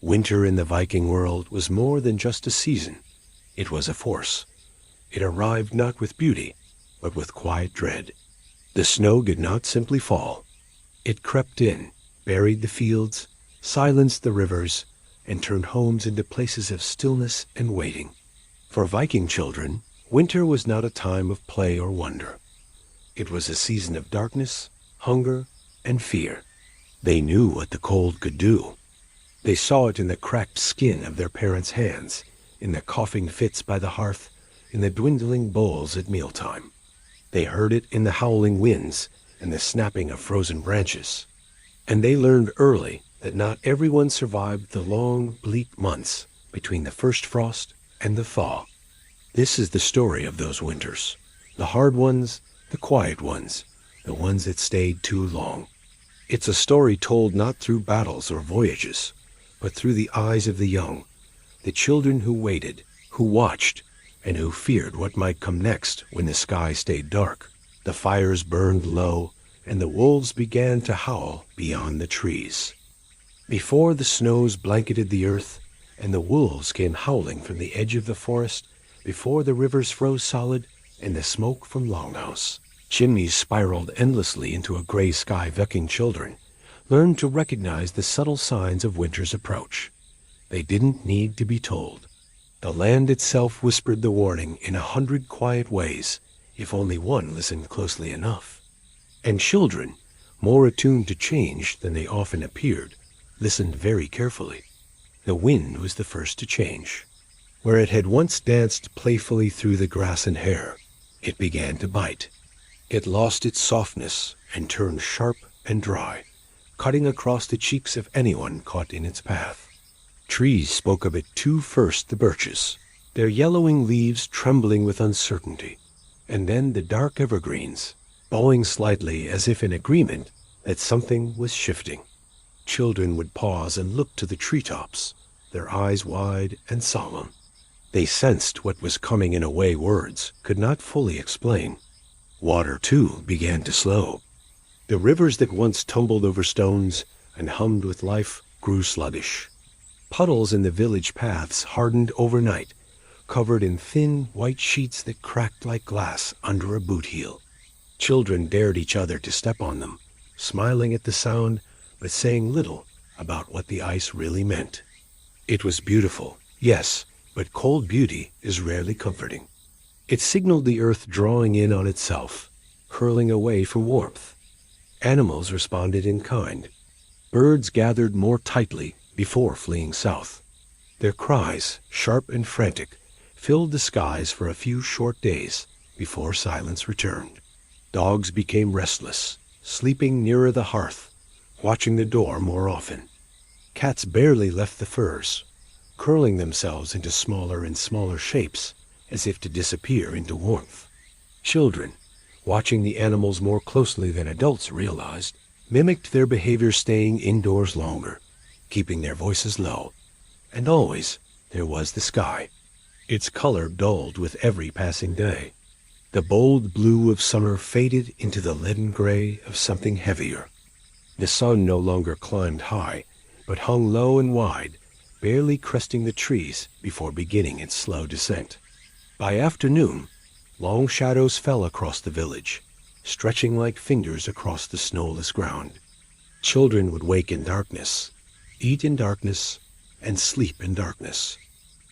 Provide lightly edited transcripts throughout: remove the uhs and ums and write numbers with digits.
Winter in the Viking world was more than just a season. It was a force. It arrived not with beauty, but with quiet dread. The snow did not simply fall. It crept in, buried the fields, silenced the rivers, and turned homes into places of stillness and waiting. For Viking children, winter was not a time of play or wonder. It was a season of darkness, hunger, and fear. They knew what the cold could do. They saw it in the cracked skin of their parents' hands, in the coughing fits by the hearth, in the dwindling bowls at mealtime. They heard it in the howling winds and the snapping of frozen branches. And they learned early that not everyone survived the long, bleak months between the first frost and the thaw. This is the story of those winters, the hard ones, the quiet ones, the ones that stayed too long. It's a story told not through battles or voyages, but through the eyes of the young, the children who waited, who watched, and who feared what might come next when the sky stayed dark, the fires burned low, and the wolves began to howl beyond the trees. Before the snows blanketed the earth, and the wolves came howling from the edge of the forest, before the rivers froze solid, and the smoke from Longhouse, chimneys spiraled endlessly into a gray sky, Viking children learned to recognize the subtle signs of winter's approach. They didn't need to be told. The land itself whispered the warning in 100 quiet ways, if only one listened closely enough. And children, more attuned to change than they often appeared, listened very carefully. The wind was the first to change. Where it had once danced playfully through the grass and hair, it began to bite. It lost its softness and turned sharp and dry, cutting across the cheeks of anyone caught in its path. Trees spoke of it too, first the birches, their yellowing leaves trembling with uncertainty, and then the dark evergreens, bowing slightly as if in agreement that something was shifting. Children would pause and look to the treetops, their eyes wide and solemn. They sensed what was coming in a way words could not fully explain. Water, too, began to slow. The rivers that once tumbled over stones and hummed with life grew sluggish. Puddles in the village paths hardened overnight, covered in thin white sheets that cracked like glass under a boot heel. Children dared each other to step on them, smiling at the sound, but saying little about what the ice really meant. It was beautiful, yes, but cold beauty is rarely comforting. It signaled the earth drawing in on itself, curling away for warmth. Animals responded in kind. Birds gathered more tightly before fleeing south. Their cries, sharp and frantic, filled the skies for a few short days before silence returned. Dogs became restless, sleeping nearer the hearth, watching the door more often. Cats barely left the furs, curling themselves into smaller and smaller shapes, as if to disappear into warmth. Children, watching the animals more closely than adults realized, mimicked their behavior, staying indoors longer, keeping their voices low. And always there was the sky. Its color dulled with every passing day. The bold blue of summer faded into the leaden gray of something heavier. The sun no longer climbed high, but hung low and wide, barely cresting the trees before beginning its slow descent. By afternoon, long shadows fell across the village, stretching like fingers across the snowless ground. Children would wake in darkness, eat in darkness, and sleep in darkness.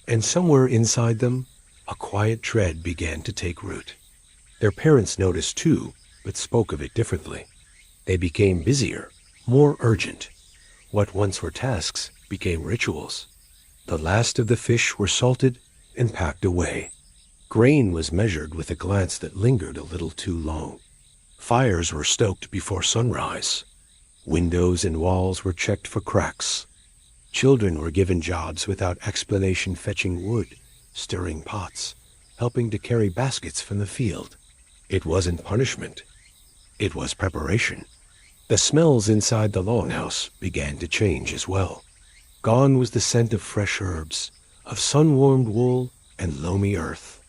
And somewhere inside them, a quiet dread began to take root. Their parents noticed too, but spoke of it differently. They became busier, more urgent. What once were tasks became rituals. The last of the fish were salted and packed away. Grain was measured with a glance that lingered a little too long. Fires were stoked before sunrise. Windows and walls were checked for cracks. Children were given jobs without explanation, fetching wood, stirring pots, helping to carry baskets from the field. It wasn't punishment. It was preparation. The smells inside the longhouse began to change as well. Gone was the scent of fresh herbs, of sun-warmed wool and loamy earth.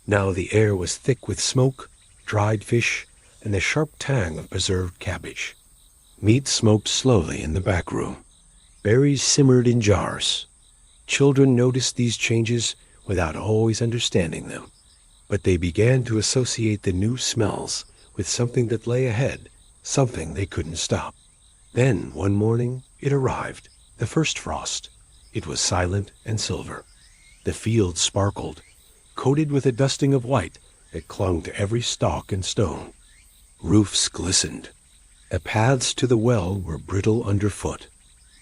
Now the air was thick with smoke, dried fish, and the sharp tang of preserved cabbage. Meat smoked slowly in the back room. Berries simmered in jars. Children noticed these changes without always understanding them, but they began to associate the new smells with something that lay ahead, something they couldn't stop. Then, one morning, it arrived, the first frost. It was silent and silver. The fields sparkled, coated with a dusting of white that clung to every stalk and stone. Roofs glistened. The paths to the well were brittle underfoot.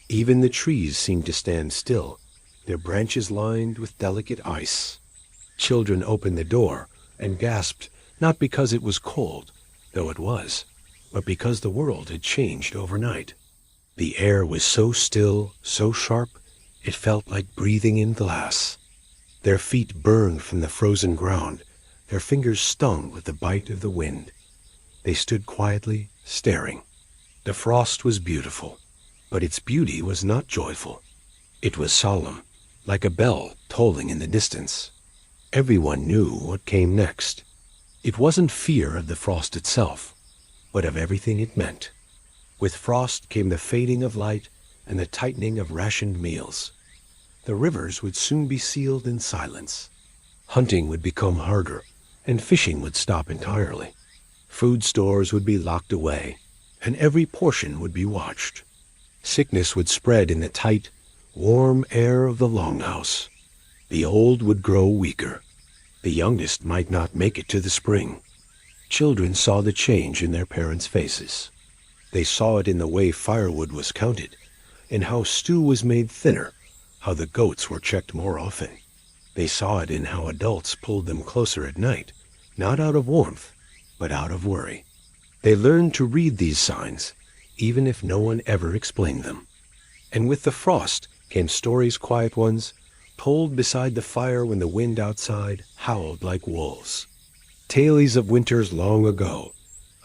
Even the trees seemed to stand still, their branches lined with delicate ice. Children opened the door and gasped, not because it was cold, though it was, but because the world had changed overnight. The air was so still, so sharp, it felt like breathing in glass. Their feet burned from the frozen ground, their fingers stung with the bite of the wind. They stood quietly, staring. The frost was beautiful, but its beauty was not joyful. It was solemn, like a bell tolling in the distance. Everyone knew what came next. It wasn't fear of the frost itself, but of everything it meant. With frost came the fading of light and the tightening of rationed meals. The rivers would soon be sealed in silence. Hunting would become harder, and fishing would stop entirely. Food stores would be locked away, and every portion would be watched. Sickness would spread in the tight, warm air of the longhouse. The old would grow weaker. The youngest might not make it to the spring. Children saw the change in their parents' faces. They saw it in the way firewood was counted, in how stew was made thinner, how the goats were checked more often. They saw it in how adults pulled them closer at night, not out of warmth, but out of worry. They learned to read these signs, even if no one ever explained them. And with the frost came stories, quiet ones, told beside the fire when the wind outside howled like wolves. Tales of winters long ago,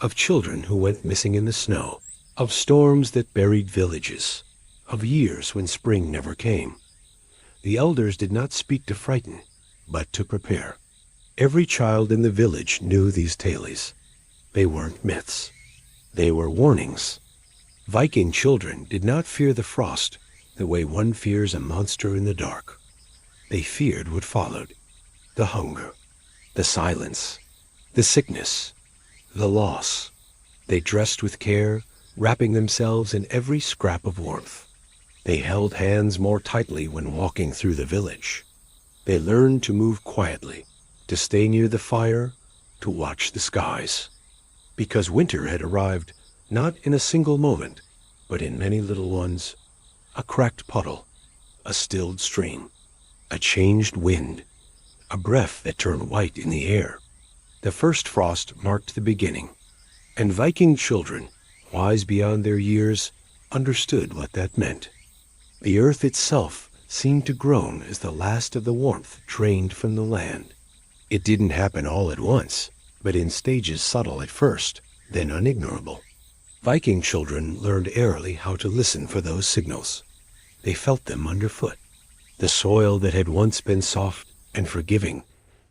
of children who went missing in the snow, of storms that buried villages, of years when spring never came. The elders did not speak to frighten, but to prepare. Every child in the village knew these tales. They weren't myths. They were warnings. Viking children did not fear the frost the way one fears a monster in the dark. They feared what followed: the hunger, the silence, the sickness, the loss. They dressed with care, wrapping themselves in every scrap of warmth. They held hands more tightly when walking through the village. They learned to move quietly, to stay near the fire, to watch the skies. Because winter had arrived not in a single moment, but in many little ones. A cracked puddle, a stilled stream, a changed wind, a breath that turned white in the air. The first frost marked the beginning, and Viking children, wise beyond their years, understood what that meant. The earth itself seemed to groan as the last of the warmth drained from the land. It didn't happen all at once, but in stages subtle at first, then unignorable. Viking children learned early how to listen for those signals. They felt them underfoot. The soil that had once been soft and forgiving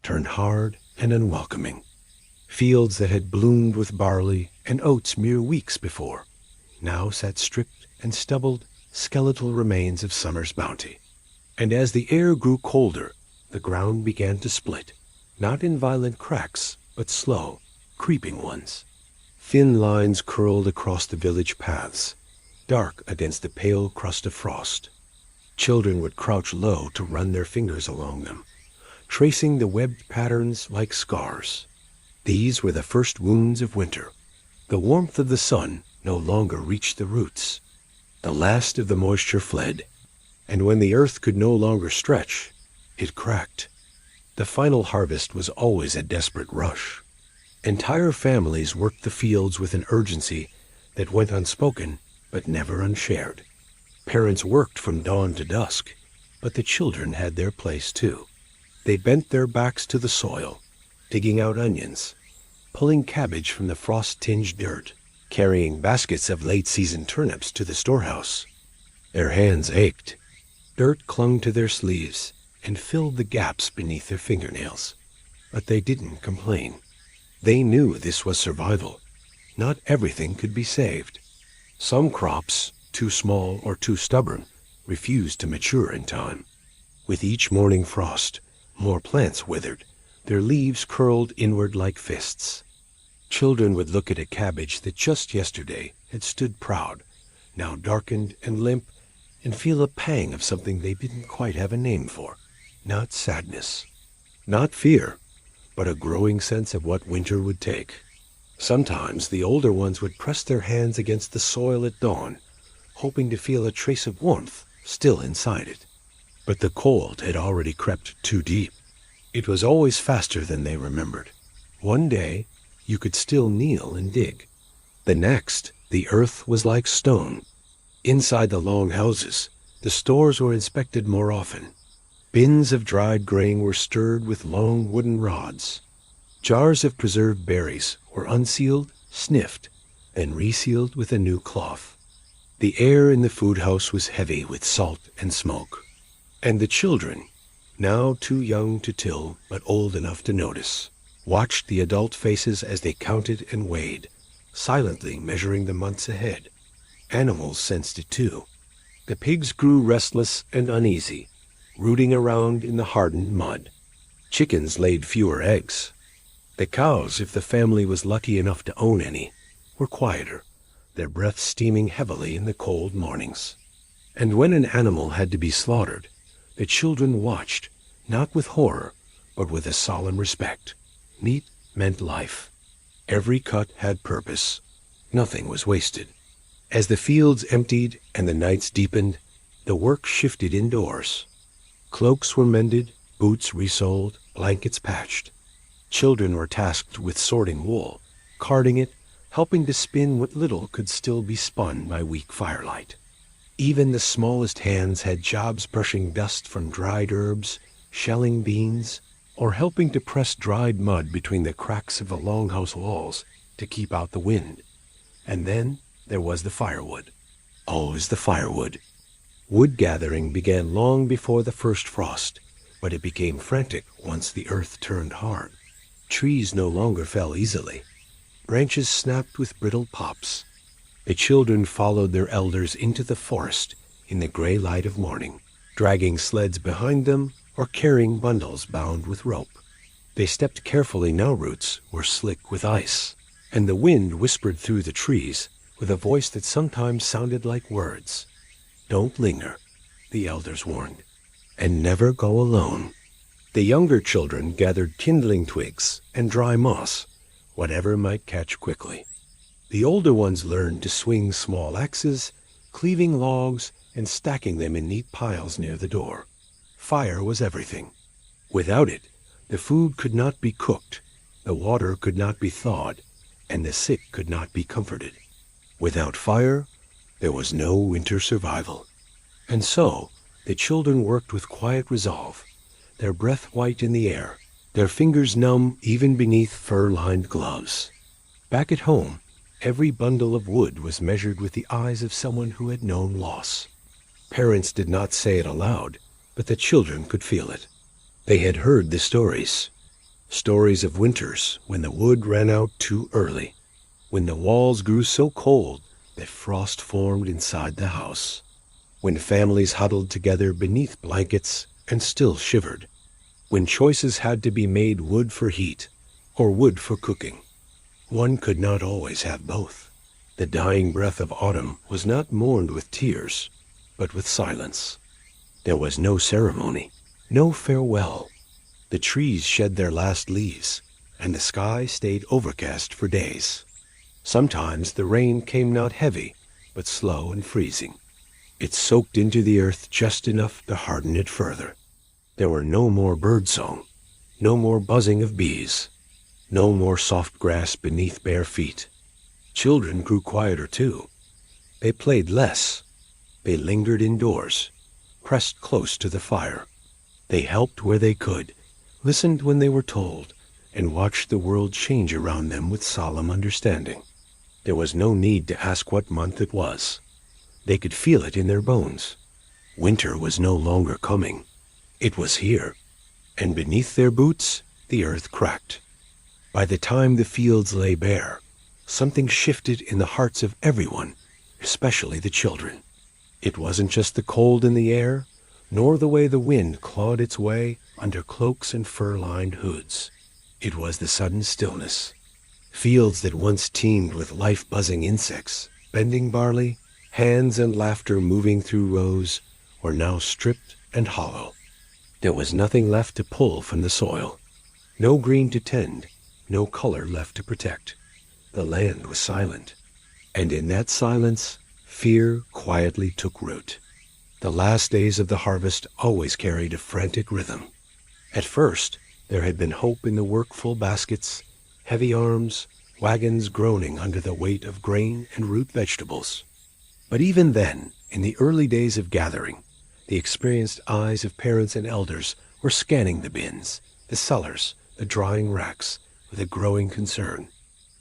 turned hard and unwelcoming. Fields that had bloomed with barley and oats mere weeks before now sat stripped and stubbled, skeletal remains of summer's bounty. And as the air grew colder, the ground began to split, not in violent cracks, but slow, creeping ones. Thin lines curled across the village paths, dark against the pale crust of frost. Children would crouch low to run their fingers along them, tracing the webbed patterns like scars. These were the first wounds of winter. The warmth of the sun no longer reached the roots. The last of the moisture fled, and when the earth could no longer stretch, it cracked. The final harvest was always a desperate rush. Entire families worked the fields with an urgency that went unspoken but never unshared. Parents worked from dawn to dusk, but the children had their place too. They bent their backs to the soil, digging out onions, pulling cabbage from the frost-tinged dirt, carrying baskets of late-season turnips to the storehouse. Their hands ached. Dirt clung to their sleeves and filled the gaps beneath their fingernails. But they didn't complain. They knew this was survival. Not everything could be saved. Some crops, too small or too stubborn, refused to mature in time. With each morning frost, more plants withered, their leaves curled inward like fists. Children would look at a cabbage that just yesterday had stood proud, now darkened and limp, and feel a pang of something they didn't quite have a name for. Not sadness, not fear, but a growing sense of what winter would take. Sometimes the older ones would press their hands against the soil at dawn, hoping to feel a trace of warmth still inside it. But the cold had already crept too deep. It was always faster than they remembered. One day, you could still kneel and dig. The next, the earth was like stone. Inside the longhouses, the stores were inspected more often. Bins of dried grain were stirred with long wooden rods. Jars of preserved berries were unsealed, sniffed, and resealed with a new cloth. The air in the food house was heavy with salt and smoke. And the children, now too young to till but old enough to notice, watched the adult faces as they counted and weighed, silently measuring the months ahead. Animals sensed it too. The pigs grew restless and uneasy, rooting around in the hardened mud. Chickens laid fewer eggs. The cows, if the family was lucky enough to own any, were quieter, their breath steaming heavily in the cold mornings. And when an animal had to be slaughtered, the children watched, not with horror, but with a solemn respect. Meat meant life. Every cut had purpose. Nothing was wasted. As the fields emptied and the nights deepened, the work shifted indoors. Cloaks were mended, boots resoled, blankets patched. Children were tasked with sorting wool, carding it, helping to spin what little could still be spun by weak firelight. Even the smallest hands had jobs brushing dust from dried herbs, shelling beans, or helping to press dried mud between the cracks of the longhouse walls to keep out the wind. And then there was the firewood. Always the firewood. Wood gathering began long before the first frost, but it became frantic once the earth turned hard. Trees no longer fell easily. Branches snapped with brittle pops. The children followed their elders into the forest in the gray light of morning, dragging sleds behind them or carrying bundles bound with rope. They stepped carefully now roots were slick with ice, and the wind whispered through the trees with a voice that sometimes sounded like words. "Don't linger," the elders warned, "and never go alone." The younger children gathered kindling twigs and dry moss, whatever might catch quickly. The older ones learned to swing small axes, cleaving logs and stacking them in neat piles near the door. Fire was everything. Without it, the food could not be cooked, the water could not be thawed, and the sick could not be comforted. Without fire, there was no winter survival. And so, the children worked with quiet resolve, their breath white in the air, their fingers numb even beneath fur-lined gloves. Back at home, every bundle of wood was measured with the eyes of someone who had known loss. Parents did not say it aloud, but the children could feel it. They had heard the stories. Stories of winters when the wood ran out too early, when the walls grew so cold that frost formed inside the house, when families huddled together beneath blankets and still shivered, when choices had to be made wood for heat or wood for cooking. One could not always have both. The dying breath of autumn was not mourned with tears, but with silence. There was no ceremony, no farewell. The trees shed their last leaves, and the sky stayed overcast for days. Sometimes the rain came not heavy, but slow and freezing. It soaked into the earth just enough to harden it further. There were no more birdsong, no more buzzing of bees, no more soft grass beneath bare feet. Children grew quieter too. They played less. They lingered indoors, pressed close to the fire. They helped where they could, listened when they were told, and watched the world change around them with solemn understanding. There was no need to ask what month it was. They could feel it in their bones. Winter was no longer coming. It was here, and beneath their boots, the earth cracked. By the time the fields lay bare, something shifted in the hearts of everyone, especially the children. It wasn't just the cold in the air, nor the way the wind clawed its way under cloaks and fur-lined hoods. It was the sudden stillness. Fields that once teemed with life-buzzing insects, bending barley, hands and laughter moving through rows, were now stripped and hollow. There was nothing left to pull from the soil. No green to tend, no color left to protect. The land was silent. And in that silence, fear quietly took root. The last days of the harvest always carried a frantic rhythm. At first, there had been hope in the workful baskets, heavy arms, wagons groaning under the weight of grain and root vegetables. But even then, in the early days of gathering, the experienced eyes of parents and elders were scanning the bins, the cellars, the drying racks, with a growing concern.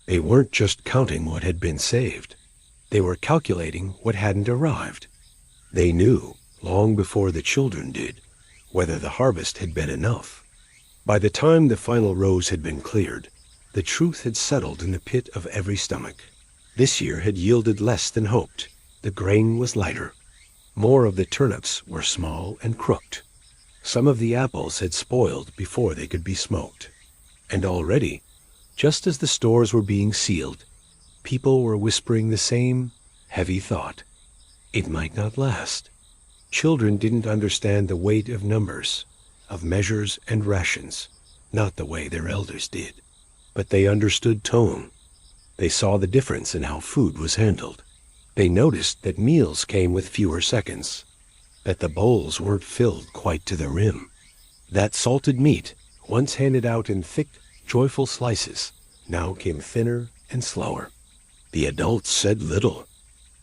They weren't just counting what had been saved. They were calculating what hadn't arrived. They knew, long before the children did, whether the harvest had been enough. By the time the final rows had been cleared, the truth had settled in the pit of every stomach. This year had yielded less than hoped. The grain was lighter. More of the turnips were small and crooked. Some of the apples had spoiled before they could be smoked. And already, just as the stores were being sealed, people were whispering the same heavy thought. It might not last. Children didn't understand the weight of numbers, of measures and rations, not the way their elders did. But they understood tone. They saw the difference in how food was handled. They noticed that meals came with fewer seconds, that the bowls weren't filled quite to the rim. That salted meat, once handed out in thick, joyful slices, now came thinner and slower. The adults said little,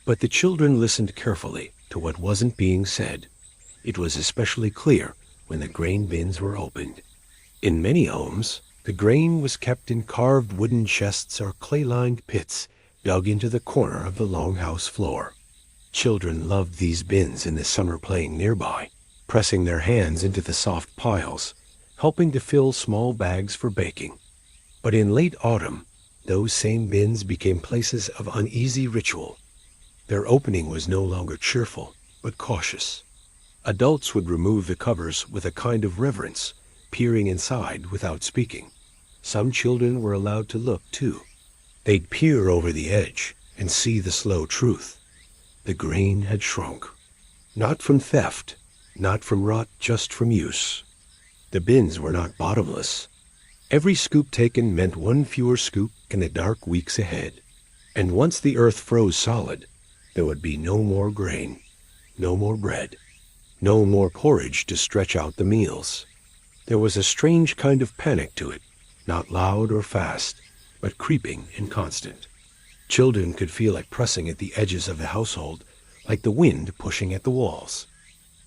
but the children listened carefully to what wasn't being said. It was especially clear when the grain bins were opened. In many homes, the grain was kept in carved wooden chests or clay-lined pits dug into the corner of the longhouse floor. Children loved these bins in the summer playing nearby, pressing their hands into the soft piles, helping to fill small bags for baking. But in late autumn, those same bins became places of uneasy ritual. Their opening was no longer cheerful, but cautious. Adults would remove the covers with a kind of reverence, peering inside without speaking. Some children were allowed to look, too. They'd peer over the edge and see the slow truth. The grain had shrunk. Not from theft, not from rot, just from use. The bins were not bottomless. Every scoop taken meant one fewer scoop in the dark weeks ahead. And once the earth froze solid, there would be no more grain, no more bread, no more porridge to stretch out the meals. There was a strange kind of panic to it, not loud or fast, but creeping and constant. Children could feel it pressing at the edges of the household, like the wind pushing at the walls.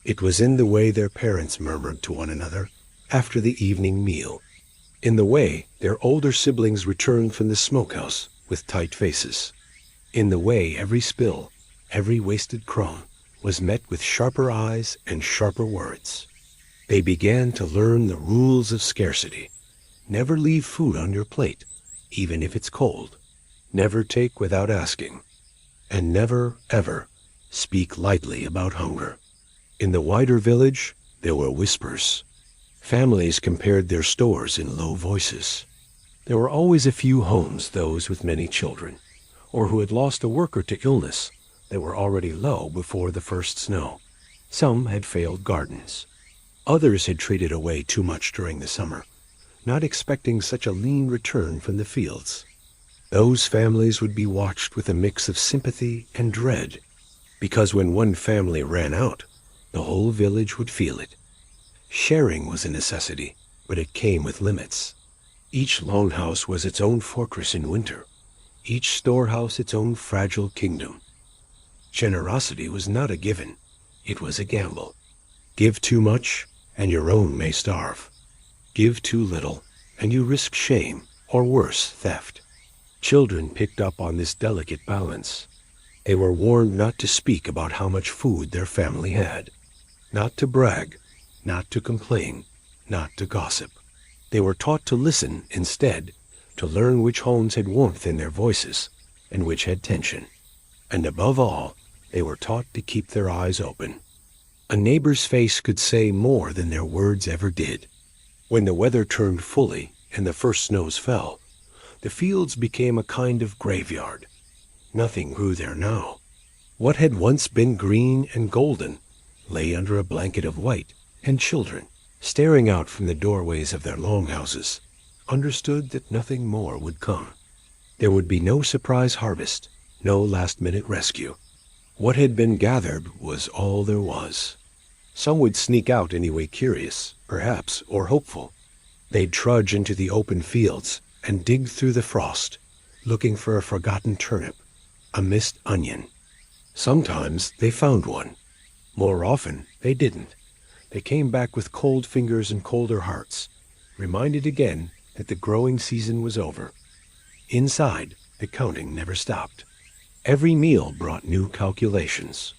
It was in the way their parents murmured to one another after the evening meal, in the way their older siblings returned from the smokehouse with tight faces, in the way every spill, every wasted crumb, was met with sharper eyes and sharper words. They began to learn the rules of scarcity. Never leave food on your plate, even if it's cold. Never take without asking. And never, ever, speak lightly about hunger. In the wider village, there were whispers. Families compared their stores in low voices. There were always a few homes, those with many children, or who had lost a worker to illness, that were already low before the first snow. Some had failed gardens. Others had traded away too much during the summer, not expecting such a lean return from the fields. Those families would be watched with a mix of sympathy and dread, because when one family ran out, the whole village would feel it. Sharing was a necessity, but it came with limits. Each longhouse was its own fortress in winter, each storehouse its own fragile kingdom. Generosity was not a given, it was a gamble. Give too much, and your own may starve. Give too little, and you risk shame, or worse, theft. Children picked up on this delicate balance. They were warned not to speak about how much food their family had, not to brag, not to complain, not to gossip. They were taught to listen instead, to learn which homes had warmth in their voices, and which had tension. And above all, They were taught to keep their eyes open. A neighbor's face could say more than their words ever did. When the weather turned fully and the first snows fell, the fields became a kind of graveyard. Nothing grew there now. What had once been green and golden lay under a blanket of white, and children, staring out from the doorways of their longhouses, understood that nothing more would come. There would be no surprise harvest, no last-minute rescue. What had been gathered was all there was. Some would sneak out anyway, curious, perhaps, or hopeful. They'd trudge into the open fields and dig through the frost, looking for a forgotten turnip, a missed onion. Sometimes they found one. More often, they didn't. They came back with cold fingers and colder hearts, reminded again that the growing season was over. Inside, the counting never stopped. Every meal brought new calculations.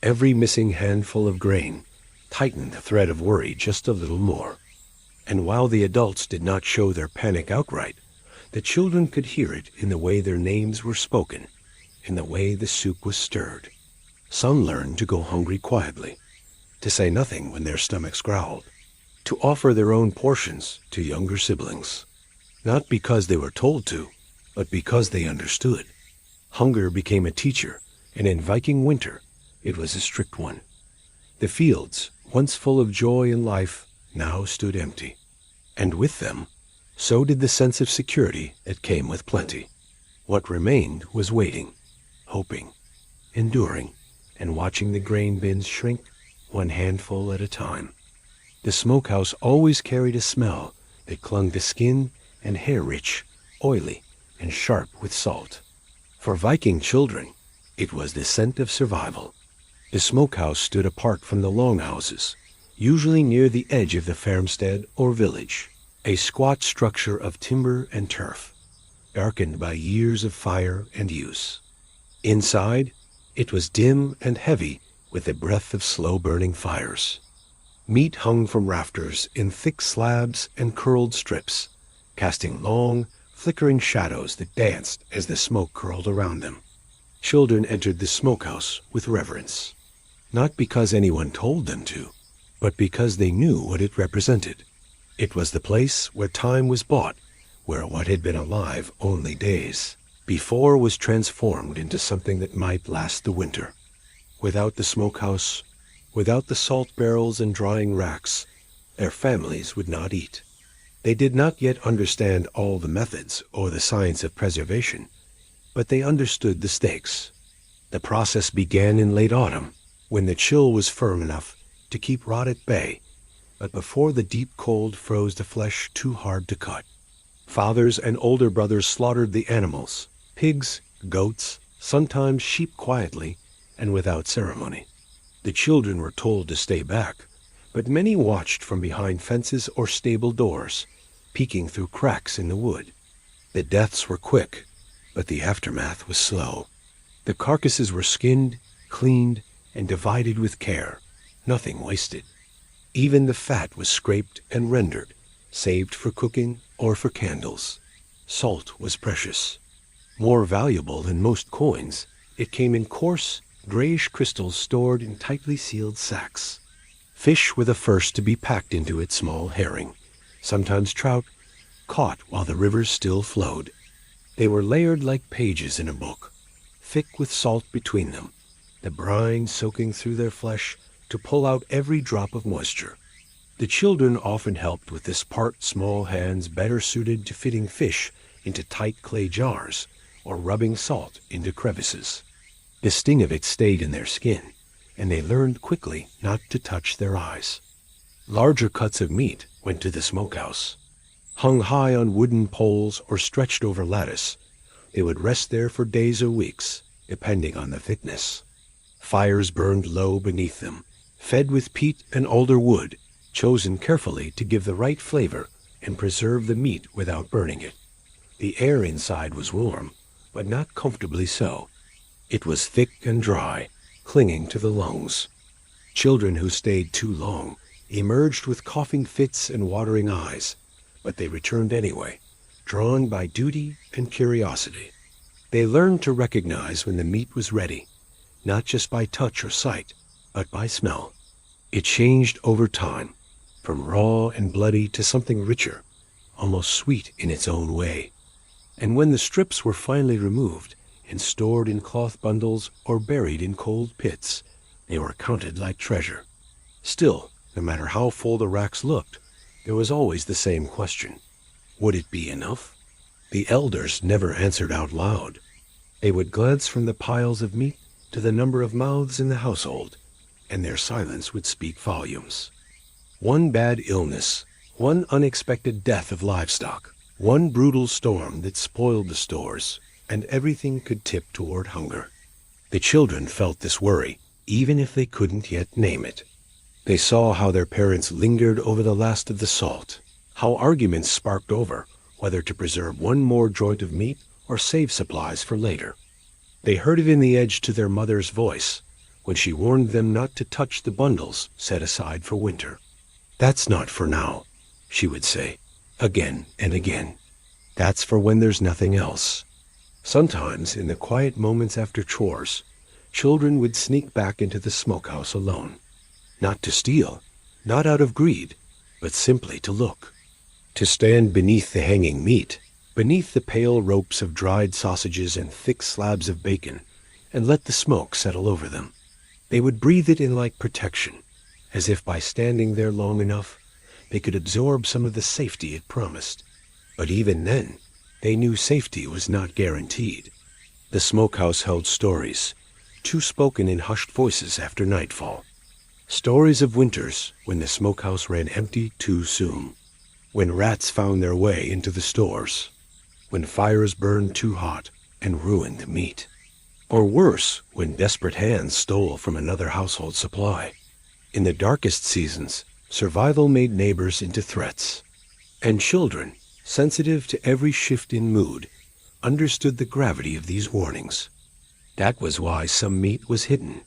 Every missing handful of grain tightened the thread of worry just a little more. And while the adults did not show their panic outright, the children could hear it in the way their names were spoken, in the way the soup was stirred. Some learned to go hungry quietly, to say nothing when their stomachs growled, to offer their own portions to younger siblings. Not because they were told to, but because they understood. Hunger became a teacher, and in Viking winter, it was a strict one. The fields, once full of joy and life, now stood empty. And with them, so did the sense of security that came with plenty. What remained was waiting, hoping, enduring, and watching the grain bins shrink one handful at a time. The smokehouse always carried a smell that clung to skin and hair, rich, oily, and sharp with salt. For Viking children, it was the scent of survival. The smokehouse stood apart from the longhouses, usually near the edge of the farmstead or village, a squat structure of timber and turf, darkened by years of fire and use. Inside, it was dim and heavy with the breath of slow-burning fires. Meat hung from rafters in thick slabs and curled strips, casting long, flickering shadows that danced as the smoke curled around them. Children entered the smokehouse with reverence, not because anyone told them to, but because they knew what it represented. It was the place where time was bought, where what had been alive only days before was transformed into something that might last the winter. Without the smokehouse, without the salt barrels and drying racks, their families would not eat. They did not yet understand all the methods or the science of preservation, but they understood the stakes. The process began in late autumn, when the chill was firm enough to keep rot at bay, but before the deep cold froze the flesh too hard to cut. Fathers and older brothers slaughtered the animals, pigs, goats, sometimes sheep, quietly and without ceremony. The children were told to stay back, but many watched from behind fences or stable doors, peeking through cracks in the wood. The deaths were quick, but the aftermath was slow. The carcasses were skinned, cleaned, and divided with care, nothing wasted. Even the fat was scraped and rendered, saved for cooking or for candles. Salt was precious. More valuable than most coins, it came in coarse, grayish crystals stored in tightly sealed sacks. Fish were the first to be packed into it, small herring, sometimes trout, caught while the rivers still flowed. They were layered like pages in a book, thick with salt between them, the brine soaking through their flesh to pull out every drop of moisture. The children often helped with this part, small hands better suited to fitting fish into tight clay jars or rubbing salt into crevices. The sting of it stayed in their skin, and they learned quickly not to touch their eyes. Larger cuts of meat went to the smokehouse. Hung high on wooden poles or stretched over lattice, they would rest there for days or weeks, depending on the thickness. Fires burned low beneath them, fed with peat and alder wood, chosen carefully to give the right flavor and preserve the meat without burning it. The air inside was warm, but not comfortably so. It was thick and dry, clinging to the lungs. Children who stayed too long emerged with coughing fits and watering eyes, but they returned anyway, drawn by duty and curiosity. They learned to recognize when the meat was ready, not just by touch or sight, but by smell. It changed over time, from raw and bloody to something richer, almost sweet in its own way. And when the strips were finally removed and stored in cloth bundles or buried in cold pits, they were counted like treasure. Still, no matter how full the racks looked, there was always the same question. Would it be enough? The elders never answered out loud. They would glance from the piles of meat to the number of mouths in the household, and their silence would speak volumes. One bad illness, one unexpected death of livestock, one brutal storm that spoiled the stores, and everything could tip toward hunger. The children felt this worry, even if they couldn't yet name it. They saw how their parents lingered over the last of the salt, how arguments sparked over whether to preserve one more joint of meat or save supplies for later. They heard it in the edge to their mother's voice when she warned them not to touch the bundles set aside for winter. "That's not for now," she would say, again and again. "That's for when there's nothing else." Sometimes, in the quiet moments after chores, children would sneak back into the smokehouse alone. Not to steal, not out of greed, but simply to look. To stand beneath the hanging meat, beneath the pale ropes of dried sausages and thick slabs of bacon, and let the smoke settle over them. They would breathe it in like protection, as if by standing there long enough, they could absorb some of the safety it promised. But even then, they knew safety was not guaranteed. The smokehouse held stories, too spoken in hushed voices after nightfall. Stories of winters when the smokehouse ran empty too soon, when rats found their way into the stores, when fires burned too hot and ruined the meat. Or worse, when desperate hands stole from another household supply. In the darkest seasons, survival made neighbors into threats. And children, sensitive to every shift in mood, understood the gravity of these warnings. That was why some meat was hidden.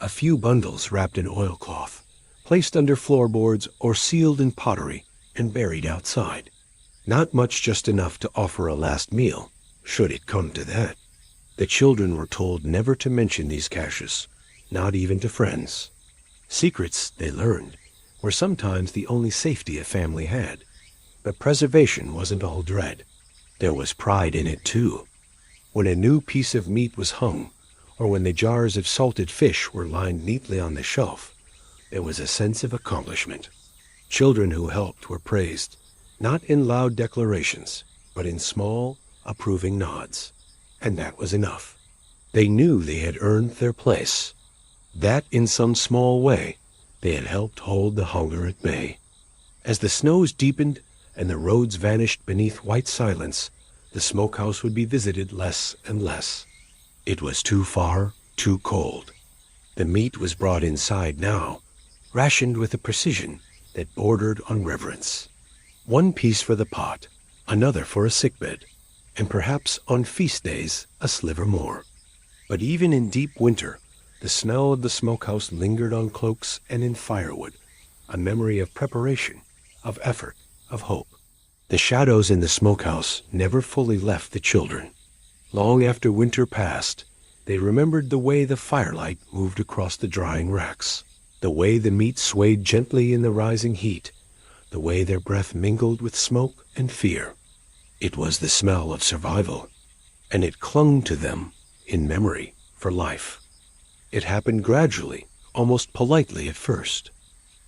A few bundles wrapped in oilcloth, placed under floorboards or sealed in pottery and buried outside. Not much, just enough to offer a last meal, should it come to that. The children were told never to mention these caches, not even to friends. Secrets, they learned, were sometimes the only safety a family had. But preservation wasn't all dread. There was pride in it, too. When a new piece of meat was hung, or when the jars of salted fish were lined neatly on the shelf, there was a sense of accomplishment. Children who helped were praised, not in loud declarations, but in small, approving nods. And that was enough. They knew they had earned their place, that in some small way they had helped hold the hunger at bay. As the snows deepened and the roads vanished beneath white silence, the smokehouse would be visited less and less. It was too far, too cold. The meat was brought inside now, rationed with a precision that bordered on reverence. One piece for the pot, another for a sickbed, and perhaps on feast days a sliver more. But even in deep winter, the smell of the smokehouse lingered on cloaks and in firewood, a memory of preparation, of effort, of hope. The shadows in the smokehouse never fully left the children. Long after winter passed, they remembered the way the firelight moved across the drying racks, the way the meat swayed gently in the rising heat, the way their breath mingled with smoke and fear. It was the smell of survival, and it clung to them in memory for life. It happened gradually, almost politely at first.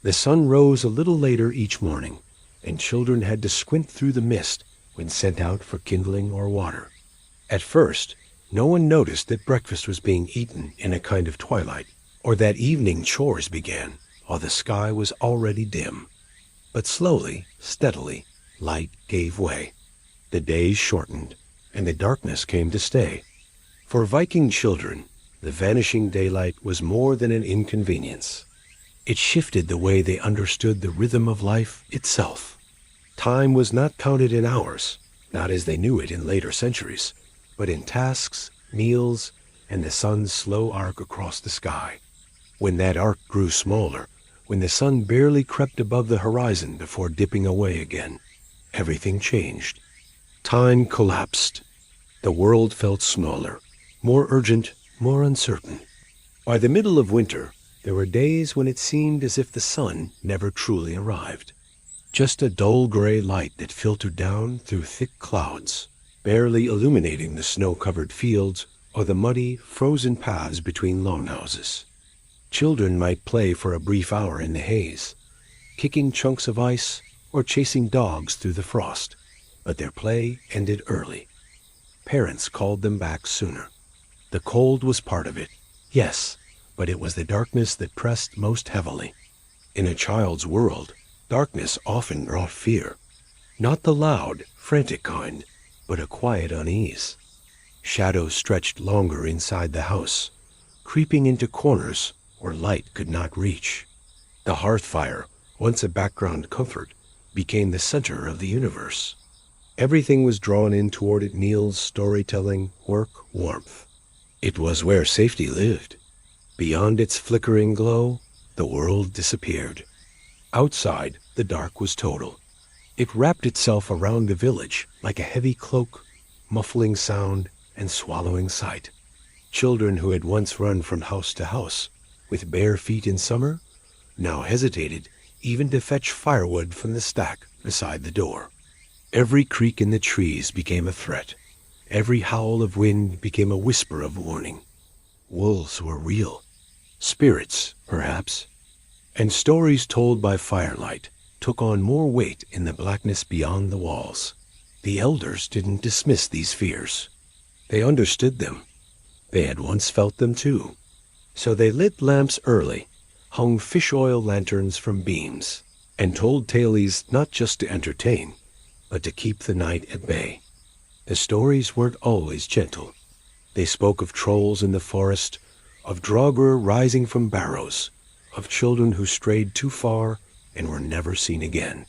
The sun rose a little later each morning, and children had to squint through the mist when sent out for kindling or water. At first, no one noticed that breakfast was being eaten in a kind of twilight, or that evening chores began while the sky was already dim. But slowly, steadily, light gave way. The days shortened, and the darkness came to stay. For Viking children, the vanishing daylight was more than an inconvenience. It shifted the way they understood the rhythm of life itself. Time was not counted in hours, not as they knew it in later centuries, but in tasks, meals, and the sun's slow arc across the sky. When that arc grew smaller, when the sun barely crept above the horizon before dipping away again, everything changed. Time collapsed. The world felt smaller, more urgent, more uncertain. By the middle of winter, there were days when it seemed as if the sun never truly arrived. Just a dull gray light that filtered down through thick clouds, barely illuminating the snow-covered fields or the muddy, frozen paths between longhouses. Children might play for a brief hour in the haze, kicking chunks of ice or chasing dogs through the frost, but their play ended early. Parents called them back sooner. The cold was part of it, yes, but it was the darkness that pressed most heavily. In a child's world, darkness often brought fear. Not the loud, frantic kind, but a quiet unease. Shadows stretched longer inside the house, creeping into corners where light could not reach. The hearth fire, once a background comfort, became the center of the universe. Everything was drawn in toward it: meals, storytelling, work, warmth. It was where safety lived. Beyond its flickering glow, the world disappeared. Outside, the dark was total. It wrapped itself around the village like a heavy cloak, muffling sound and swallowing sight. Children who had once run from house to house, with bare feet in summer, now hesitated even to fetch firewood from the stack beside the door. Every creak in the trees became a threat. Every howl of wind became a whisper of warning. Wolves were real. Spirits, perhaps. And stories told by firelight took on more weight in the blackness beyond the walls. The elders didn't dismiss these fears. They understood them. They had once felt them too. So they lit lamps early, hung fish oil lanterns from beams, and told tales not just to entertain, but to keep the night at bay. The stories weren't always gentle. They spoke of trolls in the forest, of draugr rising from barrows, of children who strayed too far and were never seen again.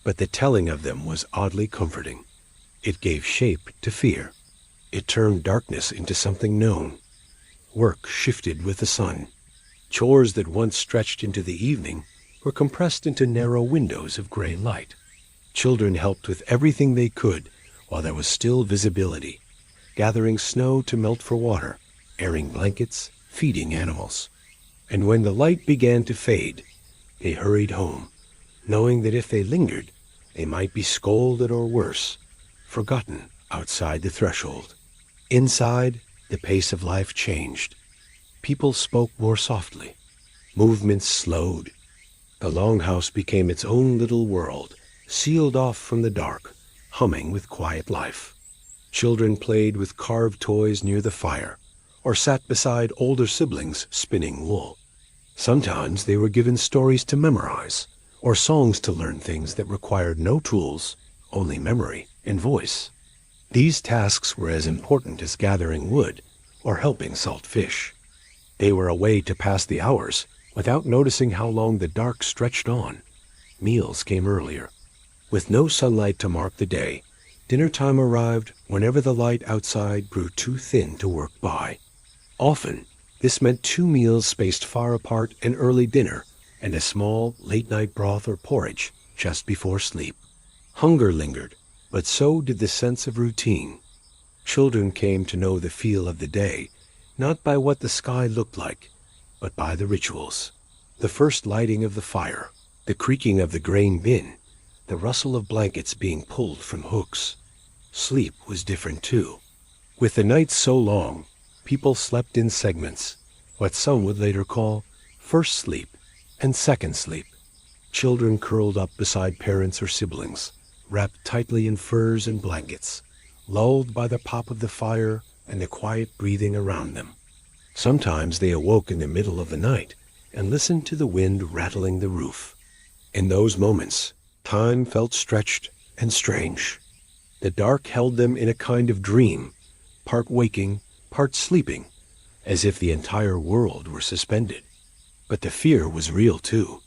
But the telling of them was oddly comforting. It gave shape to fear. It turned darkness into something known. Work shifted with the sun. Chores that once stretched into the evening were compressed into narrow windows of gray light. Children helped with everything they could while there was still visibility, gathering snow to melt for water, airing blankets, feeding animals. And when the light began to fade, they hurried home, knowing that if they lingered, they might be scolded or worse, forgotten outside the threshold. Inside, the pace of life changed. People spoke more softly. Movements slowed. The longhouse became its own little world, sealed off from the dark, humming with quiet life. Children played with carved toys near the fire, or sat beside older siblings spinning wool. Sometimes they were given stories to memorize, or songs to learn things that required no tools, only memory and voice. These tasks were as important as gathering wood or helping salt fish. They were a way to pass the hours without noticing how long the dark stretched on. Meals came earlier. With no sunlight to mark the day, dinner time arrived whenever the light outside grew too thin to work by. Often, this meant 2 meals spaced far apart: an early dinner and a small late-night broth or porridge just before sleep. Hunger lingered, but so did the sense of routine. Children came to know the feel of the day, not by what the sky looked like, but by the rituals. The first lighting of the fire, the creaking of the grain bin, the rustle of blankets being pulled from hooks. Sleep was different too. With the nights so long, people slept in segments, what some would later call first sleep and second sleep. Children curled up beside parents or siblings, wrapped tightly in furs and blankets, lulled by the pop of the fire and the quiet breathing around them. Sometimes they awoke in the middle of the night and listened to the wind rattling the roof. In those moments, time felt stretched and strange. The dark held them in a kind of dream, part waking, part sleeping, as if the entire world were suspended. But the fear was real too.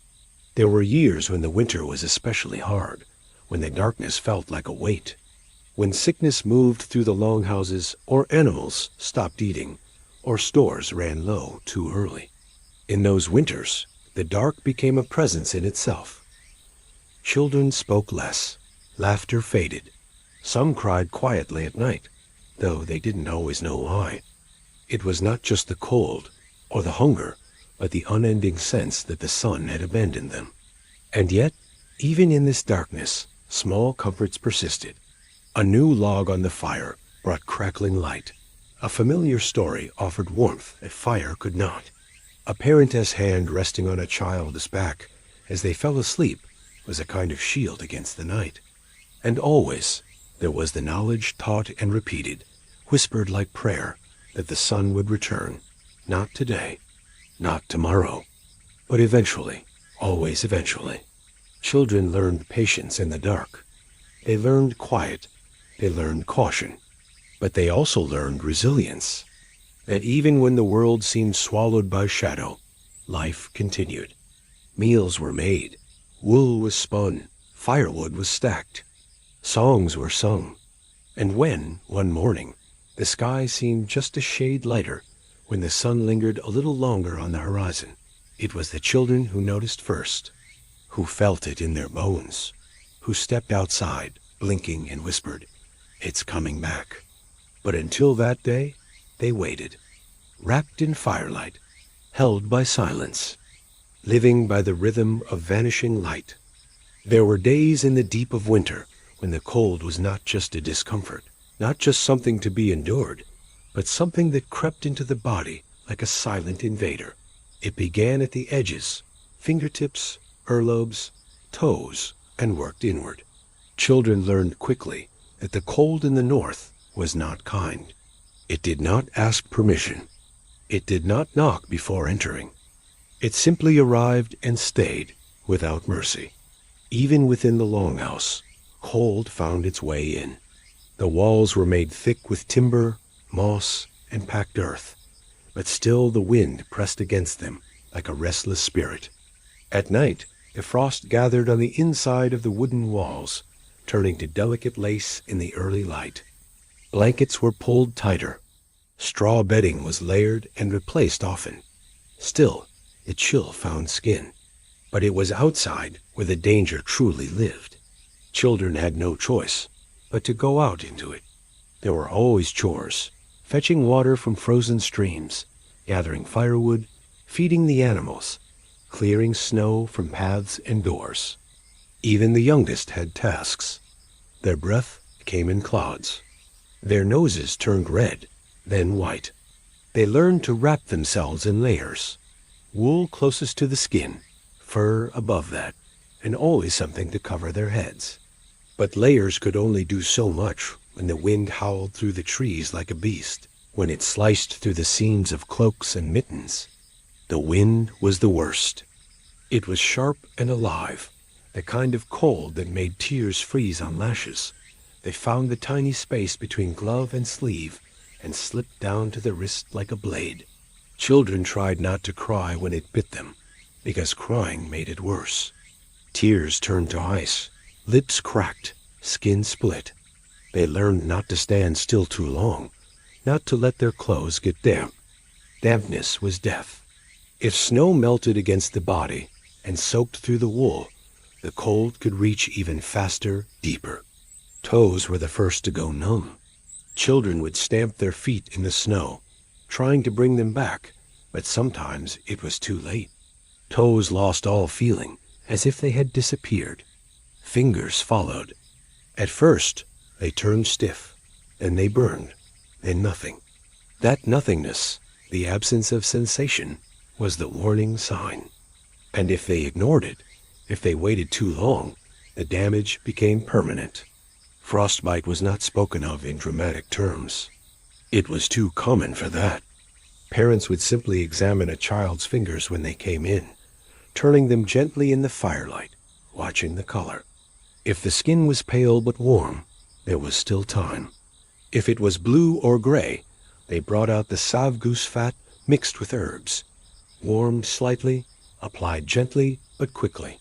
There were years when the winter was especially hard, when the darkness felt like a weight, when sickness moved through the longhouses, or animals stopped eating, or stores ran low too early. In those winters, the dark became a presence in itself. Children spoke less. Laughter faded. Some cried quietly at night, though they didn't always know why. It was not just the cold, or the hunger, but the unending sense that the sun had abandoned them. And yet, even in this darkness, small comforts persisted. A new log on the fire brought crackling light. A familiar story offered warmth that fire could not. A parent's hand resting on a child's back as they fell asleep was a kind of shield against the night. And always there was the knowledge taught and repeated, whispered like prayer, that the sun would return. Not today, not tomorrow, but eventually, always eventually. Children learned patience in the dark. They learned quiet. They learned caution. But they also learned resilience. That even when the world seemed swallowed by shadow, life continued. Meals were made. Wool was spun. Firewood was stacked. Songs were sung. And when, one morning, the sky seemed just a shade lighter, when the sun lingered a little longer on the horizon, it was the children who noticed first, who felt it in their bones, who stepped outside, blinking and whispered, "It's coming back." But until that day, they waited, wrapped in firelight, held by silence, living by the rhythm of vanishing light. There were days in the deep of winter when the cold was not just a discomfort, not just something to be endured, but something that crept into the body like a silent invader. It began at the edges, fingertips, earlobes, toes, and worked inward. Children learned quickly that the cold in the north was not kind. It did not ask permission. It did not knock before entering. It simply arrived and stayed without mercy. Even within the longhouse, cold found its way in. The walls were made thick with timber, moss, and packed earth, but still the wind pressed against them like a restless spirit. At night, the frost gathered on the inside of the wooden walls, turning to delicate lace in the early light. Blankets were pulled tighter. Straw bedding was layered and replaced often. Still, the chill found skin. But it was outside where the danger truly lived. Children had no choice but to go out into it. There were always chores, fetching water from frozen streams, gathering firewood, feeding the animals, clearing snow from paths and doors. Even the youngest had tasks. Their breath came in clouds. Their noses turned red, then white. They learned to wrap themselves in layers. Wool closest to the skin, fur above that, and always something to cover their heads. But layers could only do so much when the wind howled through the trees like a beast, when it sliced through the seams of cloaks and mittens. The wind was the worst. It was sharp and alive, the kind of cold that made tears freeze on lashes. They found the tiny space between glove and sleeve and slipped down to the wrist like a blade. Children tried not to cry when it bit them, because crying made it worse. Tears turned to ice, lips cracked, skin split. They learned not to stand still too long, not to let their clothes get damp. Dampness was death. If snow melted against the body and soaked through the wool, the cold could reach even faster, deeper. Toes were the first to go numb. Children would stamp their feet in the snow, trying to bring them back, but sometimes it was too late. Toes lost all feeling, as if they had disappeared. Fingers followed. At first, they turned stiff, then they burned, then nothing. That nothingness, the absence of sensation, was the warning sign. And if they ignored it, if they waited too long, the damage became permanent. Frostbite was not spoken of in dramatic terms. It was too common for that. Parents would simply examine a child's fingers when they came in, turning them gently in the firelight, watching the color. If the skin was pale but warm, there was still time. If it was blue or gray, they brought out the sav goose fat mixed with herbs, warmed slightly, applied gently but quickly.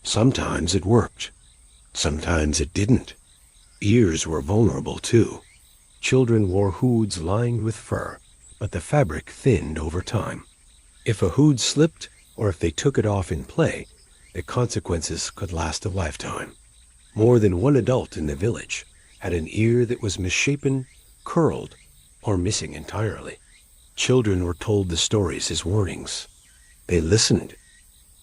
Sometimes it worked. Sometimes it didn't. Ears were vulnerable too. Children wore hoods lined with fur, but the fabric thinned over time. If a hood slipped, or if they took it off in play, the consequences could last a lifetime. More than one adult in the village had an ear that was misshapen, curled, or missing entirely. Children were told the stories as warnings. They listened.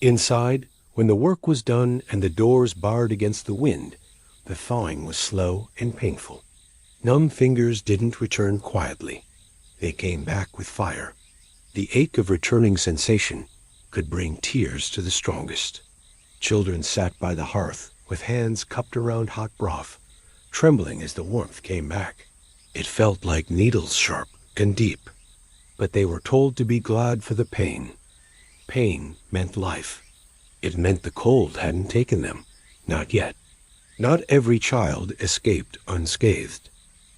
Inside, when the work was done and the doors barred against the wind, the thawing was slow and painful. Numb fingers didn't return quietly. They came back with fire. The ache of returning sensation could bring tears to the strongest. Children sat by the hearth with hands cupped around hot broth, trembling as the warmth came back. It felt like needles sharp and deep, but they were told to be glad for the pain. Pain meant life. It meant the cold hadn't taken them. Not yet. Not every child escaped unscathed.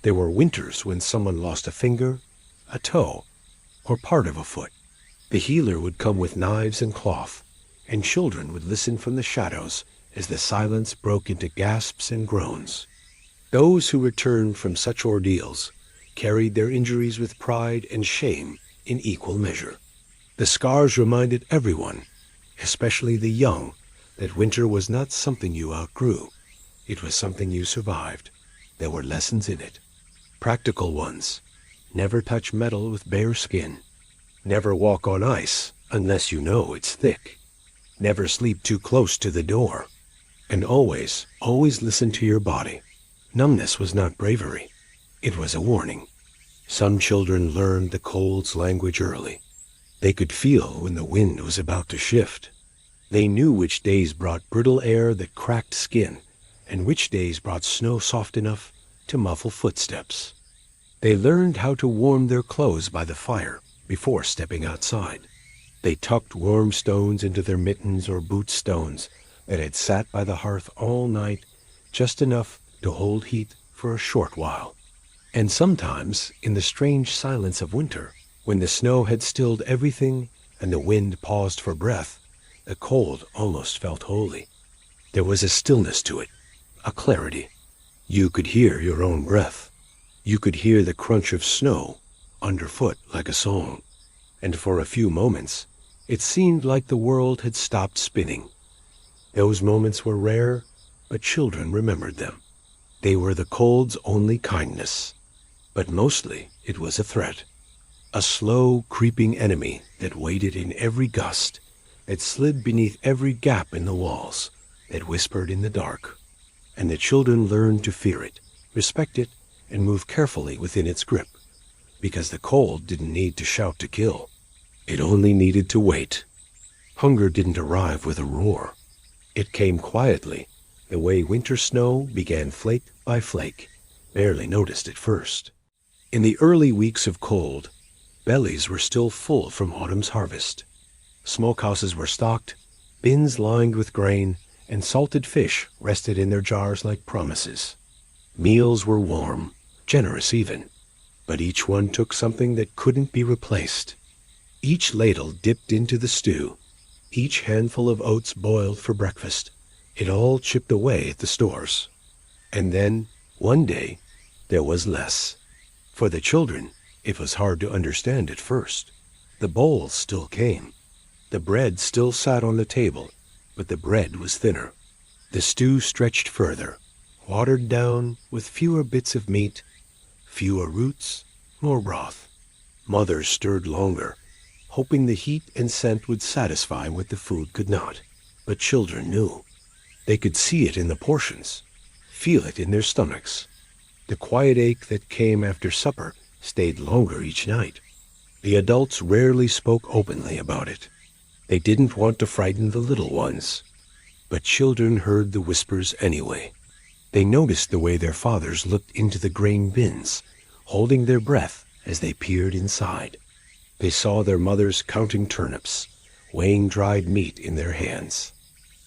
There were winters when someone lost a finger, a toe, or part of a foot. The healer would come with knives and cloth, and children would listen from the shadows as the silence broke into gasps and groans. Those who returned from such ordeals carried their injuries with pride and shame in equal measure. The scars reminded everyone, especially the young, that winter was not something you outgrew. It was something you survived. There were lessons in it. Practical ones. Never touch metal with bare skin. Never walk on ice unless you know it's thick. Never sleep too close to the door. And always, always listen to your body. Numbness was not bravery. It was a warning. Some children learned the cold's language early. They could feel when the wind was about to shift. They knew which days brought brittle air that cracked skin, and which days brought snow soft enough to muffle footsteps. They learned how to warm their clothes by the fire before stepping outside. They tucked warm stones into their mittens or boot stones that had sat by the hearth all night, just enough to hold heat for a short while. And sometimes, in the strange silence of winter, when the snow had stilled everything and the wind paused for breath, the cold almost felt holy. There was a stillness to it, a clarity. You could hear your own breath. You could hear the crunch of snow underfoot like a song. And for a few moments, it seemed like the world had stopped spinning. Those moments were rare, but children remembered them. They were the cold's only kindness. But mostly it was a threat. A slow, creeping enemy that waited in every gust, that slid beneath every gap in the walls, that whispered in the dark. And the children learned to fear it, respect it, and move carefully within its grip, because the cold didn't need to shout to kill. It only needed to wait. Hunger didn't arrive with a roar. It came quietly, the way winter snow began flake by flake, barely noticed at first. In the early weeks of cold, bellies were still full from autumn's harvest. Smokehouses were stocked, bins lined with grain, and salted fish rested in their jars like promises. Meals were warm, generous even, but each one took something that couldn't be replaced. Each ladle dipped into the stew, each handful of oats boiled for breakfast. It all chipped away at the stores. And then, one day, there was less. For the children, it was hard to understand at first. The bowls still came. The bread still sat on the table, but the bread was thinner. The stew stretched further, watered down with fewer bits of meat, fewer roots, more broth. Mothers stirred longer, hoping the heat and scent would satisfy what the food could not. But children knew. They could see it in the portions, feel it in their stomachs. The quiet ache that came after supper stayed longer each night. The adults rarely spoke openly about it. They didn't want to frighten the little ones. But children heard the whispers anyway. They noticed the way their fathers looked into the grain bins, holding their breath as they peered inside. They saw their mothers counting turnips, weighing dried meat in their hands.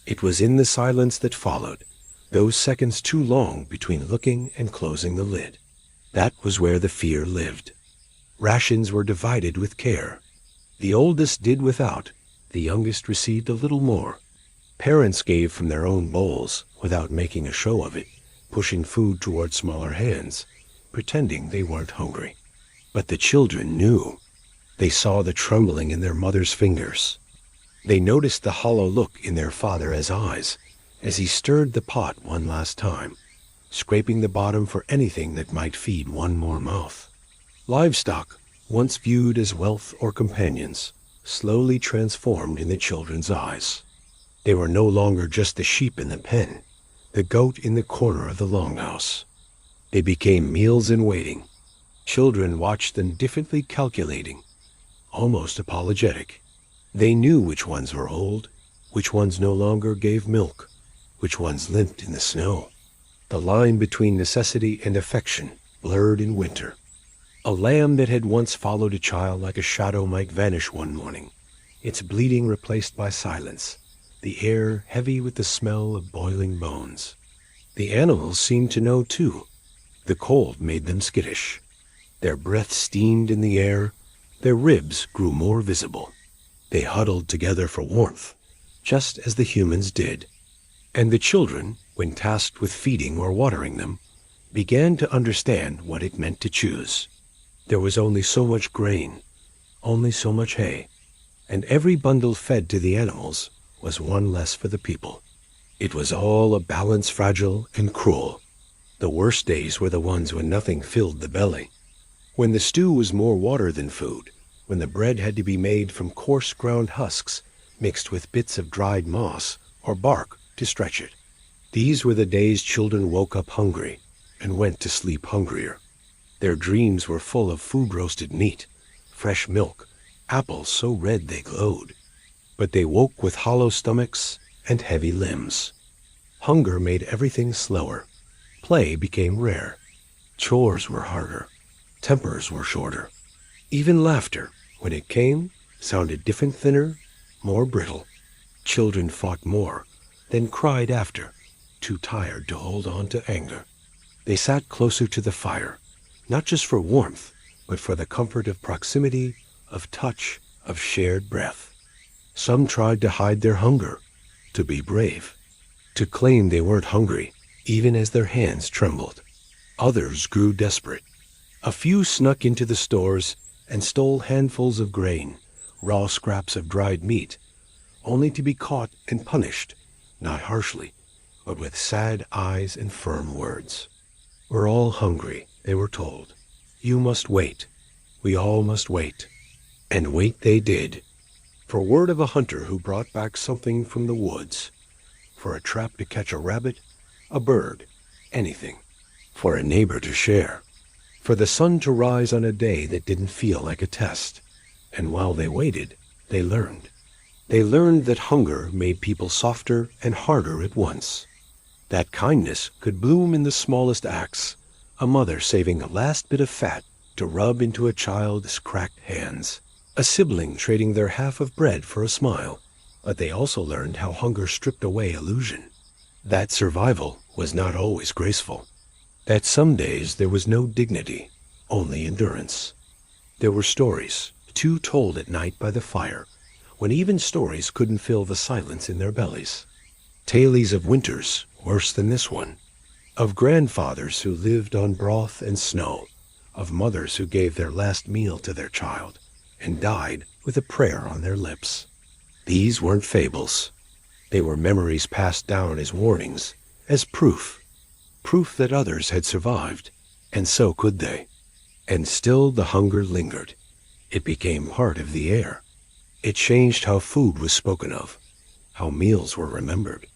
It was in the silence that followed, those seconds too long between looking and closing the lid. That was where the fear lived. Rations were divided with care. The oldest did without, the youngest received a little more. Parents gave from their own bowls without making a show of it, pushing food toward smaller hands, pretending they weren't hungry. But the children knew. They saw the trembling in their mother's fingers. They noticed the hollow look in their father's eyes as he stirred the pot one last time, scraping the bottom for anything that might feed one more mouth. Livestock, once viewed as wealth or companions, slowly transformed in the children's eyes. They were no longer just the sheep in the pen, the goat in the corner of the longhouse. They became meals in waiting. Children watched them differently, calculating, almost apologetic. They knew which ones were old, which ones no longer gave milk, which ones limped in the snow. The line between necessity and affection blurred in winter. A lamb that had once followed a child like a shadow might vanish one morning, its bleating replaced by silence, the air heavy with the smell of boiling bones. The animals seemed to know too. The cold made them skittish. Their breath steamed in the air, their ribs grew more visible. They huddled together for warmth, just as the humans did. And the children, when tasked with feeding or watering them, began to understand what it meant to choose. There was only so much grain, only so much hay, and every bundle fed to the animals was one less for the people. It was all a balance, fragile and cruel. The worst days were the ones when nothing filled the belly, when the stew was more water than food, when the bread had to be made from coarse ground husks mixed with bits of dried moss or bark to stretch it. These were the days children woke up hungry and went to sleep hungrier. Their dreams were full of food-roasted meat, fresh milk, apples so red they glowed. But they woke with hollow stomachs and heavy limbs. Hunger made everything slower. Play became rare. Chores were harder. Tempers were shorter. Even laughter, when it came, sounded different, thinner, more brittle. Children fought more, then cried after, too tired to hold on to anger. They sat closer to the fire, not just for warmth, but for the comfort of proximity, of touch, of shared breath. Some tried to hide their hunger, to be brave, to claim they weren't hungry, even as their hands trembled. Others grew desperate. A few snuck into the stores and stole handfuls of grain, raw scraps of dried meat, only to be caught and punished, not harshly, but with sad eyes and firm words. "We're all hungry," they were told. "You must wait. We all must wait." And wait they did, for word of a hunter who brought back something from the woods, for a trap to catch a rabbit, a bird, anything, for a neighbor to share, for the sun to rise on a day that didn't feel like a test. And while they waited, they learned. They learned that hunger made people softer and harder at once, that kindness could bloom in the smallest acts, a mother saving a last bit of fat to rub into a child's cracked hands, a sibling trading their half of bread for a smile. But they also learned how hunger stripped away illusion, that survival was not always graceful, that some days there was no dignity, only endurance. There were stories, too, told at night by the fire, when even stories couldn't fill the silence in their bellies. Tales of winters worse than this one, of grandfathers who lived on broth and snow, of mothers who gave their last meal to their child and died with a prayer on their lips. These weren't fables. They were memories passed down as warnings, as proof that others had survived, and so could they. And still the hunger lingered. It became part of the air. It changed how food was spoken of, how meals were remembered.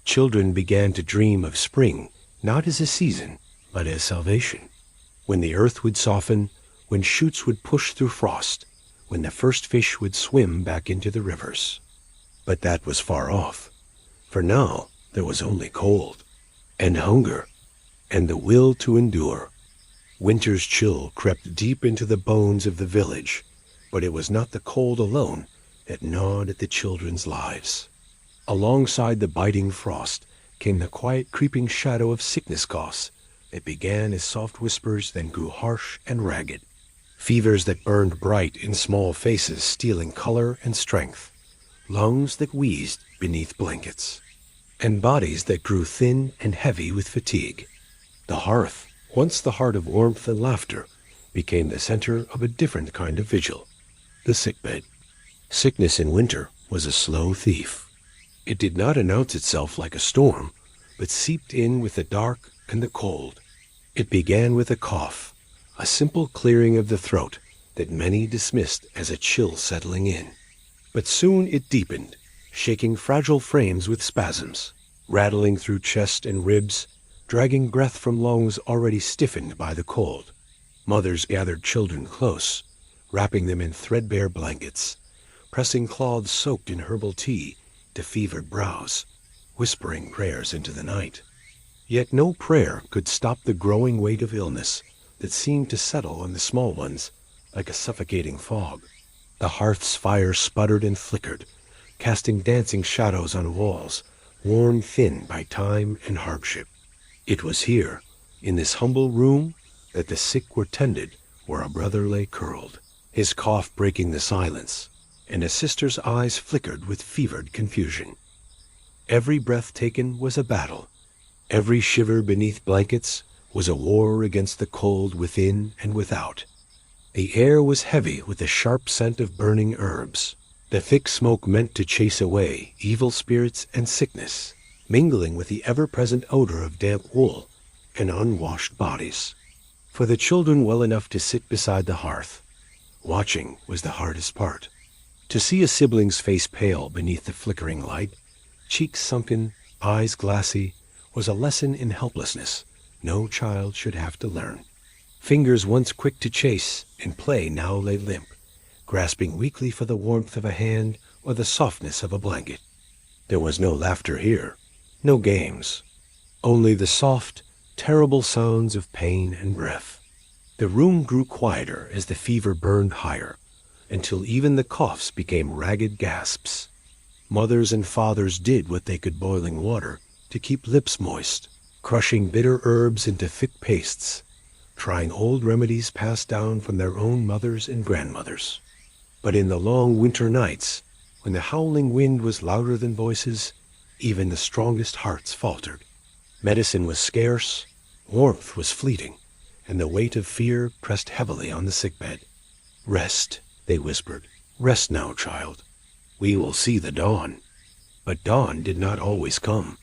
Children began to dream of spring, not as a season, but as salvation. When the earth would soften, when shoots would push through frost, when the first fish would swim back into the rivers. But that was far off. For now, there was only cold, and hunger, and the will to endure. Winter's chill crept deep into the bones of the village, but it was not the cold alone that gnawed at the children's lives. Alongside the biting frost came the quiet creeping shadow of sickness coughs that began as soft whispers, then grew harsh and ragged. Fevers that burned bright in small faces, stealing color and strength. Lungs that wheezed beneath blankets. And bodies that grew thin and heavy with fatigue. The hearth, once the heart of warmth and laughter, became the center of a different kind of vigil. The sickbed. Sickness in winter was a slow thief. It did not announce itself like a storm, but seeped in with the dark and the cold. It began with a cough, a simple clearing of the throat, that many dismissed as a chill settling in. But soon it deepened, shaking fragile frames with spasms, rattling through chest and ribs, dragging breath from lungs already stiffened by the cold. Mothers gathered children close, wrapping them in threadbare blankets, pressing cloths soaked in herbal tea to fevered brows, whispering prayers into the night. Yet no prayer could stop the growing weight of illness that seemed to settle on the small ones like a suffocating fog. The hearth's fire sputtered and flickered, casting dancing shadows on walls worn thin by time and hardship. It was here, in this humble room, that the sick were tended where a brother lay curled, his cough breaking the silence, and a sister's eyes flickered with fevered confusion. Every breath taken was a battle. Every shiver beneath blankets was a war against the cold within and without. The air was heavy with the sharp scent of burning herbs, the thick smoke meant to chase away evil spirits and sickness, mingling with the ever-present odor of damp wool and unwashed bodies. For the children well enough to sit beside the hearth, watching was the hardest part. To see a sibling's face pale beneath the flickering light, cheeks sunken, eyes glassy, was a lesson in helplessness no child should have to learn. Fingers once quick to chase and play now lay limp, grasping weakly for the warmth of a hand or the softness of a blanket. There was no laughter here, no games, only the soft, terrible sounds of pain and breath. The room grew quieter as the fever burned higher, until even the coughs became ragged gasps. Mothers and fathers did what they could boiling water to keep lips moist, crushing bitter herbs into thick pastes, trying old remedies passed down from their own mothers and grandmothers. But in the long winter nights, when the howling wind was louder than voices, even the strongest hearts faltered. Medicine was scarce, warmth was fleeting, and the weight of fear pressed heavily on the sickbed. "Rest," they whispered. "Rest now, child. We will see the dawn." But dawn did not always come.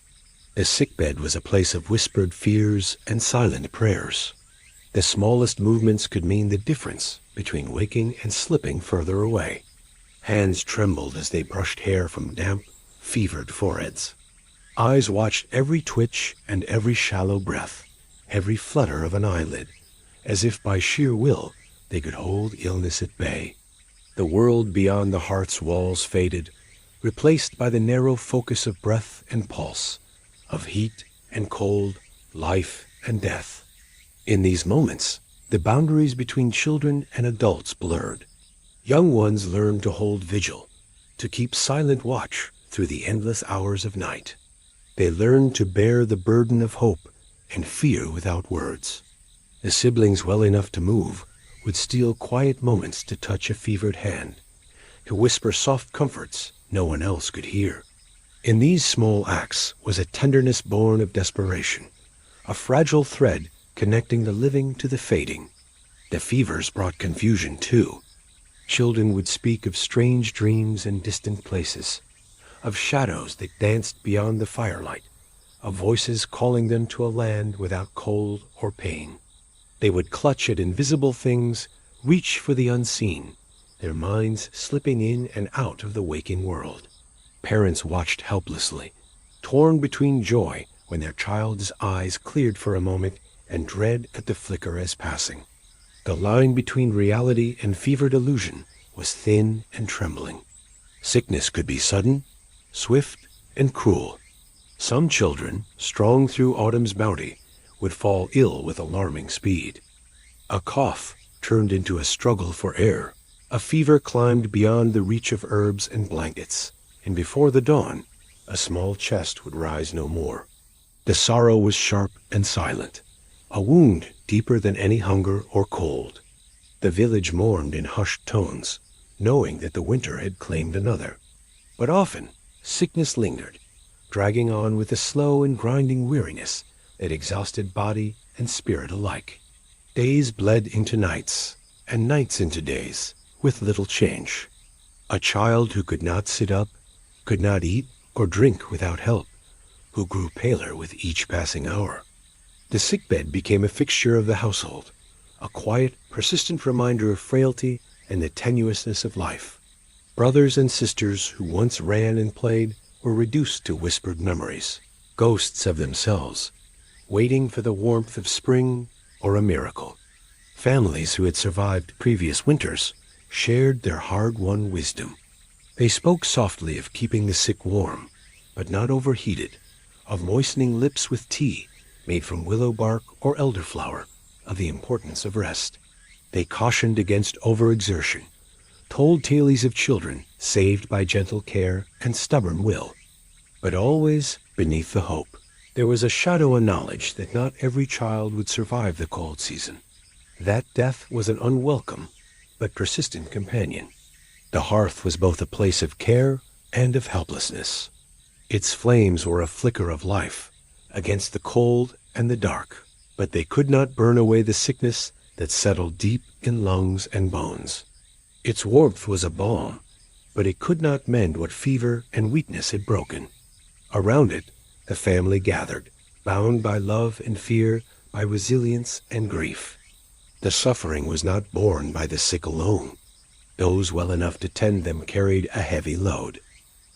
The sickbed was a place of whispered fears and silent prayers. The smallest movements could mean the difference between waking and slipping further away. Hands trembled as they brushed hair from damp, fevered foreheads. Eyes watched every twitch and every shallow breath, every flutter of an eyelid, as if by sheer will they could hold illness at bay. The world beyond the heart's walls faded, replaced by the narrow focus of breath and pulse, of heat and cold, life and death. In these moments, the boundaries between children and adults blurred. Young ones learned to hold vigil, to keep silent watch through the endless hours of night. They learned to bear the burden of hope and fear without words. The siblings well enough to move would steal quiet moments to touch a fevered hand, to whisper soft comforts no one else could hear. In these small acts was a tenderness born of desperation, a fragile thread connecting the living to the fading. The fevers brought confusion too. Children would speak of strange dreams and distant places, of shadows that danced beyond the firelight, of voices calling them to a land without cold or pain. They would clutch at invisible things, reach for the unseen, their minds slipping in and out of the waking world. Parents watched helplessly, torn between joy when their child's eyes cleared for a moment and dread at the flicker as passing. The line between reality and fevered illusion was thin and trembling. Sickness could be sudden, swift, and cruel. Some children, strong through autumn's bounty, would fall ill with alarming speed. A cough turned into a struggle for air. A fever climbed beyond the reach of herbs and blankets, and before the dawn, a small chest would rise no more. The sorrow was sharp and silent, a wound deeper than any hunger or cold. The village mourned in hushed tones, knowing that the winter had claimed another. But often, sickness lingered, dragging on with a slow and grinding weariness that exhausted body and spirit alike. Days bled into nights, and nights into days, with little change. A child who could not sit up, could not eat or drink without help, who grew paler with each passing hour. The sickbed became a fixture of the household, a quiet, persistent reminder of frailty and the tenuousness of life. Brothers and sisters who once ran and played were reduced to whispered memories, ghosts of themselves, waiting for the warmth of spring or a miracle. Families who had survived previous winters shared their hard-won wisdom. They spoke softly of keeping the sick warm, but not overheated, of moistening lips with tea made from willow bark or elderflower, of the importance of rest. They cautioned against overexertion, told tales of children saved by gentle care and stubborn will. But always, beneath the hope, there was a shadow of knowledge that not every child would survive the cold season. That death was an unwelcome but persistent companion. The hearth was both a place of care and of helplessness. Its flames were a flicker of life against the cold and the dark, but they could not burn away the sickness that settled deep in lungs and bones. Its warmth was a balm, but it could not mend what fever and weakness had broken. Around it, the family gathered, bound by love and fear, by resilience and grief. The suffering was not borne by the sick alone. Those well enough to tend them carried a heavy load.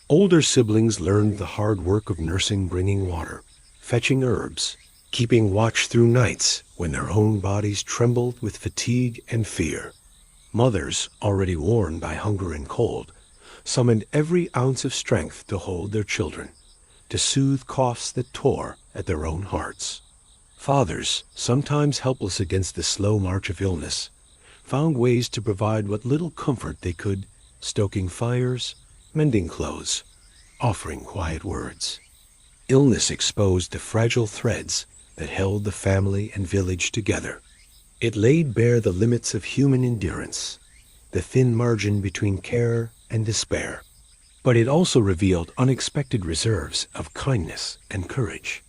Older siblings learned the hard work of nursing, bringing water, fetching herbs, keeping watch through nights when their own bodies trembled with fatigue and fear. Mothers, already worn by hunger and cold, summoned every ounce of strength to hold their children, to soothe coughs that tore at their own hearts. Fathers, sometimes helpless against the slow march of illness, found ways to provide what little comfort they could, stoking fires, mending clothes, offering quiet words. Illness exposed the fragile threads that held the family and village together. It laid bare the limits of human endurance, the thin margin between care and despair. But it also revealed unexpected reserves of kindness and courage.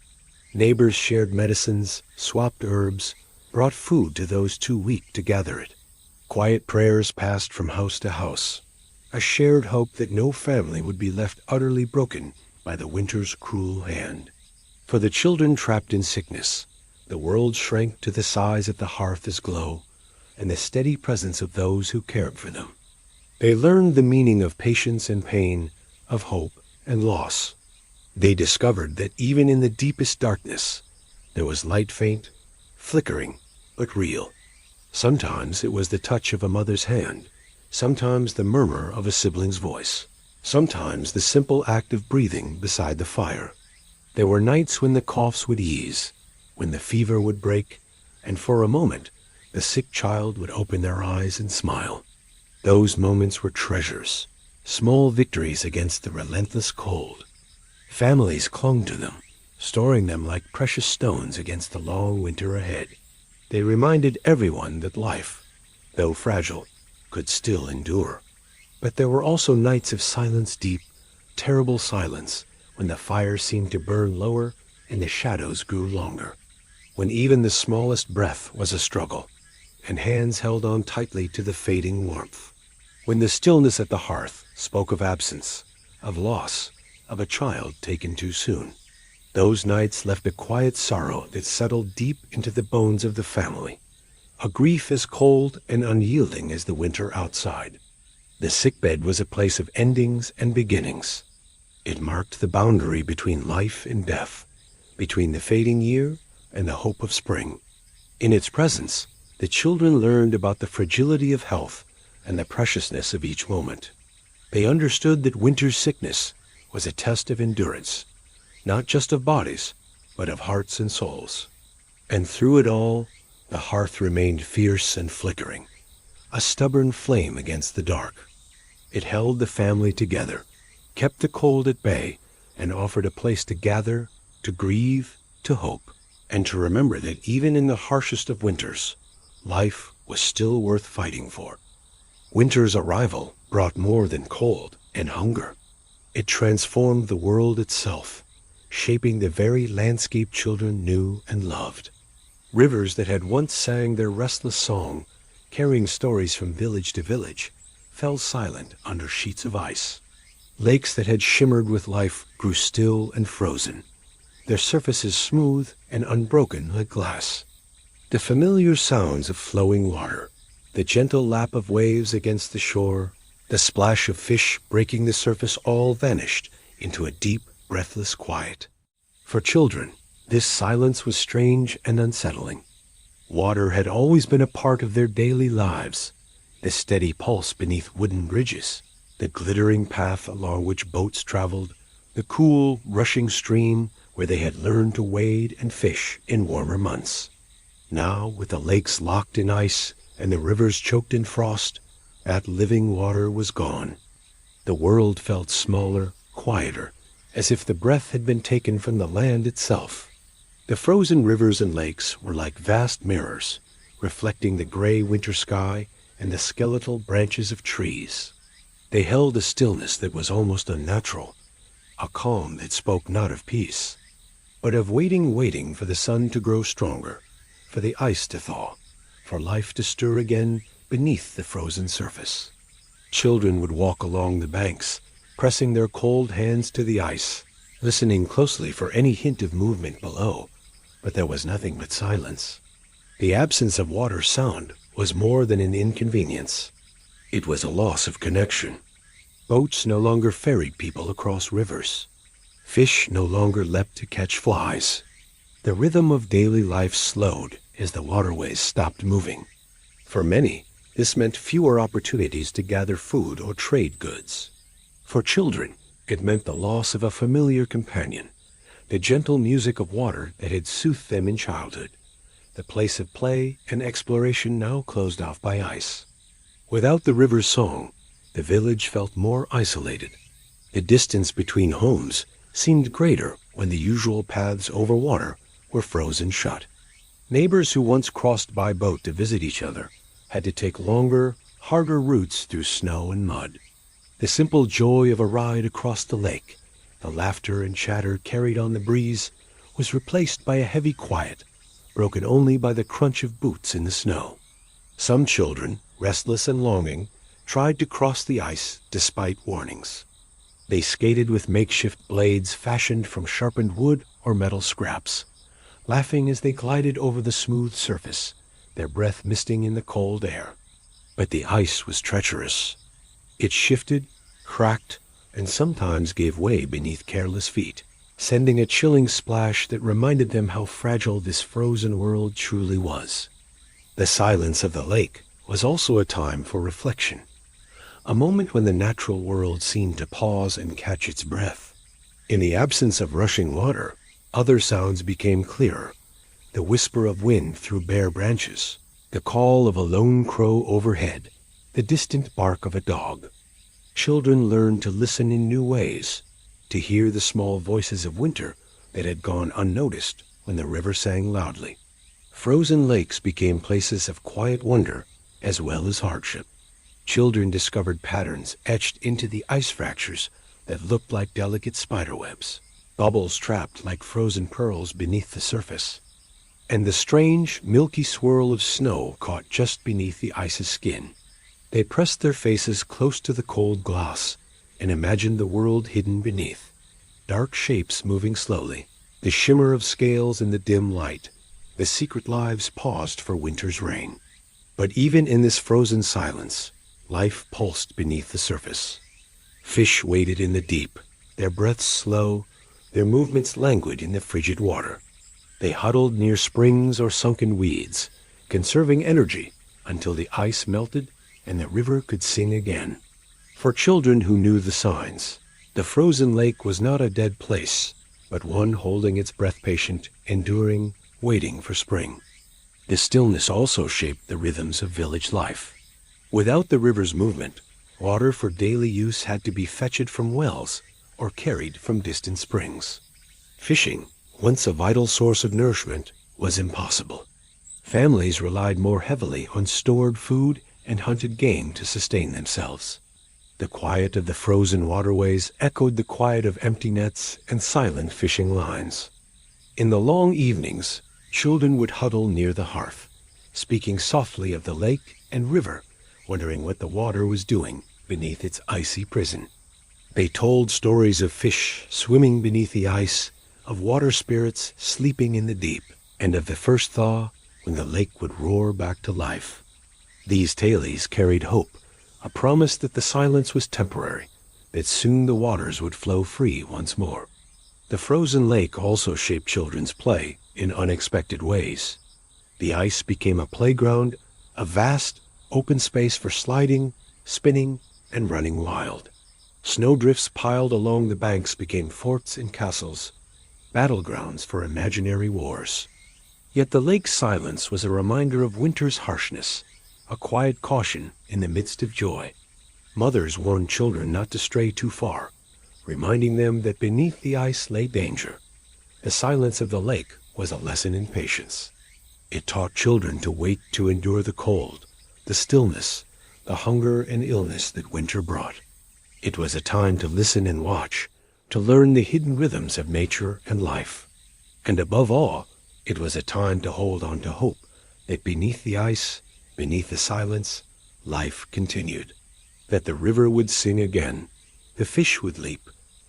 Neighbors shared medicines, swapped herbs, brought food to those too weak to gather it. Quiet prayers passed from house to house, a shared hope that no family would be left utterly broken by the winter's cruel hand. For the children trapped in sickness, the world shrank to the size of the hearth's glow and the steady presence of those who cared for them. They learned the meaning of patience and pain, of hope and loss. They discovered that even in the deepest darkness, there was light, faint, flickering, but real. Sometimes it was the touch of a mother's hand, sometimes the murmur of a sibling's voice, sometimes the simple act of breathing beside the fire. There were nights when the coughs would ease, when the fever would break, and for a moment the sick child would open their eyes and smile. Those moments were treasures, small victories against the relentless cold. Families clung to them, storing them like precious stones against the long winter ahead. They reminded everyone that life, though fragile, could still endure. But there were also nights of silence, deep, terrible silence, when the fire seemed to burn lower and the shadows grew longer, when even the smallest breath was a struggle, and hands held on tightly to the fading warmth, when the stillness at the hearth spoke of absence, of loss, of a child taken too soon. Those nights left a quiet sorrow that settled deep into the bones of the family, a grief as cold and unyielding as the winter outside. The sickbed was a place of endings and beginnings. It marked the boundary between life and death, between the fading year and the hope of spring. In its presence, the children learned about the fragility of health and the preciousness of each moment. They understood that winter's sickness was a test of endurance, not just of bodies, but of hearts and souls. And through it all, the hearth remained fierce and flickering, a stubborn flame against the dark. It held the family together, kept the cold at bay, and offered a place to gather, to grieve, to hope, and to remember that even in the harshest of winters, life was still worth fighting for. Winter's arrival brought more than cold and hunger. It transformed the world itself, shaping the very landscape children knew and loved. Rivers that had once sang their restless song, carrying stories from village to village, fell silent under sheets of ice. Lakes that had shimmered with life grew still and frozen, their surfaces smooth and unbroken like glass. The familiar sounds of flowing water, the gentle lap of waves against the shore, the splash of fish breaking the surface all vanished into a deep, breathless quiet. For children, this silence was strange and unsettling. Water had always been a part of their daily lives, the steady pulse beneath wooden bridges, the glittering path along which boats traveled, the cool, rushing stream where they had learned to wade and fish in warmer months. Now, with the lakes locked in ice and the rivers choked in frost, that living water was gone. The world felt smaller, quieter, as if the breath had been taken from the land itself. The frozen rivers and lakes were like vast mirrors, reflecting the gray winter sky and the skeletal branches of trees. They held a stillness that was almost unnatural, a calm that spoke not of peace, but of waiting for the sun to grow stronger, for the ice to thaw, for life to stir again beneath the frozen surface. Children would walk along the banks, pressing their cold hands to the ice, listening closely for any hint of movement below, but there was nothing but silence. The absence of water sound was more than an inconvenience. It was a loss of connection. Boats no longer ferried people across rivers. Fish no longer leapt to catch flies. The rhythm of daily life slowed as the waterways stopped moving. For many, this meant fewer opportunities to gather food or trade goods. For children, it meant the loss of a familiar companion, the gentle music of water that had soothed them in childhood, the place of play and exploration now closed off by ice. Without the river's song, the village felt more isolated. The distance between homes seemed greater when the usual paths over water were frozen shut. Neighbors who once crossed by boat to visit each other had to take longer, harder routes through snow and mud. The simple joy of a ride across the lake, the laughter and chatter carried on the breeze, was replaced by a heavy quiet, broken only by the crunch of boots in the snow. Some children, restless and longing, tried to cross the ice despite warnings. They skated with makeshift blades fashioned from sharpened wood or metal scraps, laughing as they glided over the smooth surface, their breath misting in the cold air. But the ice was treacherous. It shifted, cracked, and sometimes gave way beneath careless feet, sending a chilling splash that reminded them how fragile this frozen world truly was. The silence of the lake was also a time for reflection, a moment when the natural world seemed to pause and catch its breath. In the absence of rushing water, other sounds became clearer: the whisper of wind through bare branches, the call of a lone crow overhead, the distant bark of a dog. Children learned to listen in new ways, to hear the small voices of winter that had gone unnoticed when the river sang loudly. Frozen lakes became places of quiet wonder as well as hardship. Children discovered patterns etched into the ice fractures that looked like delicate spiderwebs, bubbles trapped like frozen pearls beneath the surface, and the strange, milky swirl of snow caught just beneath the ice's skin. They pressed their faces close to the cold glass and imagined the world hidden beneath, dark shapes moving slowly, the shimmer of scales in the dim light. The secret lives paused for winter's rain. But even in this frozen silence, life pulsed beneath the surface. Fish waded in the deep, their breaths slow, their movements languid in the frigid water. They huddled near springs or sunken weeds, conserving energy until the ice melted and the river could sing again. For children who knew the signs, the frozen lake was not a dead place, but one holding its breath, patient, enduring, waiting for spring. The stillness also shaped the rhythms of village life. Without the river's movement, water for daily use had to be fetched from wells or carried from distant springs. Fishing, once a vital source of nourishment, was impossible. Families relied more heavily on stored food and hunted game to sustain themselves. The quiet of the frozen waterways echoed the quiet of empty nets and silent fishing lines. In the long evenings, children would huddle near the hearth, speaking softly of the lake and river, wondering what the water was doing beneath its icy prison. They told stories of fish swimming beneath the ice, of water spirits sleeping in the deep, and of the first thaw when the lake would roar back to life. These tales carried hope, a promise that the silence was temporary, that soon the waters would flow free once more. The frozen lake also shaped children's play in unexpected ways. The ice became a playground, a vast, open space for sliding, spinning, and running wild. Snowdrifts piled along the banks became forts and castles, battlegrounds for imaginary wars. Yet the lake's silence was a reminder of winter's harshness, a quiet caution in the midst of joy. Mothers warned children not to stray too far, reminding them that beneath the ice lay danger. The silence of the lake was a lesson in patience. It taught children to wait to endure the cold, the stillness, the hunger and illness that winter brought. It was a time to listen and watch, to learn the hidden rhythms of nature and life. And above all, it was a time to hold on to hope that beneath the ice, beneath the silence, life continued. That the river would sing again, the fish would leap,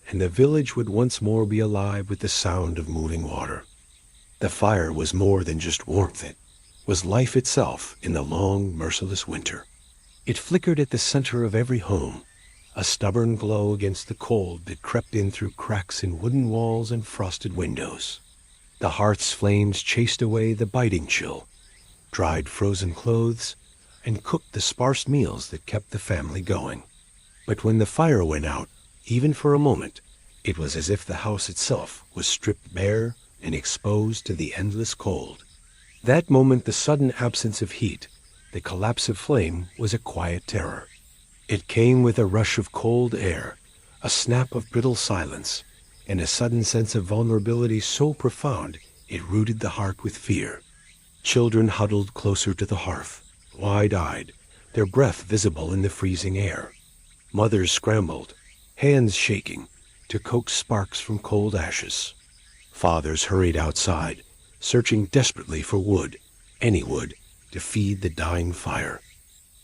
and the village would once more be alive with the sound of moving water. The fire was more than just warmth, it was life itself in the long, merciless winter. It flickered at the center of every home, a stubborn glow against the cold that crept in through cracks in wooden walls and frosted windows. The hearth's flames chased away the biting chill, dried frozen clothes, and cooked the sparse meals that kept the family going. But when the fire went out, even for a moment, it was as if the house itself was stripped bare and exposed to the endless cold. That moment, the sudden absence of heat, the collapse of flame, was a quiet terror. It came with a rush of cold air, a snap of brittle silence, and a sudden sense of vulnerability so profound it rooted the heart with fear. Children huddled closer to the hearth, wide-eyed, their breath visible in the freezing air. Mothers scrambled, hands shaking, to coax sparks from cold ashes. Fathers hurried outside, searching desperately for wood, any wood, to feed the dying fire.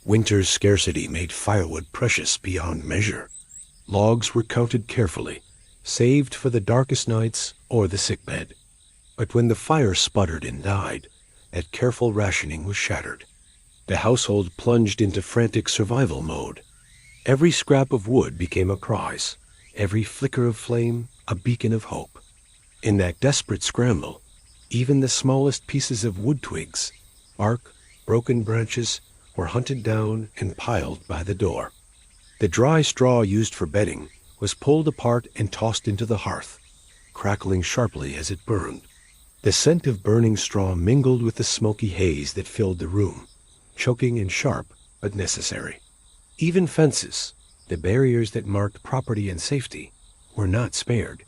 Winter's scarcity made firewood precious beyond measure. Logs were counted carefully, saved for the darkest nights or the sickbed. But when the fire sputtered and died, that careful rationing was shattered. The household plunged into frantic survival mode. Every scrap of wood became a prize, every flicker of flame a beacon of hope. In that desperate scramble, even the smallest pieces of wood twigs, bark, broken branches, were hunted down and piled by the door. The dry straw used for bedding was pulled apart and tossed into the hearth, crackling sharply as it burned. The scent of burning straw mingled with the smoky haze that filled the room, choking and sharp, but necessary. Even fences, the barriers that marked property and safety, were not spared.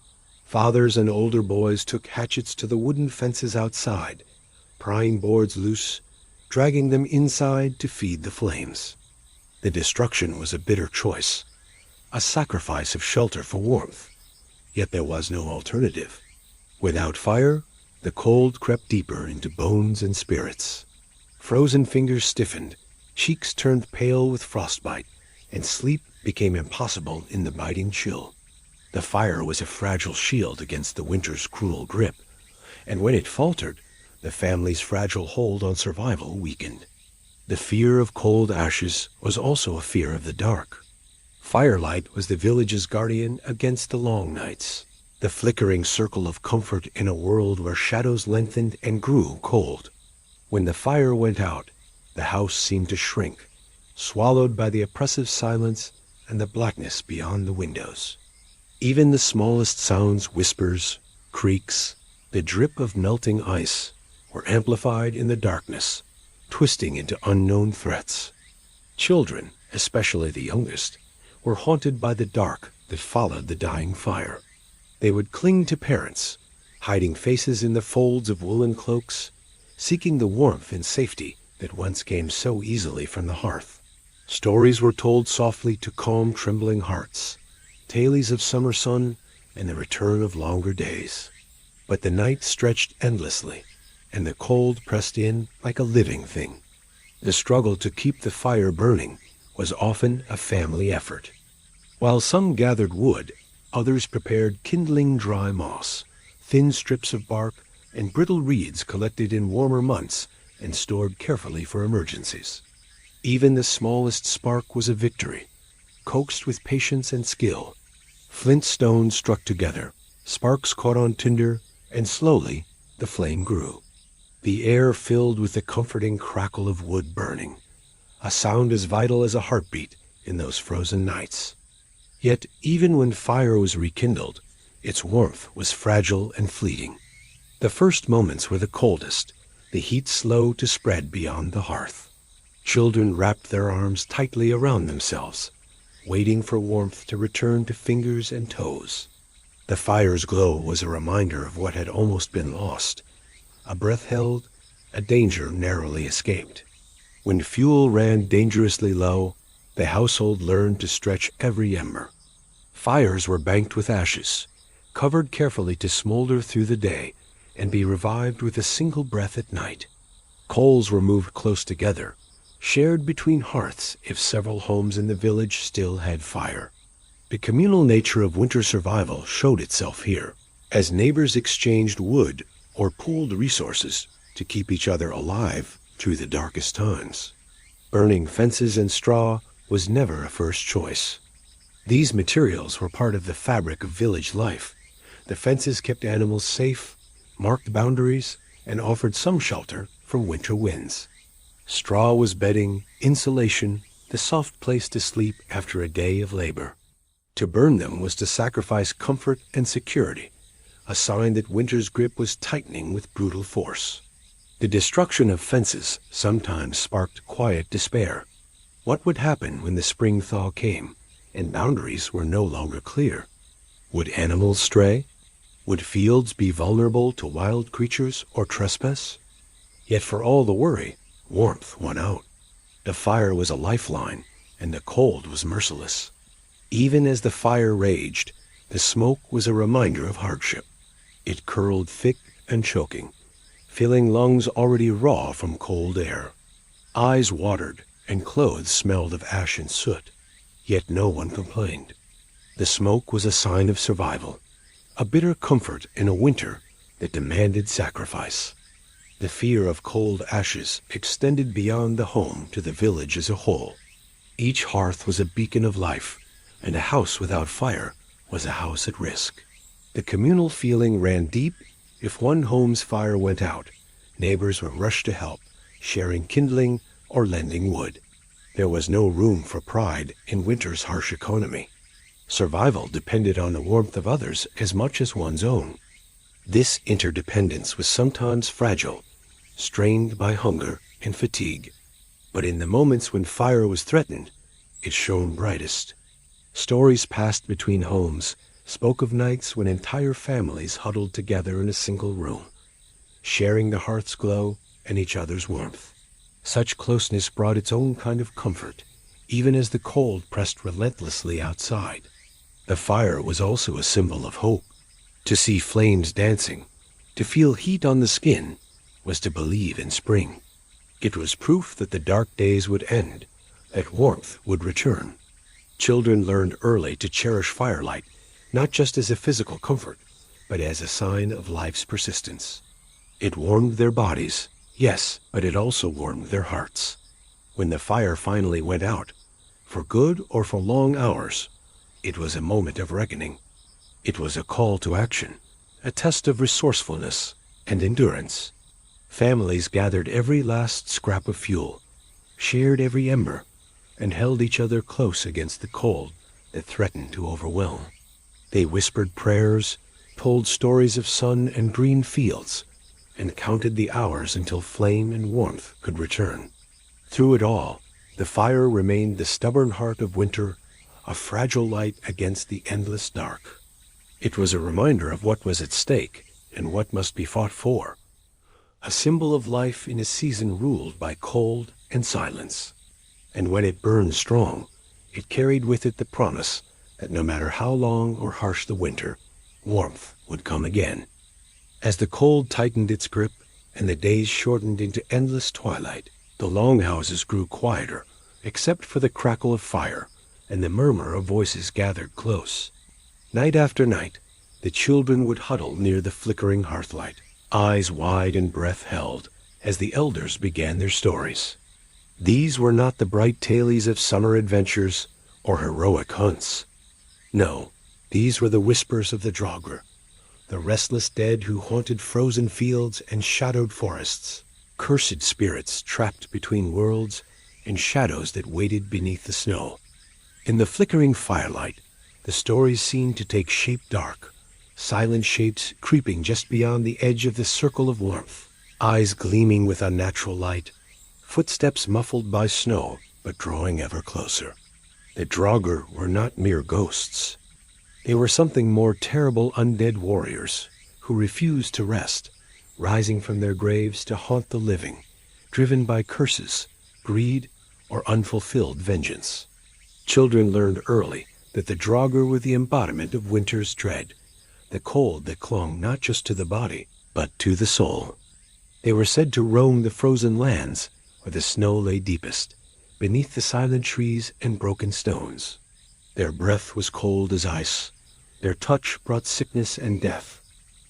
Fathers and older boys took hatchets to the wooden fences outside, prying boards loose, dragging them inside to feed the flames. The destruction was a bitter choice, a sacrifice of shelter for warmth. Yet there was no alternative. Without fire, the cold crept deeper into bones and spirits. Frozen fingers stiffened, cheeks turned pale with frostbite, and sleep became impossible in the biting chill. The fire was a fragile shield against the winter's cruel grip, and when it faltered, the family's fragile hold on survival weakened. The fear of cold ashes was also a fear of the dark. Firelight was the village's guardian against the long nights, the flickering circle of comfort in a world where shadows lengthened and grew cold. When the fire went out, the house seemed to shrink, swallowed by the oppressive silence and the blackness beyond the windows. Even the smallest sounds, whispers, creaks, the drip of melting ice, were amplified in the darkness, twisting into unknown threats. Children, especially the youngest, were haunted by the dark that followed the dying fire. They would cling to parents, hiding faces in the folds of woolen cloaks, seeking the warmth and safety that once came so easily from the hearth. Stories were told softly to calm trembling hearts, tales of summer sun and the return of longer days. But the night stretched endlessly, and the cold pressed in like a living thing. The struggle to keep the fire burning was often a family effort. While some gathered wood, others prepared kindling dry moss, thin strips of bark, and brittle reeds collected in warmer months and stored carefully for emergencies. Even the smallest spark was a victory, coaxed with patience and skill. Flint stones struck together, sparks caught on tinder, and slowly the flame grew. The air filled with the comforting crackle of wood burning, a sound as vital as a heartbeat in those frozen nights. Yet even when fire was rekindled, its warmth was fragile and fleeting. The first moments were the coldest, the heat slow to spread beyond the hearth. Children wrapped their arms tightly around themselves, waiting for warmth to return to fingers and toes. The fire's glow was a reminder of what had almost been lost. A breath held, a danger narrowly escaped. When fuel ran dangerously low, the household learned to stretch every ember. Fires were banked with ashes, covered carefully to smolder through the day and be revived with a single breath at night. Coals were moved close together, shared between hearths if several homes in the village still had fire. The communal nature of winter survival showed itself here, as neighbors exchanged wood or pooled resources to keep each other alive through the darkest times. Burning fences and straw was never a first choice. These materials were part of the fabric of village life. The fences kept animals safe, marked boundaries, and offered some shelter from winter winds. Straw was bedding, insulation, the soft place to sleep after a day of labor. To burn them was to sacrifice comfort and security, a sign that winter's grip was tightening with brutal force. The destruction of fences sometimes sparked quiet despair. What would happen when the spring thaw came and boundaries were no longer clear? Would animals stray? Would fields be vulnerable to wild creatures or trespass? Yet for all the worry, warmth won out. The fire was a lifeline, and the cold was merciless. Even as the fire raged, the smoke was a reminder of hardship. It curled thick and choking, filling lungs already raw from cold air. Eyes watered, and clothes smelled of ash and soot. Yet no one complained. The smoke was a sign of survival, a bitter comfort in a winter that demanded sacrifice. The fear of cold ashes extended beyond the home to the village as a whole. Each hearth was a beacon of life, and a house without fire was a house at risk. The communal feeling ran deep. If one home's fire went out, neighbors were rushed to help, sharing kindling or lending wood. There was no room for pride in winter's harsh economy. Survival depended on the warmth of others as much as one's own. This interdependence was sometimes fragile, strained by hunger and fatigue. But in the moments when fire was threatened, it shone brightest. Stories passed between homes spoke of nights when entire families huddled together in a single room, sharing the hearth's glow and each other's warmth. Such closeness brought its own kind of comfort, even as the cold pressed relentlessly outside. The fire was also a symbol of hope. To see flames dancing, to feel heat on the skin, was to believe in spring. It was proof that the dark days would end, that warmth would return. Children learned early to cherish firelight, not just as a physical comfort, but as a sign of life's persistence. It warmed their bodies, yes, but it also warmed their hearts. When the fire finally went out, for good or for long hours, it was a moment of reckoning. It was a call to action, a test of resourcefulness and endurance. Families gathered every last scrap of fuel, shared every ember, and held each other close against the cold that threatened to overwhelm. They whispered prayers, told stories of sun and green fields, and counted the hours until flame and warmth could return. Through it all, the fire remained the stubborn heart of winter, a fragile light against the endless dark. It was a reminder of what was at stake and what must be fought for, a symbol of life in a season ruled by cold and silence. And when it burned strong, it carried with it the promise that no matter how long or harsh the winter, warmth would come again. As the cold tightened its grip and the days shortened into endless twilight, the longhouses grew quieter, except for the crackle of fire and the murmur of voices gathered close. Night after night, the children would huddle near the flickering hearthlight, eyes wide and breath held, as the elders began their stories. These were not the bright tales of summer adventures or heroic hunts. No, these were the whispers of the Draugr, the restless dead who haunted frozen fields and shadowed forests, cursed spirits trapped between worlds and shadows that waited beneath the snow. In the flickering firelight, the stories seemed to take shape dark, silent shapes creeping just beyond the edge of the circle of warmth, eyes gleaming with unnatural light, footsteps muffled by snow but drawing ever closer. The Draugr were not mere ghosts. They were something more terrible, undead warriors who refused to rest, rising from their graves to haunt the living, driven by curses, greed, or unfulfilled vengeance. Children learned early that the Draugr were the embodiment of winter's dread, the cold that clung not just to the body, but to the soul. They were said to roam the frozen lands where the snow lay deepest, beneath the silent trees and broken stones. Their breath was cold as ice. Their touch brought sickness and death.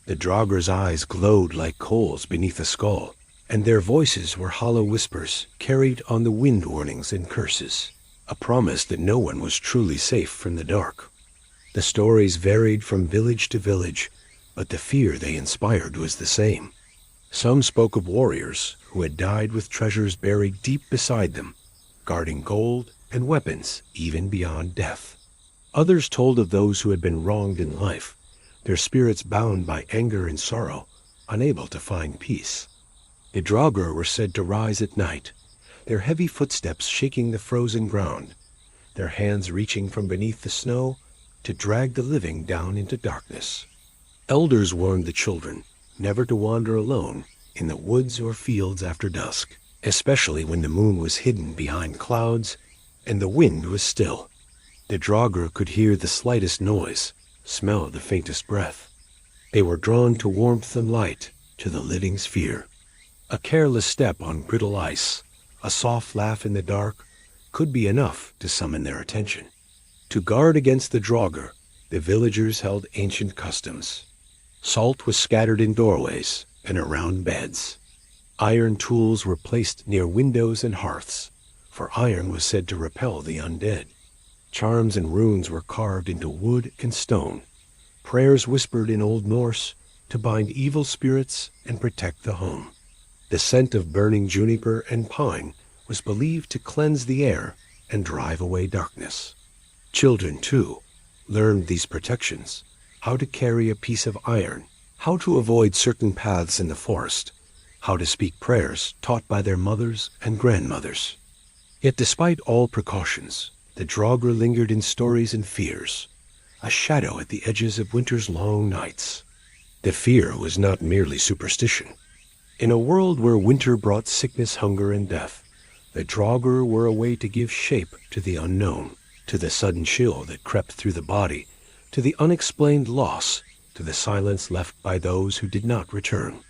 The Draugr's eyes glowed like coals beneath a skull, and their voices were hollow whispers carried on the wind warnings and curses, a promise that no one was truly safe from the dark. The stories varied from village to village, but the fear they inspired was the same. Some spoke of warriors who had died with treasures buried deep beside them, guarding gold and weapons even beyond death. Others told of those who had been wronged in life, their spirits bound by anger and sorrow, unable to find peace. The Draugr were said to rise at night, their heavy footsteps shaking the frozen ground, their hands reaching from beneath the snow to drag the living down into darkness. Elders warned the children never to wander alone in the woods or fields after dusk, especially when the moon was hidden behind clouds and the wind was still. The Draugr could hear the slightest noise, smell the faintest breath. They were drawn to warmth and light, to the living's fear. A careless step on brittle ice, a soft laugh in the dark, could be enough to summon their attention. To guard against the Draugr, the villagers held ancient customs. Salt was scattered in doorways and around beds. Iron tools were placed near windows and hearths, for iron was said to repel the undead. Charms and runes were carved into wood and stone, prayers whispered in Old Norse to bind evil spirits and protect the home. The scent of burning juniper and pine was believed to cleanse the air and drive away darkness. Children, too, learned these protections, how to carry a piece of iron, how to avoid certain paths in the forest, how to speak prayers taught by their mothers and grandmothers. Yet despite all precautions, the Draugr lingered in stories and fears, a shadow at the edges of winter's long nights. The fear was not merely superstition. In a world where winter brought sickness, hunger, and death, the Draugr were a way to give shape to the unknown, to the sudden chill that crept through the body, to the unexplained loss, to the silence left by those who did not return.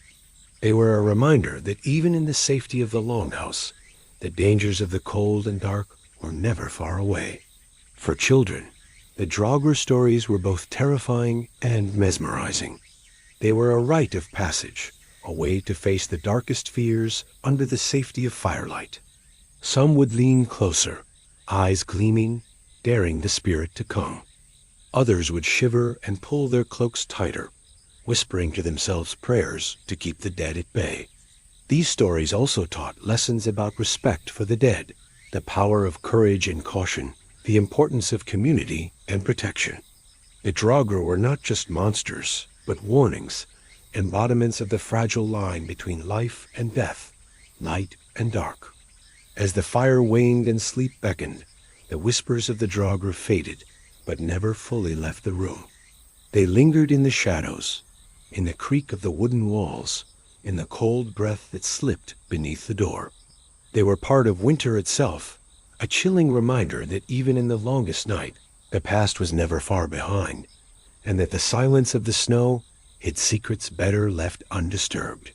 They were a reminder that even in the safety of the longhouse, the dangers of the cold and dark were never far away. For children, the Draugr stories were both terrifying and mesmerizing. They were a rite of passage, a way to face the darkest fears under the safety of firelight. Some would lean closer, eyes gleaming, daring the spirit to come. Others would shiver and pull their cloaks tighter, whispering to themselves prayers to keep the dead at bay. These stories also taught lessons about respect for the dead, the power of courage and caution, the importance of community and protection. The Draugr were not just monsters, but warnings, embodiments of the fragile line between life and death, light and dark. As the fire waned and sleep beckoned, the whispers of the Draugr faded, but never fully left the room. They lingered in the shadows, in the creak of the wooden walls, in the cold breath that slipped beneath the door. They were part of winter itself, a chilling reminder that even in the longest night, the past was never far behind, and that the silence of the snow hid secrets better left undisturbed.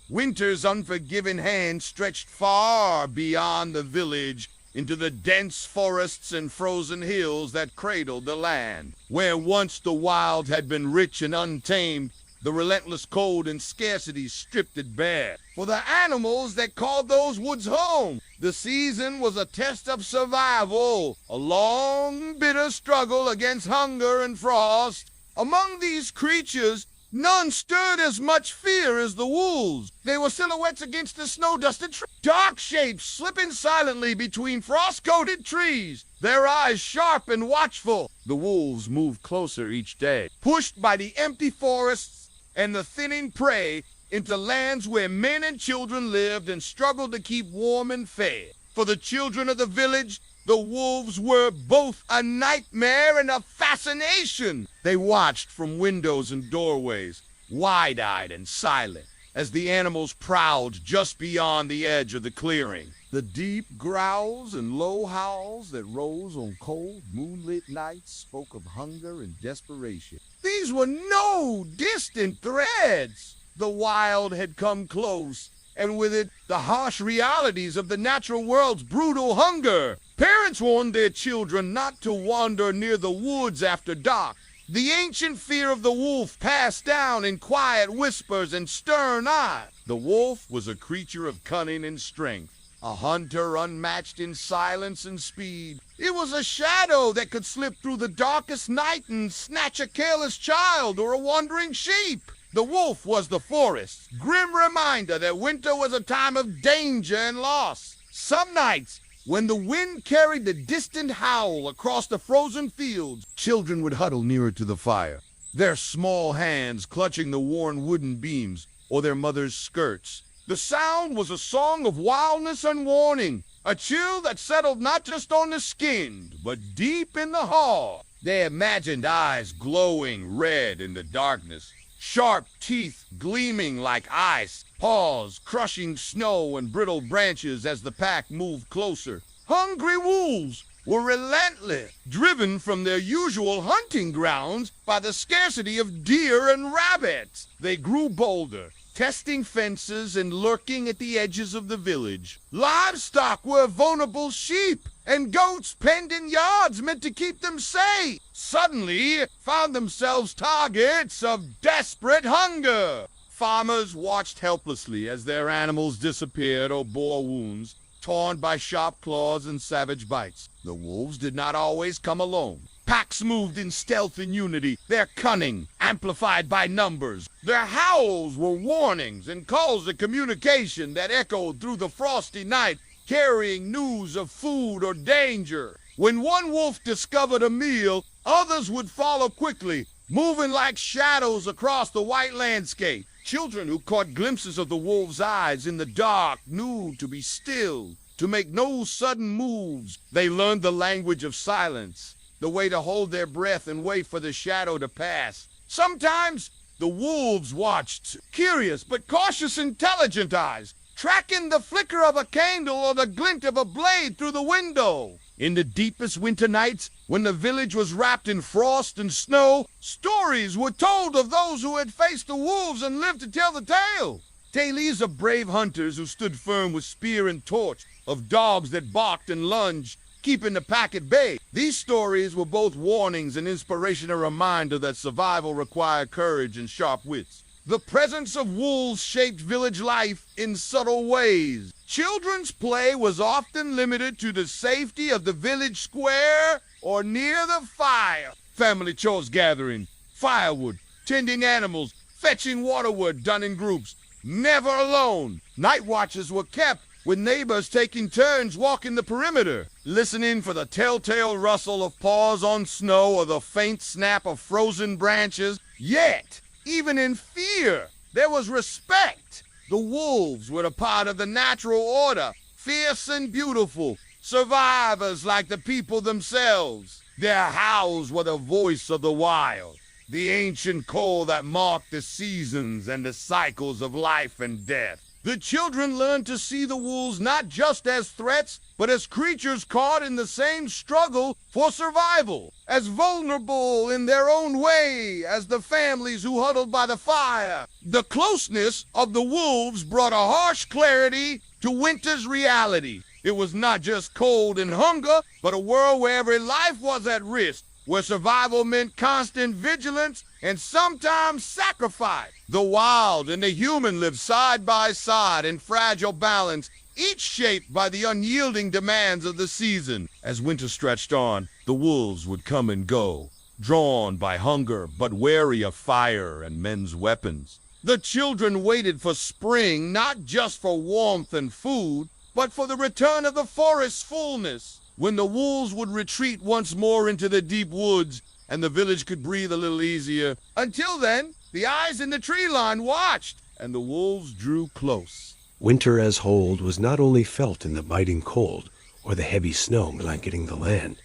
Winter's unforgiving hand stretched far beyond the village into the dense forests and frozen hills that cradled the land. Where once the wild had been rich and untamed, The relentless cold and scarcity stripped it bare. For the animals that called those woods home, the season was a test of survival, a long, bitter struggle against hunger and frost. Among these creatures, none stirred as much fear as the wolves. They were silhouettes against the snow-dusted trees, dark shapes slipping silently between frost-coated trees, their eyes sharp and watchful. The wolves moved closer each day, pushed by the empty forests and the thinning prey into lands where men and children lived and struggled to keep warm and fed. For the children of the village, the wolves were both a nightmare and a fascination. They watched from windows and doorways, wide-eyed and silent, as the animals prowled just beyond the edge of the clearing. The deep growls and low howls that rose on cold, moonlit nights spoke of hunger and desperation. These were no distant threats. The wild had come close, and with it, the harsh realities of the natural world's brutal hunger. Parents warned their children not to wander near the woods after dark. The ancient fear of the wolf passed down in quiet whispers and stern eyes. The wolf was a creature of cunning and strength, a hunter unmatched in silence and speed. It was a shadow that could slip through the darkest night and snatch a careless child or a wandering sheep. The wolf was the forest's grim reminder that winter was a time of danger and loss. Some nights, when the wind carried the distant howl across the frozen fields, children would huddle nearer to the fire, their small hands clutching the worn wooden beams or their mother's skirts. The sound was a song of wildness and warning, a chill that settled not just on the skin, but deep in the heart. Their imagined eyes glowing red in the darkness, sharp teeth gleaming like ice, paws crushing snow and brittle branches as the pack moved closer. Hungry wolves were relentless, driven from their usual hunting grounds by the scarcity of deer and rabbits. They grew bolder, testing fences and lurking at the edges of the village. Livestock were vulnerable, sheep and goats penned in yards meant to keep them safe, suddenly found themselves targets of desperate hunger. Farmers watched helplessly as their animals disappeared or bore wounds, torn by sharp claws and savage bites. The wolves did not always come alone. Packs moved in stealth and unity, their cunning amplified by numbers. Their howls were warnings and calls to communication that echoed through the frosty night, carrying news of food or danger. When one wolf discovered a meal, others would follow quickly, moving like shadows across the white landscape. Children who caught glimpses of the wolf's eyes in the dark knew to be still, to make no sudden moves. They learned the language of silence, the way to hold their breath and wait for the shadow to pass. Sometimes the wolves watched, curious but cautious, intelligent eyes, tracking the flicker of a candle or the glint of a blade through the window. In the deepest winter nights, when the village was wrapped in frost and snow, stories were told of those who had faced the wolves and lived to tell the tale. Tales of brave hunters who stood firm with spear and torch, of dogs that barked and lunged, keeping the pack at bay. These stories were both warnings and inspiration, a reminder that survival required courage and sharp wits. The presence of wolves shaped village life in subtle ways. Children's play was often limited to the safety of the village square or near the fire. Family chores gathering, firewood, tending animals, fetching waterwood done in groups, never alone. Night watches were kept, with neighbors taking turns walking the perimeter, listening for the telltale rustle of paws on snow or the faint snap of frozen branches. Yet, even in fear, there was respect. The wolves were a part of the natural order, fierce and beautiful, survivors like the people themselves. Their howls were the voice of the wild, the ancient call that marked the seasons and the cycles of life and death. The children learned to see the wolves not just as threats, but as creatures caught in the same struggle for survival, as vulnerable in their own way as the families who huddled by the fire. The closeness of the wolves brought a harsh clarity to winter's reality. It was not just cold and hunger, but a world where every life was at risk, where survival meant constant vigilance and sometimes sacrifice. The wild and the human lived side by side in fragile balance, each shaped by the unyielding demands of the season. As winter stretched on, the wolves would come and go, drawn by hunger but wary of fire and men's weapons. The children waited for spring, not just for warmth and food, but for the return of the forest's fullness, when the wolves would retreat once more into the deep woods and the village could breathe a little easier. Until then, the eyes in the tree line watched, and the wolves drew close. Winter as hold was not only felt in the biting cold or the heavy snow blanketing the land.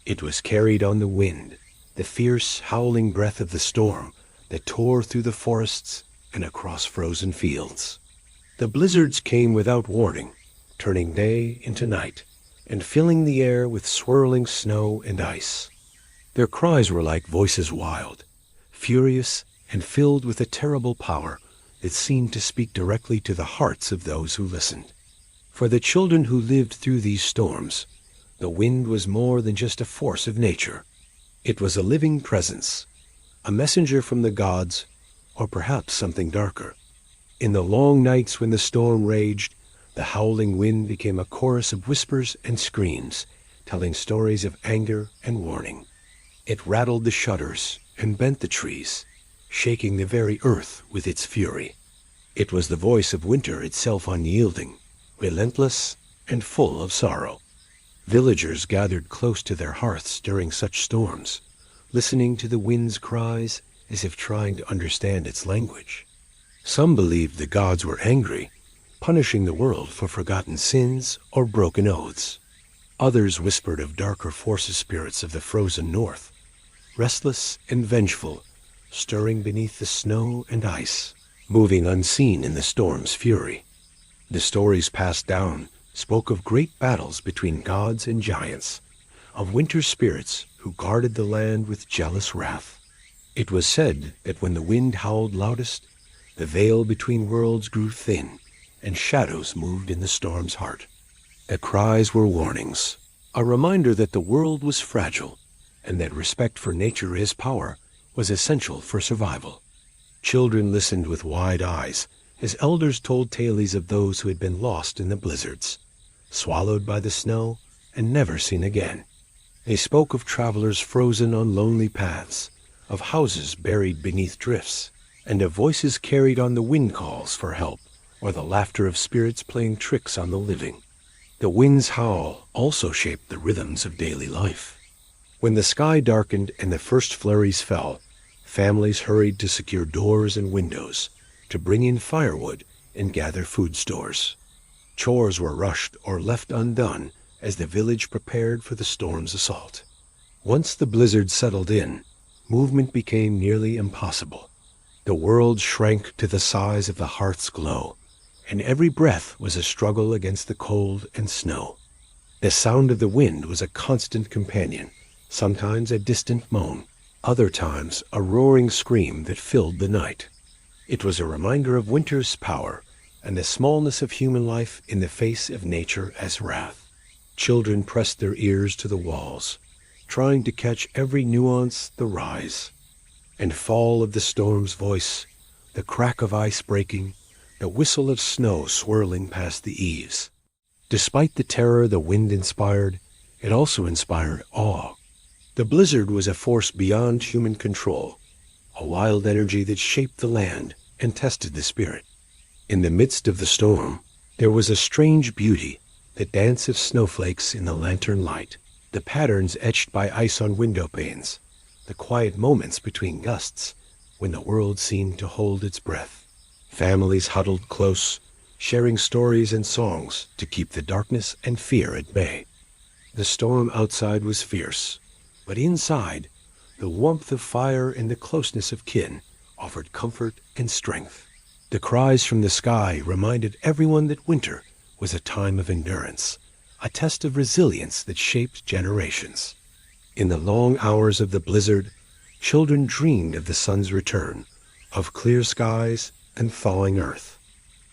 It was carried on the wind, the fierce, howling breath of the storm that tore through the forests and across frozen fields. The blizzards came without warning, turning day into night and filling the air with swirling snow and ice. Their cries were like voices wild, furious, and filled with a terrible power that seemed to speak directly to the hearts of those who listened. For the children who lived through these storms, the wind was more than just a force of nature. It was a living presence, a messenger from the gods, or perhaps something darker. In the long nights when the storm raged, the howling wind became a chorus of whispers and screams, telling stories of anger and warning. It rattled the shutters and bent the trees, shaking the very earth with its fury. It was the voice of winter itself, unyielding, relentless, and full of sorrow. Villagers gathered close to their hearths during such storms, listening to the wind's cries as if trying to understand its language. Some believed the gods were angry, punishing the world for forgotten sins or broken oaths. Others whispered of darker forces, spirits of the frozen north, restless and vengeful, stirring beneath the snow and ice, moving unseen in the storm's fury. The stories passed down spoke of great battles between gods and giants, of winter spirits who guarded the land with jealous wrath. It was said that when the wind howled loudest, the veil between worlds grew thin, and shadows moved in the storm's heart. The cries were warnings, a reminder that the world was fragile, and that respect for nature, his power, was essential for survival. Children listened with wide eyes as elders told tales of those who had been lost in the blizzards, swallowed by the snow and never seen again. They spoke of travelers frozen on lonely paths, of houses buried beneath drifts, and of voices carried on the wind calls for help, or the laughter of spirits playing tricks on the living. The wind's howl also shaped the rhythms of daily life. When the sky darkened and the first flurries fell, families hurried to secure doors and windows, to bring in firewood and gather food stores. Chores were rushed or left undone as the village prepared for the storm's assault. Once the blizzard settled in, movement became nearly impossible. The world shrank to the size of the hearth's glow, and every breath was a struggle against the cold and snow. The sound of the wind was a constant companion, sometimes a distant moan, other times a roaring scream that filled the night. It was a reminder of winter's power and the smallness of human life in the face of nature as wrath. Children pressed their ears to the walls, trying to catch every nuance, the rise and fall of the storm's voice, the crack of ice breaking, the whistle of snow swirling past the eaves. Despite the terror the wind inspired, it also inspired awe. The blizzard was a force beyond human control, a wild energy that shaped the land and tested the spirit. In the midst of the storm, there was a strange beauty, the dance of snowflakes in the lantern light, the patterns etched by ice on window panes, the quiet moments between gusts when the world seemed to hold its breath. Families huddled close, sharing stories and songs to keep the darkness and fear at bay. The storm outside was fierce, but inside, the warmth of fire and the closeness of kin offered comfort and strength. The cries from the sky reminded everyone that winter was a time of endurance, a test of resilience that shaped generations. In the long hours of the blizzard, children dreamed of the sun's return, of clear skies and thawing earth.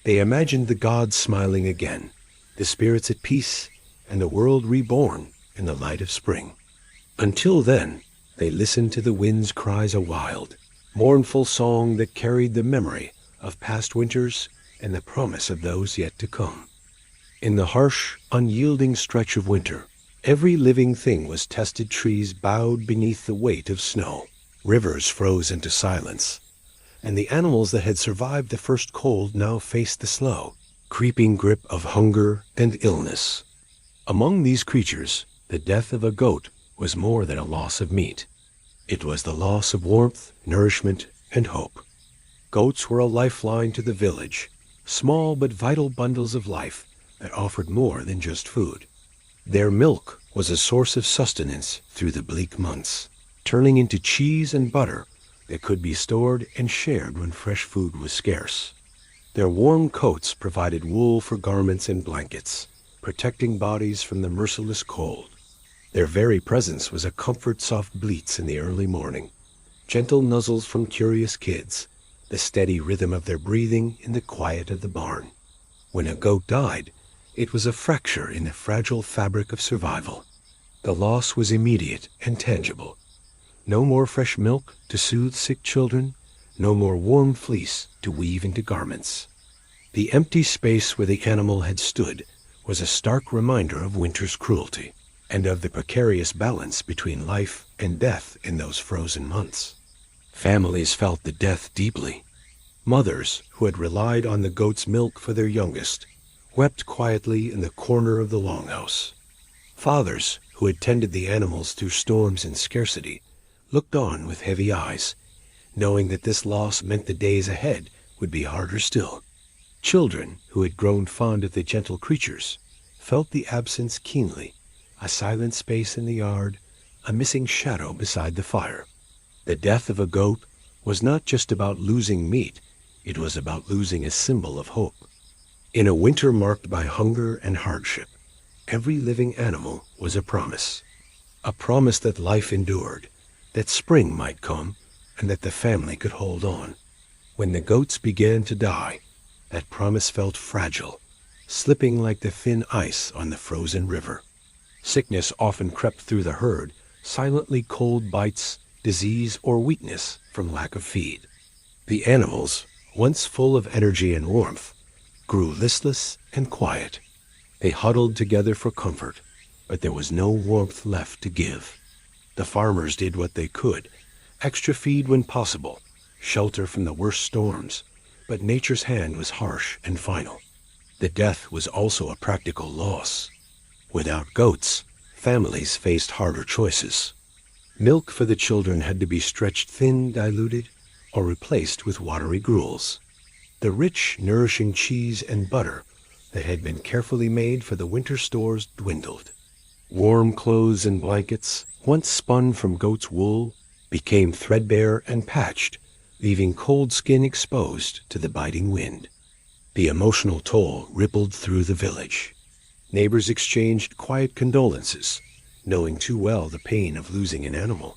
They imagined the gods smiling again, the spirits at peace, and the world reborn in the light of spring. Until then, They listened to the wind's cries, a wild, mournful song that carried the memory of past winters and the promise of those yet to come. In the harsh, unyielding stretch of winter, every living thing was tested. Trees bowed beneath the weight of snow. Rivers froze into silence. And the animals that had survived the first cold now faced the slow, creeping grip of hunger and illness. Among these creatures, the death of a goat was more than a loss of meat. It was the loss of warmth, nourishment, and hope. Goats were a lifeline to the village, small but vital bundles of life that offered more than just food. Their milk was a source of sustenance through the bleak months, turning into cheese and butter that could be stored and shared when fresh food was scarce. Their warm coats provided wool for garments and blankets, protecting bodies from the merciless cold. Their very presence was a comfort. Soft bleats in the early morning, gentle nuzzles from curious kids, the steady rhythm of their breathing in the quiet of the barn. When a goat died, it was a fracture in the fragile fabric of survival. The loss was immediate and tangible. No more fresh milk to soothe sick children, no more warm fleece to weave into garments. The empty space where the animal had stood was a stark reminder of winter's cruelty and of the precarious balance between life and death in those frozen months. Families felt the death deeply. Mothers who had relied on the goat's milk for their youngest wept quietly in the corner of the longhouse. Fathers who had tended the animals through storms and scarcity looked on with heavy eyes, knowing that this loss meant the days ahead would be harder still. Children who had grown fond of the gentle creatures felt the absence keenly, a silent space in the yard, a missing shadow beside the fire. The death of a goat was not just about losing meat, it was about losing a symbol of hope. In a winter marked by hunger and hardship, every living animal was a promise that life endured, that spring might come, and that the family could hold on. When the goats began to die, that promise felt fragile, slipping like the thin ice on the frozen river. Sickness often crept through the herd, silently. Cold bites, disease, or weakness from lack of feed. The animals, once full of energy and warmth, grew listless and quiet. They huddled together for comfort, but there was no warmth left to give. The farmers did what they could, extra feed when possible, shelter from the worst storms, but nature's hand was harsh and final. The death was also a practical loss. Without goats, families faced harder choices. Milk for the children had to be stretched thin, diluted, or replaced with watery gruels. The rich, nourishing cheese and butter that had been carefully made for the winter stores dwindled. Warm clothes and blankets, once spun from goat's wool, became threadbare and patched, leaving cold skin exposed to the biting wind. The emotional toll rippled through the village. Neighbors exchanged quiet condolences, knowing too well the pain of losing an animal.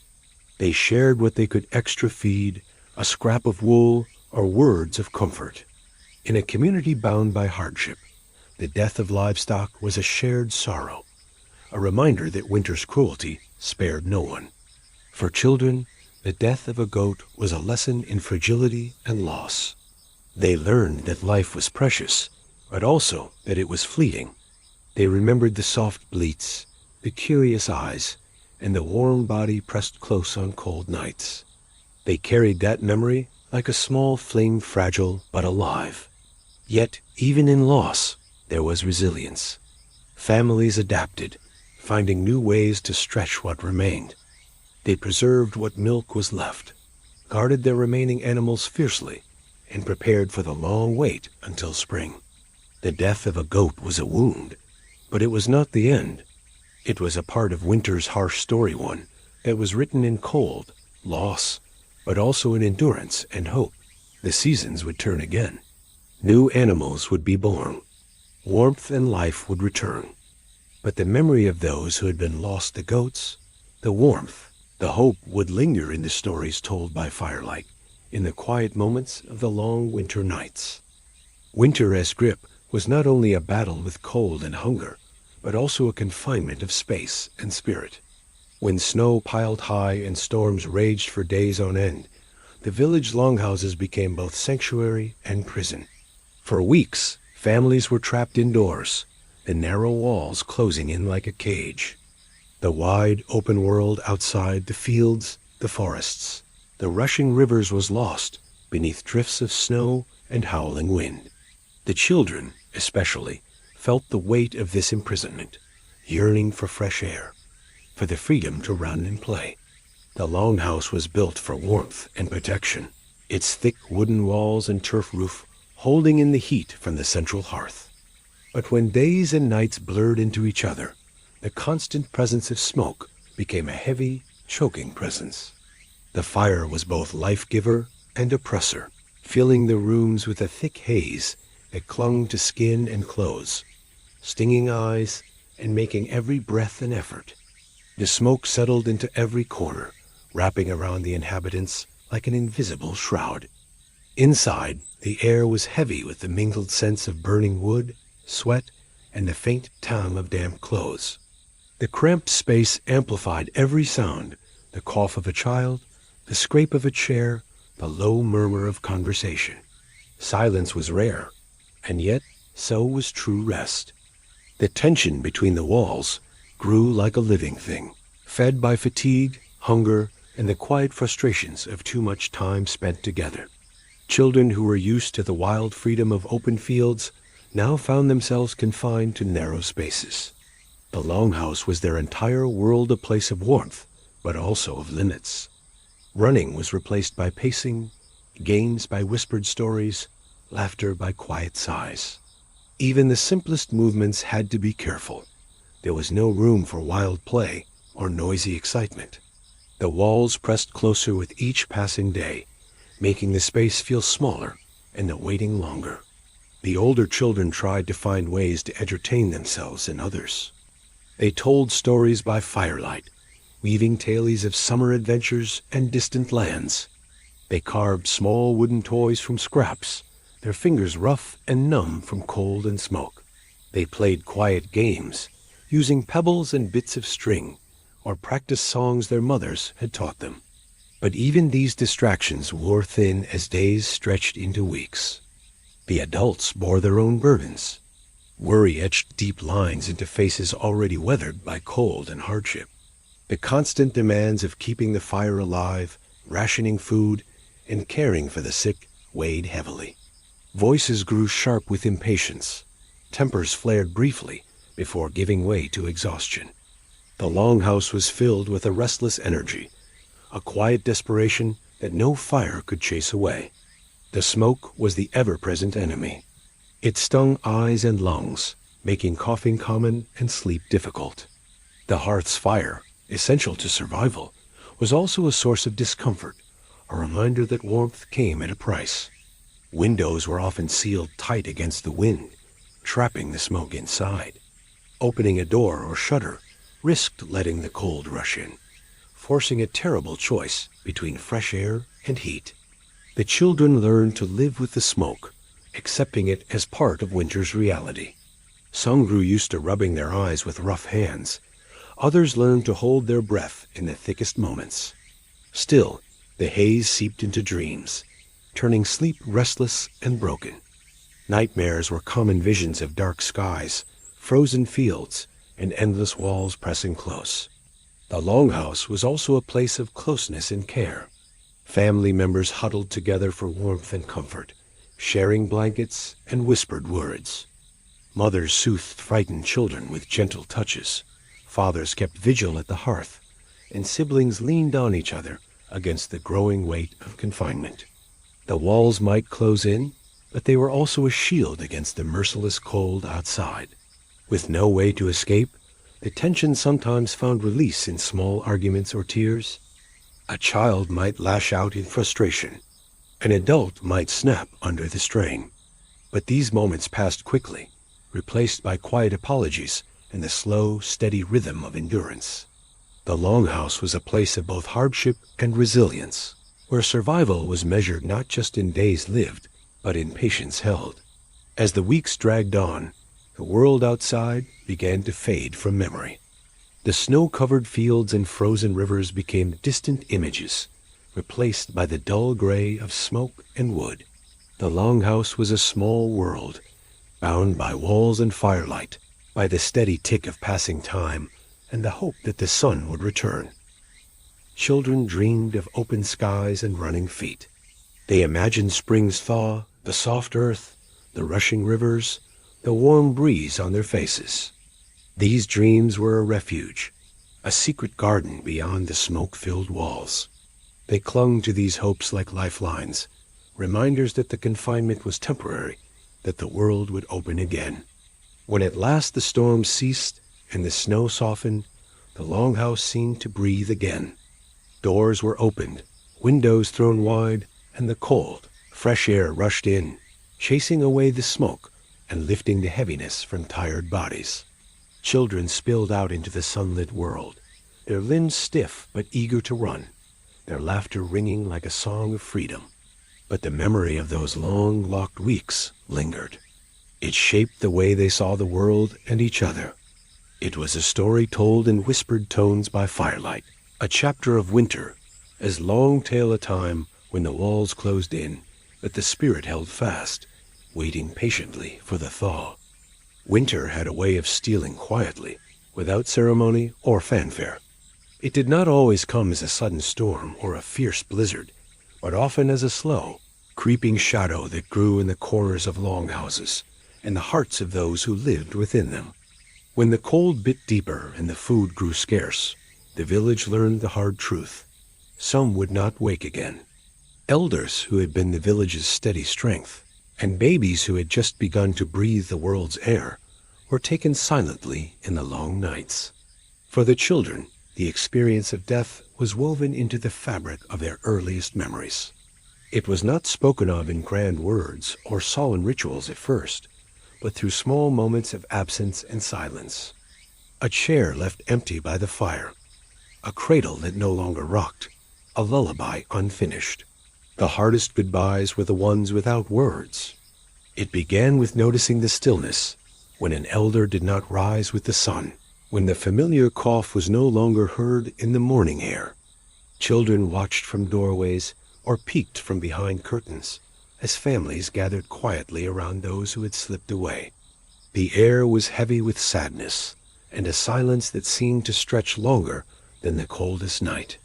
They shared what they could extra feed, a scrap of wool, or words of comfort. In a community bound by hardship, the death of livestock was a shared sorrow, a reminder that winter's cruelty spared no one. For children, the death of a goat was a lesson in fragility and loss. They learned that life was precious, but also that it was fleeting. They remembered the soft bleats, the curious eyes, and the warm body pressed close on cold nights. They carried that memory like a small flame, fragile but alive. Yet, even in loss, there was resilience. Families adapted, finding new ways to stretch what remained. They preserved what milk was left, guarded their remaining animals fiercely, and prepared for the long wait until spring. The death of a goat was a wound, but it was not the end. It was a part of winter's harsh story, one that was written in cold, loss, but also in endurance and hope. The seasons would turn again. New animals would be born. Warmth and life would return. But the memory of those who had been lost, the goats, the warmth, the hope would linger in the stories told by firelight, in the quiet moments of the long winter nights. Winter as grip was not only a battle with cold and hunger, but also a confinement of space and spirit. When snow piled high and storms raged for days on end, the village longhouses became both sanctuary and prison. For weeks, families were trapped indoors, the narrow walls closing in like a cage. The wide, open world outside, the fields, the forests, the rushing rivers was lost beneath drifts of snow and howling wind. The children, especially, felt the weight of this imprisonment, yearning for fresh air, for the freedom to run and play. The longhouse was built for warmth and protection, its thick wooden walls and turf roof holding in the heat from the central hearth. But when days and nights blurred into each other, the constant presence of smoke became a heavy, choking presence. The fire was both life-giver and oppressor, filling the rooms with a thick haze that clung to skin and clothes, stinging eyes and making every breath an effort. The smoke settled into every corner, wrapping around the inhabitants like an invisible shroud. Inside, the air was heavy with the mingled scents of burning wood, sweat, and the faint tang of damp clothes. The cramped space amplified every sound, the cough of a child, the scrape of a chair, the low murmur of conversation. Silence was rare, and yet so was true rest. The tension between the walls grew like a living thing, fed by fatigue, hunger, and the quiet frustrations of too much time spent together. Children who were used to the wild freedom of open fields now found themselves confined to narrow spaces. The longhouse was their entire world, a place of warmth, but also of limits. Running was replaced by pacing, games by whispered stories, laughter by quiet sighs. Even the simplest movements had to be careful. There was no room for wild play or noisy excitement. The walls pressed closer with each passing day, making the space feel smaller and the waiting longer. The older children tried to find ways to entertain themselves and others. They told stories by firelight, weaving tales of summer adventures and distant lands. They carved small wooden toys from scraps, their fingers rough and numb from cold and smoke. They played quiet games, using pebbles and bits of string, or practiced songs their mothers had taught them. But even these distractions wore thin as days stretched into weeks. The adults bore their own burdens. Worry etched deep lines into faces already weathered by cold and hardship. The constant demands of keeping the fire alive, rationing food, and caring for the sick weighed heavily. Voices grew sharp with impatience. Tempers flared briefly before giving way to exhaustion. The longhouse was filled with a restless energy, a quiet desperation that no fire could chase away. The smoke was the ever-present enemy. It stung eyes and lungs, making coughing common and sleep difficult. The hearth's fire, essential to survival, was also a source of discomfort, a reminder that warmth came at a price. Windows were often sealed tight against the wind, trapping the smoke inside. Opening a door or shutter risked letting the cold rush in, forcing a terrible choice between fresh air and heat. The children learned to live with the smoke, accepting it as part of winter's reality. Some grew used to rubbing their eyes with rough hands. Others learned to hold their breath in the thickest moments. Still, the haze seeped into dreams, turning sleep restless and broken. Nightmares were common visions of dark skies, frozen fields, and endless walls pressing close. The longhouse was also a place of closeness and care. Family members huddled together for warmth and comfort, sharing blankets and whispered words. Mothers soothed frightened children with gentle touches. Fathers kept vigil at the hearth, and siblings leaned on each other against the growing weight of confinement. The walls might close in, but they were also a shield against the merciless cold outside. With no way to escape, the tension sometimes found release in small arguments or tears. A child might lash out in frustration. An adult might snap under the strain. But these moments passed quickly, replaced by quiet apologies and the slow, steady rhythm of endurance. The longhouse was a place of both hardship and resilience, where survival was measured not just in days lived, but in patience held. As the weeks dragged on, the world outside began to fade from memory. The snow-covered fields and frozen rivers became distant images, replaced by the dull gray of smoke and wood. The longhouse was a small world, bound by walls and firelight, by the steady tick of passing time, and the hope that the sun would return. Children dreamed of open skies and running feet. They imagined spring's thaw, the soft earth, the rushing rivers, the warm breeze on their faces. These dreams were a refuge, a secret garden beyond the smoke-filled walls. They clung to these hopes like lifelines, reminders that the confinement was temporary, that the world would open again. When at last the storm ceased and the snow softened, the longhouse seemed to breathe again. Doors were opened, windows thrown wide, and the cold, fresh air rushed in, chasing away the smoke and lifting the heaviness from tired bodies. Children spilled out into the sunlit world, their limbs stiff but eager to run, their laughter ringing like a song of freedom. But the memory of those long, locked weeks lingered. It shaped the way they saw the world and each other. It was a story told in whispered tones by firelight, a chapter of winter, as long tale a time when the walls closed in, but the spirit held fast, waiting patiently for the thaw. Winter had a way of stealing quietly, without ceremony or fanfare. It did not always come as a sudden storm or a fierce blizzard, but often as a slow, creeping shadow that grew in the corners of longhouses and the hearts of those who lived within them. When the cold bit deeper and the food grew scarce, the village learned the hard truth. Some would not wake again. Elders who had been the village's steady strength, and babies who had just begun to breathe the world's air, were taken silently in the long nights. For the children, the experience of death was woven into the fabric of their earliest memories. It was not spoken of in grand words or solemn rituals at first, but through small moments of absence and silence. A chair left empty by the fire, a cradle that no longer rocked, a lullaby unfinished. The hardest goodbyes were the ones without words. It began with noticing the stillness, when an elder did not rise with the sun, when the familiar cough was no longer heard in the morning air. Children watched from doorways or peeked from behind curtains, as families gathered quietly around those who had slipped away. The air was heavy with sadness, and a silence that seemed to stretch longer than the coldest night.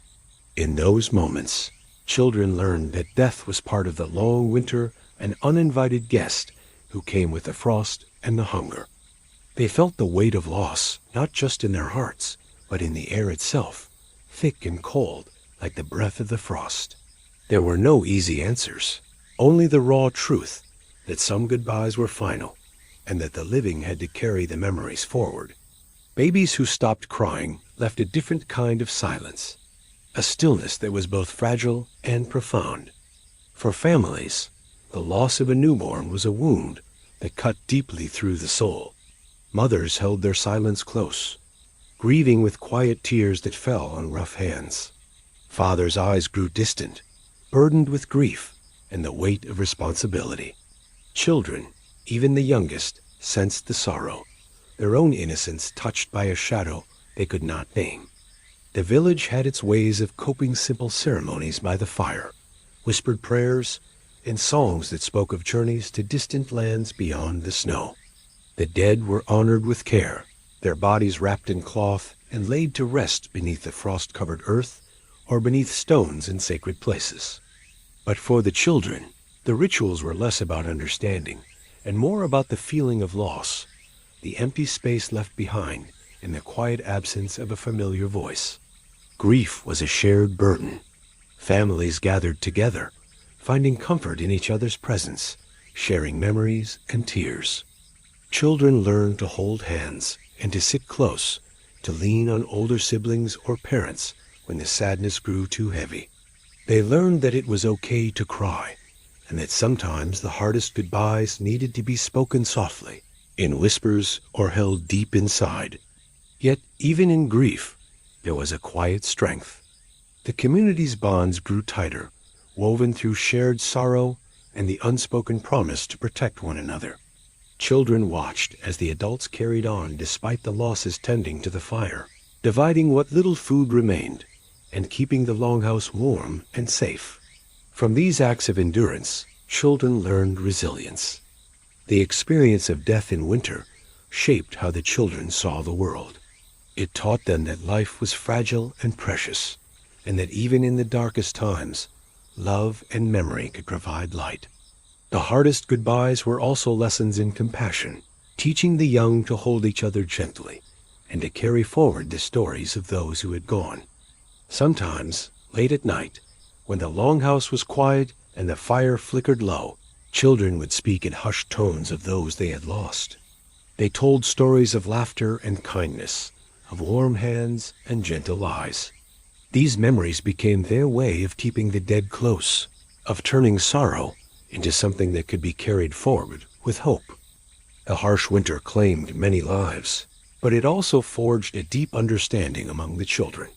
In those moments, children learned that death was part of the long winter, an uninvited guest who came with the frost and the hunger. They felt the weight of loss, not just in their hearts, but in the air itself, thick and cold, like the breath of the frost. There were no easy answers, only the raw truth that some goodbyes were final, and that the living had to carry the memories forward. Babies who stopped crying left a different kind of silence, a stillness that was both fragile and profound. For families, the loss of a newborn was a wound that cut deeply through the soul. Mothers held their silence close, grieving with quiet tears that fell on rough hands. Fathers' eyes grew distant, burdened with grief and the weight of responsibility. Children, even the youngest, sensed the sorrow, their own innocence touched by a shadow they could not name. The village had its ways of coping simple ceremonies by the fire, whispered prayers, and songs that spoke of journeys to distant lands beyond the snow. The dead were honored with care, their bodies wrapped in cloth and laid to rest beneath the frost-covered earth or beneath stones in sacred places. But for the children, the rituals were less about understanding and more about the feeling of loss, the empty space left behind in the quiet absence of a familiar voice. Grief was a shared burden. Families gathered together, finding comfort in each other's presence, sharing memories and tears. Children learned to hold hands and to sit close, to lean on older siblings or parents when the sadness grew too heavy. They learned that it was okay to cry, and that sometimes the hardest goodbyes needed to be spoken softly, in whispers or held deep inside. Yet even in grief, there was a quiet strength. The community's bonds grew tighter, woven through shared sorrow and the unspoken promise to protect one another. Children watched as the adults carried on despite the losses tending to the fire. dividing what little food remained and keeping the longhouse warm and safe. From these acts of endurance, children learned resilience. The experience of death in winter shaped how the children saw the world. It taught them that life was fragile and precious, and that even in the darkest times, love and memory could provide light. The hardest goodbyes were also lessons in compassion, teaching the young to hold each other gently and to carry forward the stories of those who had gone. Sometimes, late at night, when the longhouse was quiet and the fire flickered low, children would speak in hushed tones of those they had lost. They told stories of laughter and kindness, of warm hands and gentle eyes. These memories became their way of keeping the dead close, of turning sorrow into something that could be carried forward with hope. A harsh winter claimed many lives, but it also forged a deep understanding among the children,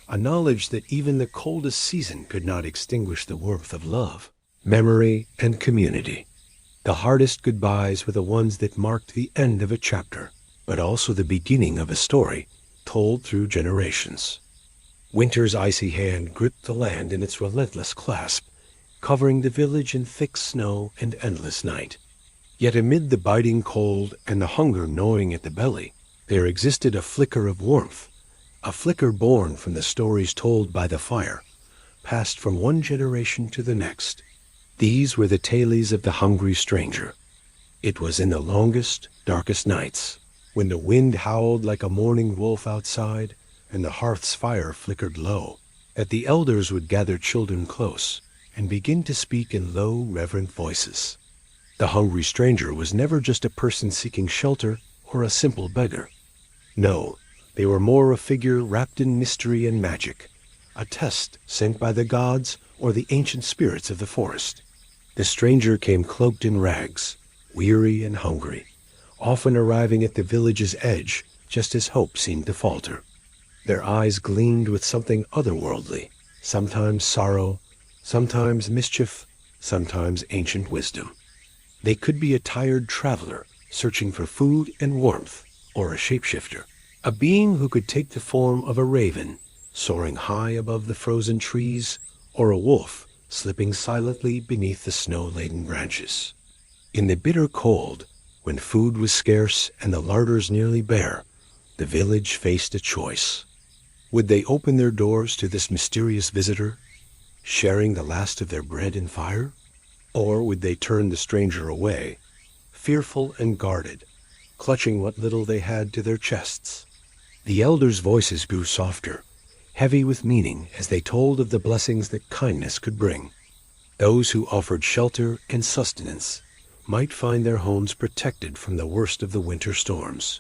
a knowledge that even the coldest season could not extinguish the warmth of love, memory, and community. The hardest goodbyes were the ones that marked the end of a chapter, but also the beginning of a story told through generations. Winter's icy hand gripped the land in its relentless clasp, covering the village in thick snow and endless night. Yet amid the biting cold and the hunger gnawing at the belly, there existed a flicker of warmth, a flicker born from the stories told by the fire, passed from one generation to the next. These were the tales of the hungry stranger. It was in the longest, darkest nights, when the wind howled like a mourning wolf outside and the hearth's fire flickered low, that the elders would gather children close and begin to speak in low, reverent voices. The hungry stranger was never just a person seeking shelter or a simple beggar. No, they were more a figure wrapped in mystery and magic, a test sent by the gods or the ancient spirits of the forest. The stranger came cloaked in rags, weary and hungry, often arriving at the village's edge just as hope seemed to falter. Their eyes gleamed with something otherworldly, sometimes sorrow, sometimes mischief, sometimes ancient wisdom. They could be a tired traveler searching for food and warmth, or a shapeshifter, a being who could take the form of a raven soaring high above the frozen trees, or a wolf slipping silently beneath the snow-laden branches. In the bitter cold, when food was scarce and the larders nearly bare, the village faced a choice. Would they open their doors to this mysterious visitor, sharing the last of their bread and fire? Or would they turn the stranger away, fearful and guarded, clutching what little they had to their chests? The elders' voices grew softer, heavy with meaning as they told of the blessings that kindness could bring. Those who offered shelter and sustenance might find their homes protected from the worst of the winter storms.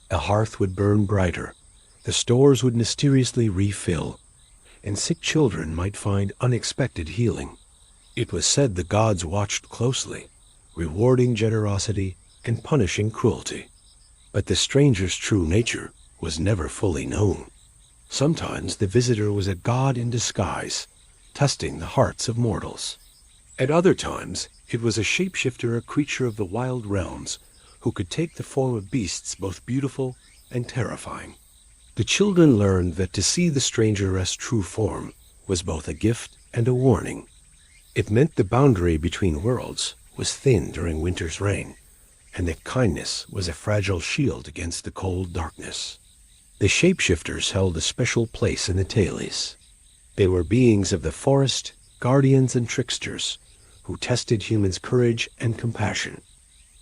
A hearth would burn brighter, the stores would mysteriously refill, and sick children might find unexpected healing. It was said the gods watched closely, rewarding generosity and punishing cruelty. But the stranger's true nature was never fully known. Sometimes the visitor was a god in disguise, testing the hearts of mortals. At other times, it was a shapeshifter, a creature of the wild realms, who could take the form of beasts both beautiful and terrifying. The children learned that to see the stranger as true form was both a gift and a warning. It meant the boundary between worlds was thin during winter's reign, and that kindness was a fragile shield against the cold darkness. The shapeshifters held a special place in the tales. They were beings of the forest, guardians and tricksters, who tested humans' courage and compassion.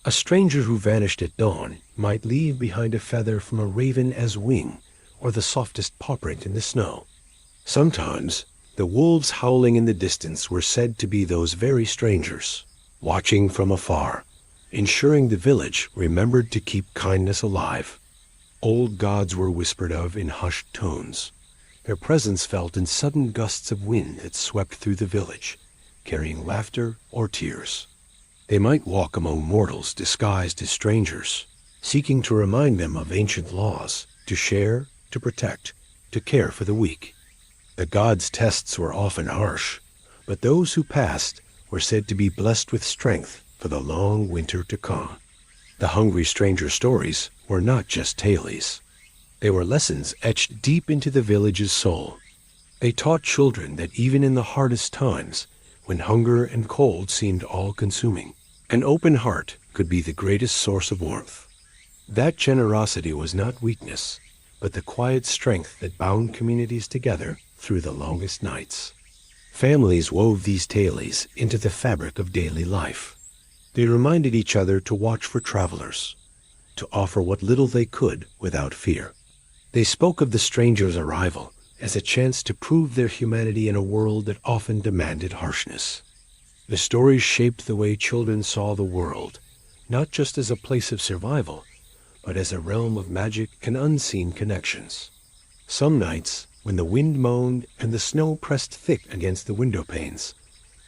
A stranger who vanished at dawn might leave behind a feather from a raven as wing, or the softest paw print in the snow. Sometimes, the wolves howling in the distance were said to be those very strangers, watching from afar, ensuring the village remembered to keep kindness alive. Old gods were whispered of in hushed tones, their presence felt in sudden gusts of wind that swept through the village, carrying laughter or tears. They might walk among mortals disguised as strangers, seeking to remind them of ancient laws, to share, to protect, to care for the weak. The gods' tests were often harsh, but those who passed were said to be blessed with strength for the long winter to come. The hungry stranger stories were not just tales. They were lessons etched deep into the village's soul. They taught children that even in the hardest times, when hunger and cold seemed all-consuming, an open heart could be the greatest source of warmth. That generosity was not weakness, but the quiet strength that bound communities together through the longest nights. Families wove these tales into the fabric of daily life. They reminded each other to watch for travelers, to offer what little they could without fear. They spoke of the stranger's arrival as a chance to prove their humanity in a world that often demanded harshness. The stories shaped the way children saw the world, not just as a place of survival, but as a realm of magic and unseen connections. Some nights, when the wind moaned and the snow pressed thick against the window panes,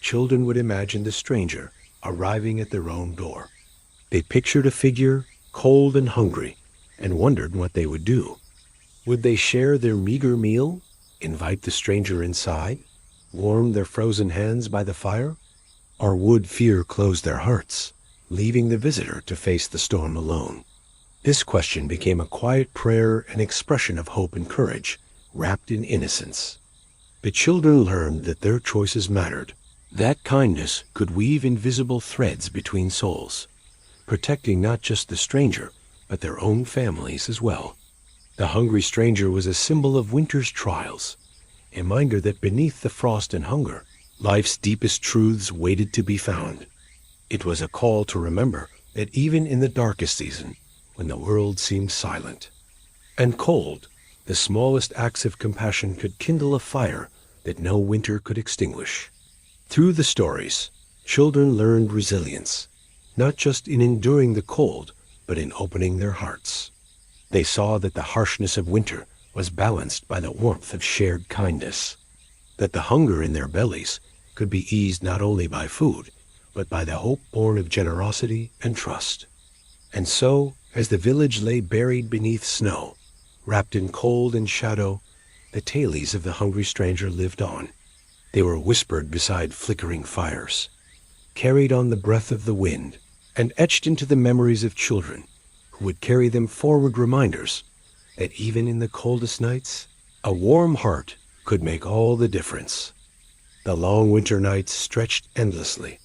children would imagine the stranger arriving at their own door. They pictured a figure, cold and hungry, and wondered what they would do. Would they share their meager meal, invite the stranger inside, warm their frozen hands by the fire? Or would fear close their hearts, leaving the visitor to face the storm alone? This question became a quiet prayer and expression of hope and courage, wrapped in innocence. The children learned that their choices mattered, that kindness could weave invisible threads between souls, protecting not just the stranger, but their own families as well. The hungry stranger was a symbol of winter's trials, a reminder that beneath the frost and hunger, life's deepest truths waited to be found. It was a call to remember that even in the darkest season, when the world seemed silent and cold, the smallest acts of compassion could kindle a fire that no winter could extinguish. Through the stories, children learned resilience, not just in enduring the cold, but in opening their hearts. They saw that the harshness of winter was balanced by the warmth of shared kindness, that the hunger in their bellies could be eased not only by food, but by the hope born of generosity and trust. And so, as the village lay buried beneath snow, wrapped in cold and shadow, the tales of the hungry stranger lived on. They were whispered beside flickering fires, carried on the breath of the wind, and etched into the memories of children who would carry them forward, reminders that even in the coldest nights, a warm heart could make all the difference. The long winter nights stretched endlessly,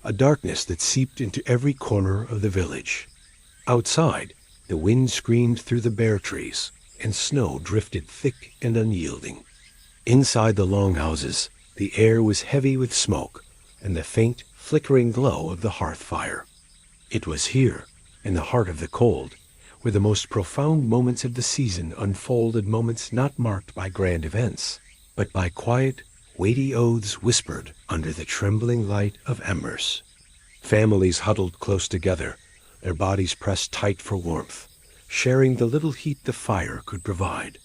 a darkness that seeped into every corner of the village. Outside, the wind screamed through the bare trees, and snow drifted thick and unyielding. Inside the longhouses, the air was heavy with smoke and the faint, flickering glow of the hearth fire. It was here, in the heart of the cold, where the most profound moments of the season unfolded, moments not marked by grand events, but by quiet, weighty oaths whispered under the trembling light of embers. Families huddled close together, their bodies pressed tight for warmth, sharing the little heat the fire could provide.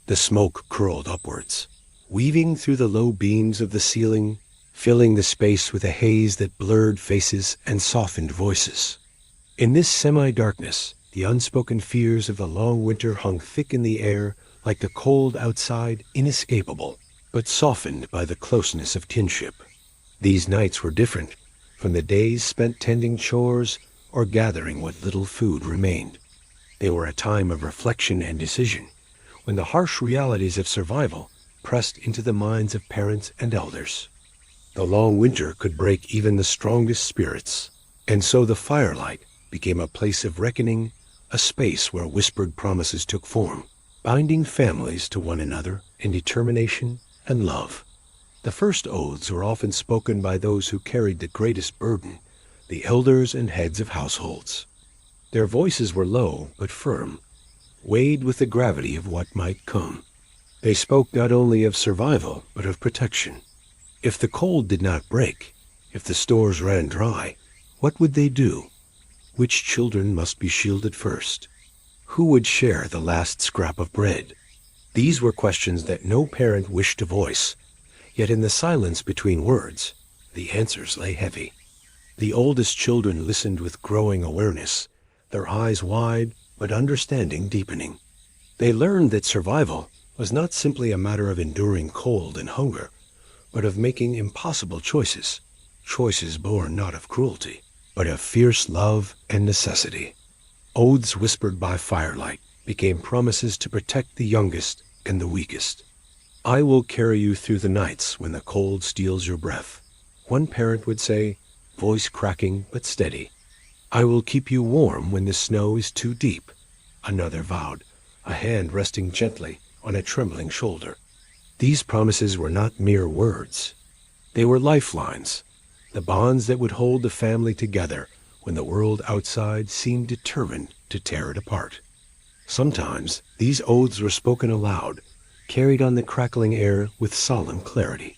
The smoke curled upwards, weaving through the low beams of the ceiling, filling the space with a haze that blurred faces and softened voices. In this semi-darkness, the unspoken fears of the long winter hung thick in the air, like the cold outside, inescapable, but softened by the closeness of kinship. These nights were different from the days spent tending chores or gathering what little food remained. They were a time of reflection and decision, when the harsh realities of survival pressed into the minds of parents and elders. The long winter could break even the strongest spirits, and so the firelight became a place of reckoning, a space where whispered promises took form, binding families to one another in determination and love. The first oaths were often spoken by those who carried the greatest burden, the elders and heads of households. Their voices were low but firm, weighed with the gravity of what might come. They spoke not only of survival, but of protection. If the cold did not break, if the stores ran dry, what would they do? Which children must be shielded first? Who would share the last scrap of bread? These were questions that no parent wished to voice, yet in the silence between words, the answers lay heavy. The oldest children listened with growing awareness, their eyes wide but understanding deepening. They learned that survival was not simply a matter of enduring cold and hunger, but of making impossible choices, choices born not of cruelty, but of fierce love and necessity. Oaths whispered by firelight became promises to protect the youngest and the weakest. "I will carry you through the nights when the cold steals your breath," one parent would say, voice cracking but steady. "I will keep you warm when the snow is too deep," another vowed, a hand resting gently on a trembling shoulder. These promises were not mere words. They were lifelines, the bonds that would hold the family together when the world outside seemed determined to tear it apart. Sometimes these oaths were spoken aloud, carried on the crackling air with solemn clarity.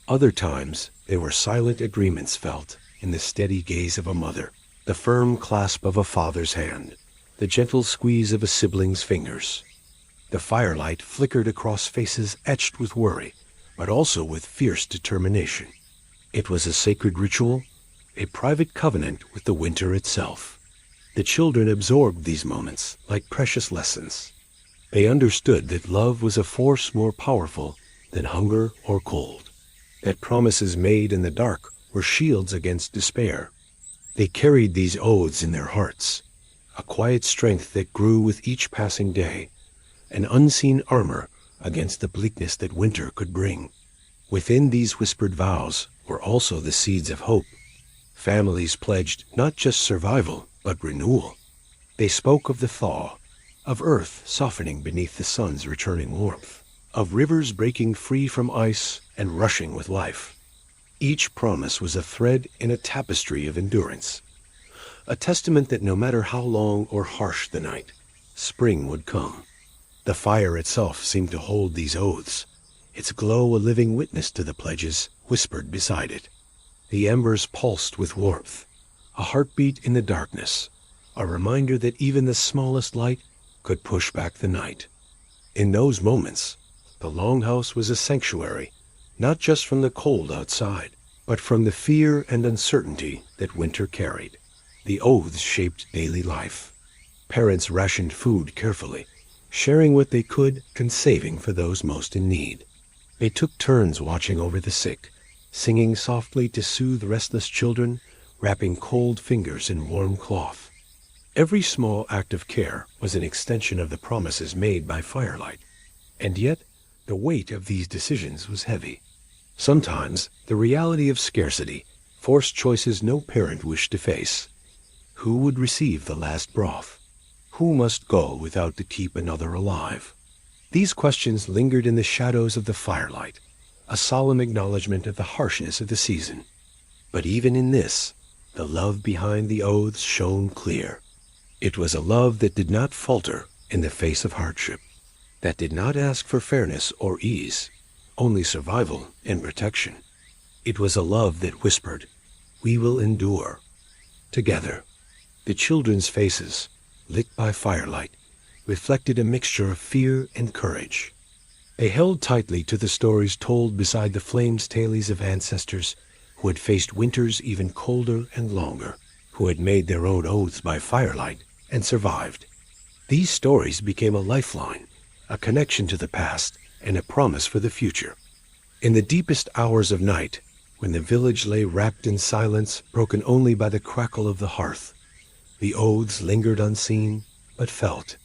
Other times they were silent agreements felt in the steady gaze of a mother, the firm clasp of a father's hand, the gentle squeeze of a sibling's fingers. The firelight flickered across faces etched with worry, but also with fierce determination. It was a sacred ritual, a private covenant with the winter itself. The children absorbed these moments like precious lessons. They understood that love was a force more powerful than hunger or cold, that promises made in the dark were shields against despair. They carried these oaths in their hearts, a quiet strength that grew with each passing day, an unseen armor against the bleakness that winter could bring. Within these whispered vows were also the seeds of hope. Families pledged not just survival, but renewal. They spoke of the thaw, of earth softening beneath the sun's returning warmth, of rivers breaking free from ice and rushing with life. Each promise was a thread in a tapestry of endurance, a testament that no matter how long or harsh the night, spring would come. The fire itself seemed to hold these oaths, its glow a living witness to the pledges whispered beside it. The embers pulsed with warmth, a heartbeat in the darkness, a reminder that even the smallest light could push back the night. In those moments, the longhouse was a sanctuary, not just from the cold outside, but from the fear and uncertainty that winter carried. The oaths shaped daily life. Parents rationed food carefully, sharing what they could and saving for those most in need. They took turns watching over the sick, singing softly to soothe restless children, wrapping cold fingers in warm cloth. Every small act of care was an extension of the promises made by firelight, and yet the weight of these decisions was heavy. Sometimes the reality of scarcity forced choices no parent wished to face. Who would receive the last broth? Who must go without to keep another alive? These questions lingered in the shadows of the firelight, a solemn acknowledgment of the harshness of the season. But even in this, the love behind the oaths shone clear. It was a love that did not falter in the face of hardship, that did not ask for fairness or ease, only survival and protection. It was a love that whispered, "We will endure." Together, the children's faces, lit by firelight, reflected a mixture of fear and courage. They held tightly to the stories told beside the flames tales of ancestors who had faced winters even colder and longer, who had made their own oaths by firelight and survived. These stories became a lifeline, a connection to the past and a promise for the future. In the deepest hours of night, when the village lay wrapped in silence broken only by the crackle of the hearth, the oaths lingered unseen but felt.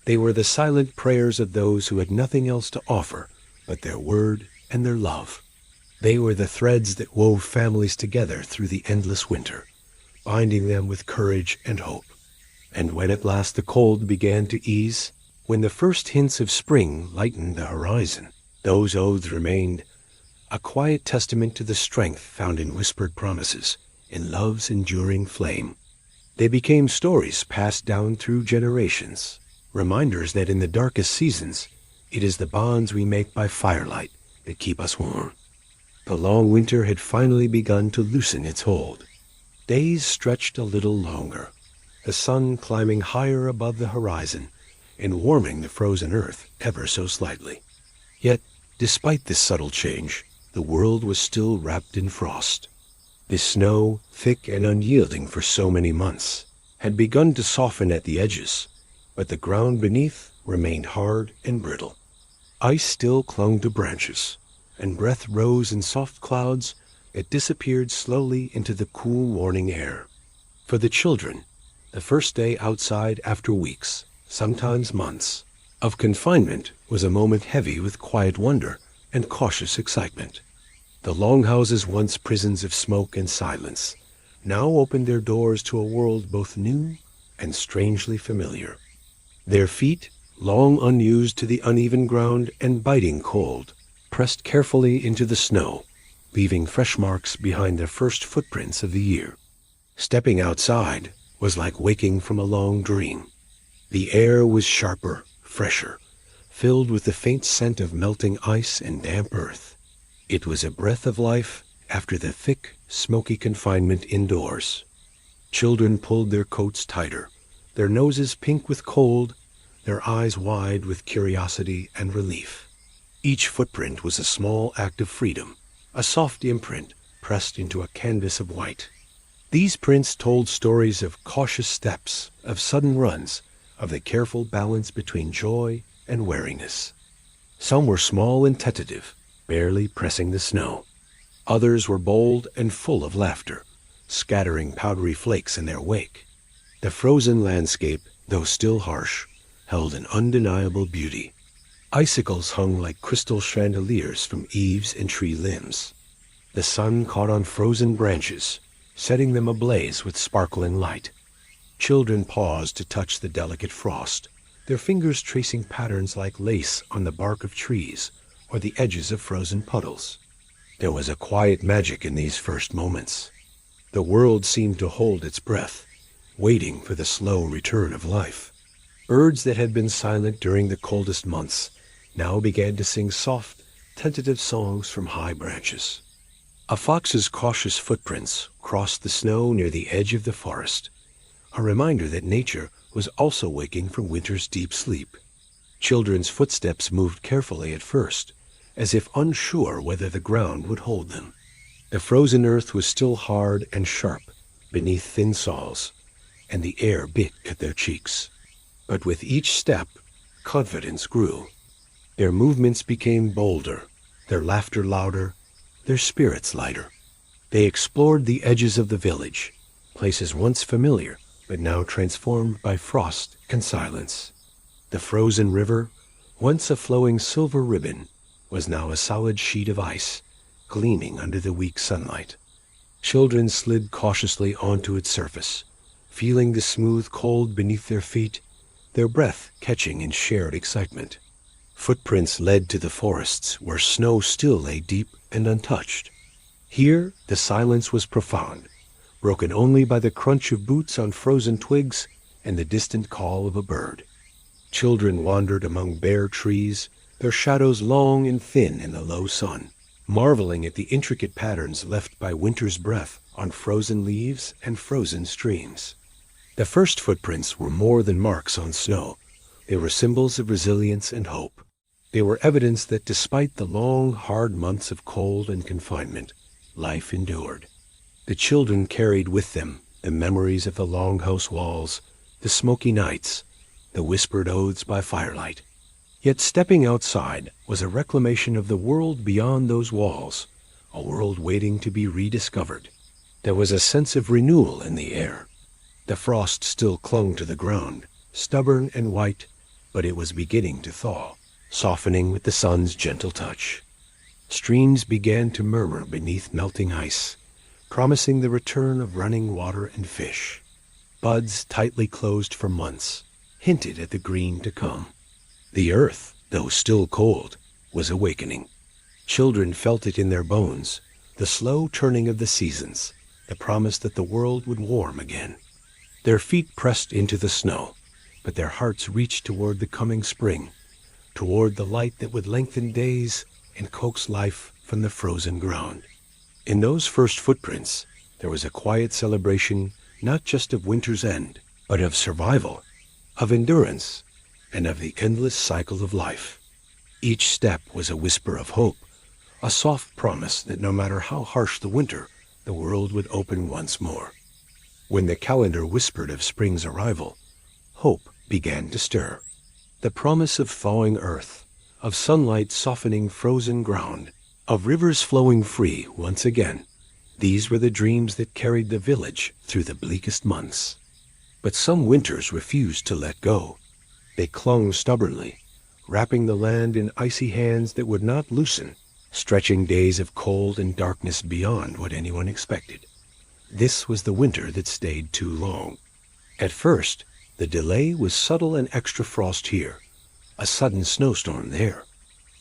They were the silent prayers of those who had nothing else to offer but their word and their love. They were the threads that wove families together through the endless winter, binding them with courage and hope. And when at last the cold began to ease, when the first hints of spring lightened the horizon, those oaths remained, a quiet testament to the strength found in whispered promises, in love's enduring flame. They became stories passed down through generations, reminders that in the darkest seasons, it is the bonds we make by firelight that keep us warm. The long winter had finally begun to loosen its hold. Days stretched a little longer, the sun climbing higher above the horizon and warming the frozen earth ever so slightly. Yet, despite this subtle change, the world was still wrapped in frost. The snow, thick and unyielding for so many months, had begun to soften at the edges, but the ground beneath remained hard and brittle. Ice still clung to branches, and breath rose in soft clouds that disappeared slowly into the cool morning air. For the children, the first day outside after weeks sometimes months, of confinement was a moment heavy with quiet wonder and cautious excitement. The longhouses, once prisons of smoke and silence, now opened their doors to a world both new and strangely familiar. Their feet, long unused to the uneven ground and biting cold, pressed carefully into the snow, leaving fresh marks behind their first footprints of the year. Stepping outside was like waking from a long dream. The air was sharper, fresher, filled with the faint scent of melting ice and damp earth. It was a breath of life after the thick, smoky confinement indoors. Children pulled their coats tighter, their noses pink with cold, their eyes wide with curiosity and relief. Each footprint was a small act of freedom, a soft imprint pressed into a canvas of white. These prints told stories of cautious steps, of sudden runs, of the careful balance between joy and wariness. Some were small and tentative, barely pressing the snow. Others were bold and full of laughter, scattering powdery flakes in their wake. The frozen landscape, though still harsh, held an undeniable beauty. Icicles hung like crystal chandeliers from eaves and tree limbs. The sun caught on frozen branches, setting them ablaze with sparkling light. Children paused to touch the delicate frost, their fingers tracing patterns like lace on the bark of trees or the edges of frozen puddles. There was a quiet magic in these first moments. The world seemed to hold its breath, waiting for the slow return of life. Birds that had been silent during the coldest months now began to sing soft, tentative songs from high branches. A fox's cautious footprints crossed the snow near the edge of the forest, a reminder that nature was also waking from winter's deep sleep. Children's footsteps moved carefully at first, as if unsure whether the ground would hold them. The frozen earth was still hard and sharp beneath thin soles, and the air bit at their cheeks. But with each step, confidence grew. Their movements became bolder, their laughter louder, their spirits lighter. They explored the edges of the village, places once familiar but now transformed by frost and silence. The frozen river, once a flowing silver ribbon, was now a solid sheet of ice, gleaming under the weak sunlight. Children slid cautiously onto its surface, feeling the smooth cold beneath their feet, their breath catching in shared excitement. Footprints led to the forests where snow still lay deep and untouched. Here the silence was profound, broken only by the crunch of boots on frozen twigs and the distant call of a bird. Children wandered among bare trees, their shadows long and thin in the low sun, marveling at the intricate patterns left by winter's breath on frozen leaves and frozen streams. The first footprints were more than marks on snow. They were symbols of resilience and hope. They were evidence that despite the long, hard months of cold and confinement, life endured. The children carried with them the memories of the longhouse walls, the smoky nights, the whispered oaths by firelight. Yet stepping outside was a reclamation of the world beyond those walls, a world waiting to be rediscovered. There was a sense of renewal in the air. The frost still clung to the ground, stubborn and white, but it was beginning to thaw, softening with the sun's gentle touch. Streams began to murmur beneath melting ice, promising the return of running water and fish. Buds tightly closed for months hinted at the green to come. The earth, though still cold, was awakening. Children felt it in their bones, the slow turning of the seasons, the promise that the world would warm again. Their feet pressed into the snow, but their hearts reached toward the coming spring, toward the light that would lengthen days and coax life from the frozen ground. In those first footprints, there was a quiet celebration not just of winter's end, but of survival, of endurance, and of the endless cycle of life. Each step was a whisper of hope, a soft promise that no matter how harsh the winter, the world would open once more. When the calendar whispered of spring's arrival, hope began to stir. The promise of thawing earth, of sunlight softening frozen ground, of rivers flowing free once again. These were the dreams that carried the village through the bleakest months. But some winters refused to let go. They clung stubbornly, wrapping the land in icy hands that would not loosen, stretching days of cold and darkness beyond what anyone expected. This was the winter that stayed too long. At first, the delay was subtle, and extra frost here, a sudden snowstorm there.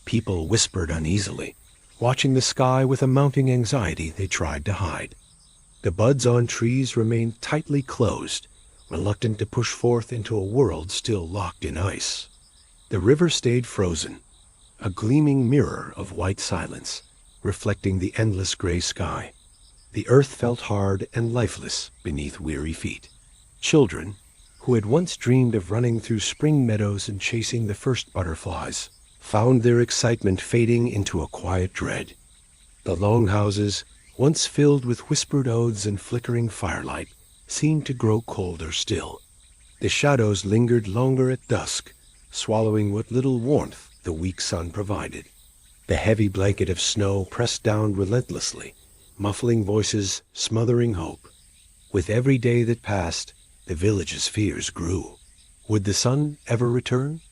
People whispered uneasily, watching the sky with a mounting anxiety they tried to hide. The buds on trees remained tightly closed, reluctant to push forth into a world still locked in ice. The river stayed frozen, a gleaming mirror of white silence, reflecting the endless gray sky. The earth felt hard and lifeless beneath weary feet. Children, who had once dreamed of running through spring meadows and chasing the first butterflies, found their excitement fading into a quiet dread. The longhouses, once filled with whispered oaths and flickering firelight, seemed to grow colder still. The shadows lingered longer at dusk, swallowing what little warmth the weak sun provided. The heavy blanket of snow pressed down relentlessly, muffling voices, smothering hope. With every day that passed, the village's fears grew. Would the sun ever return?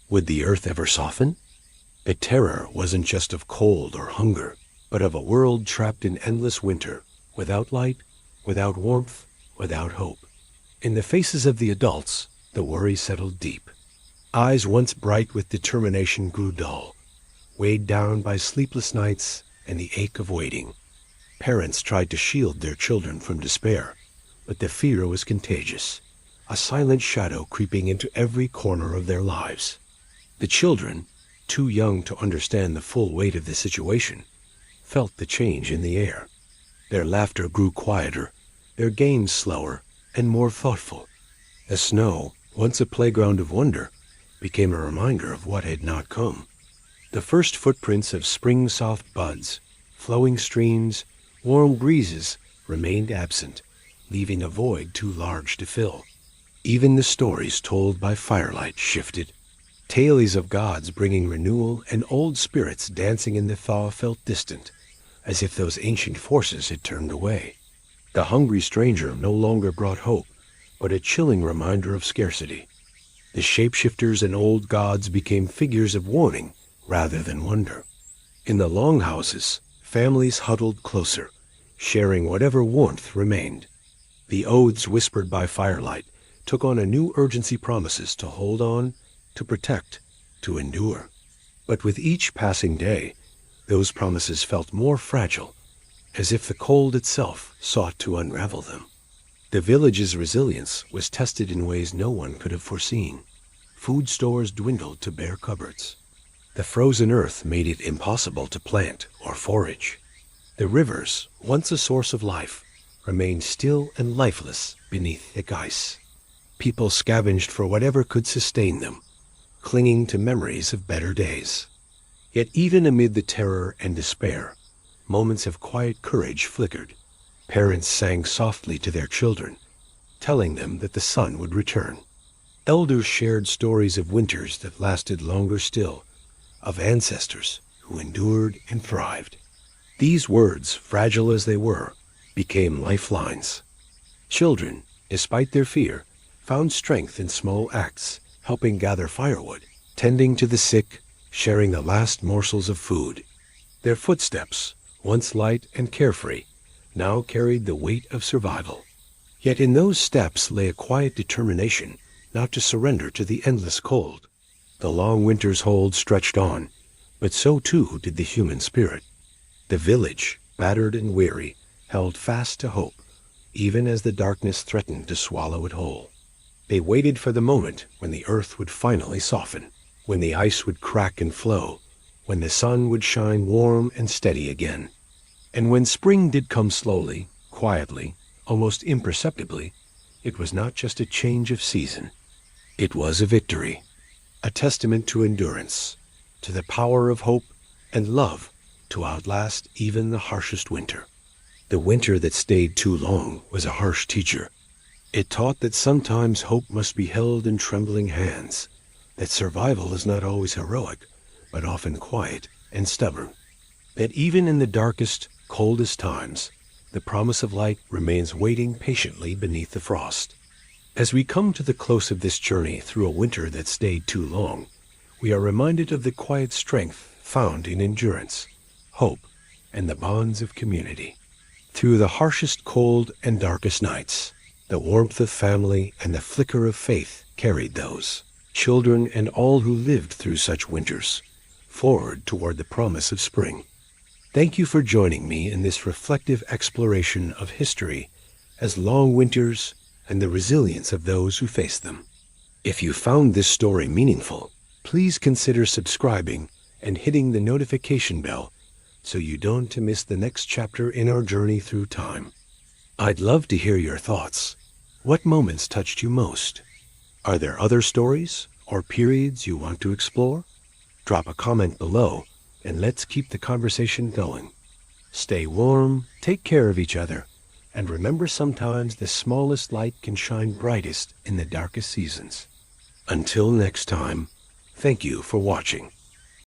Would the earth ever soften? The terror wasn't just of cold or hunger, but of a world trapped in endless winter, without light, without warmth, without hope. In the faces of the adults, the worry settled deep. Eyes once bright with determination grew dull, weighed down by sleepless nights and the ache of waiting. Parents tried to shield their children from despair, but the fear was contagious, a silent shadow creeping into every corner of their lives. The children, too young to understand the full weight of the situation, felt the change in the air. Their laughter grew quieter, their games slower and more thoughtful. The snow, once a playground of wonder, became a reminder of what had not come. The first footprints of spring soft buds, flowing streams, warm breezes remained absent, leaving a void too large to fill. Even the stories told by firelight shifted. Tales of gods bringing renewal and old spirits dancing in the thaw felt distant, as if those ancient forces had turned away. The hungry stranger no longer brought hope, but a chilling reminder of scarcity. The shapeshifters and old gods became figures of warning rather than wonder. In the longhouses, families huddled closer, sharing whatever warmth remained. The oaths whispered by firelight took on a new urgency, promises to hold on, to protect, to endure. But with each passing day, those promises felt more fragile, as if the cold itself sought to unravel them. The village's resilience was tested in ways no one could have foreseen. Food stores dwindled to bare cupboards. The frozen earth made it impossible to plant or forage. The rivers, once a source of life, remained still and lifeless beneath thick ice. People scavenged for whatever could sustain them, clinging to memories of better days. Yet even amid the terror and despair, moments of quiet courage flickered. Parents sang softly to their children, telling them that the sun would return. Elders shared stories of winters that lasted longer still, of ancestors who endured and thrived. These words, fragile as they were, became lifelines. Children, despite their fear, found strength in small acts, helping gather firewood, tending to the sick, sharing the last morsels of food. Their footsteps, once light and carefree, now carried the weight of survival. Yet in those steps lay a quiet determination not to surrender to the endless cold. The long winter's hold stretched on, but so too did the human spirit. The village, battered and weary, held fast to hope, even as the darkness threatened to swallow it whole. They waited for the moment when the earth would finally soften, when the ice would crack and flow, when the sun would shine warm and steady again. And when spring did come slowly, quietly, almost imperceptibly, it was not just a change of season. It was a victory, a testament to endurance, to the power of hope and love to outlast even the harshest winter. The winter that stayed too long was a harsh teacher. It taught that sometimes hope must be held in trembling hands, that survival is not always heroic, but often quiet and stubborn, that even in the darkest, coldest times, the promise of light remains waiting patiently beneath the frost. As we come to the close of this journey through a winter that stayed too long, we are reminded of the quiet strength found in endurance, hope, and the bonds of community. Through the harshest cold and darkest nights, the warmth of family and the flicker of faith carried those, children and all who lived through such winters, forward toward the promise of spring. Thank you for joining me in this reflective exploration of history as long winters and the resilience of those who face them. If you found this story meaningful, please consider subscribing and hitting the notification bell so you don't miss the next chapter in our journey through time. I'd love to hear your thoughts. What moments touched you most? Are there other stories or periods you want to explore? Drop a comment below and let's keep the conversation going. Stay warm, take care of each other, and remember sometimes the smallest light can shine brightest in the darkest seasons. Until next time, thank you for watching.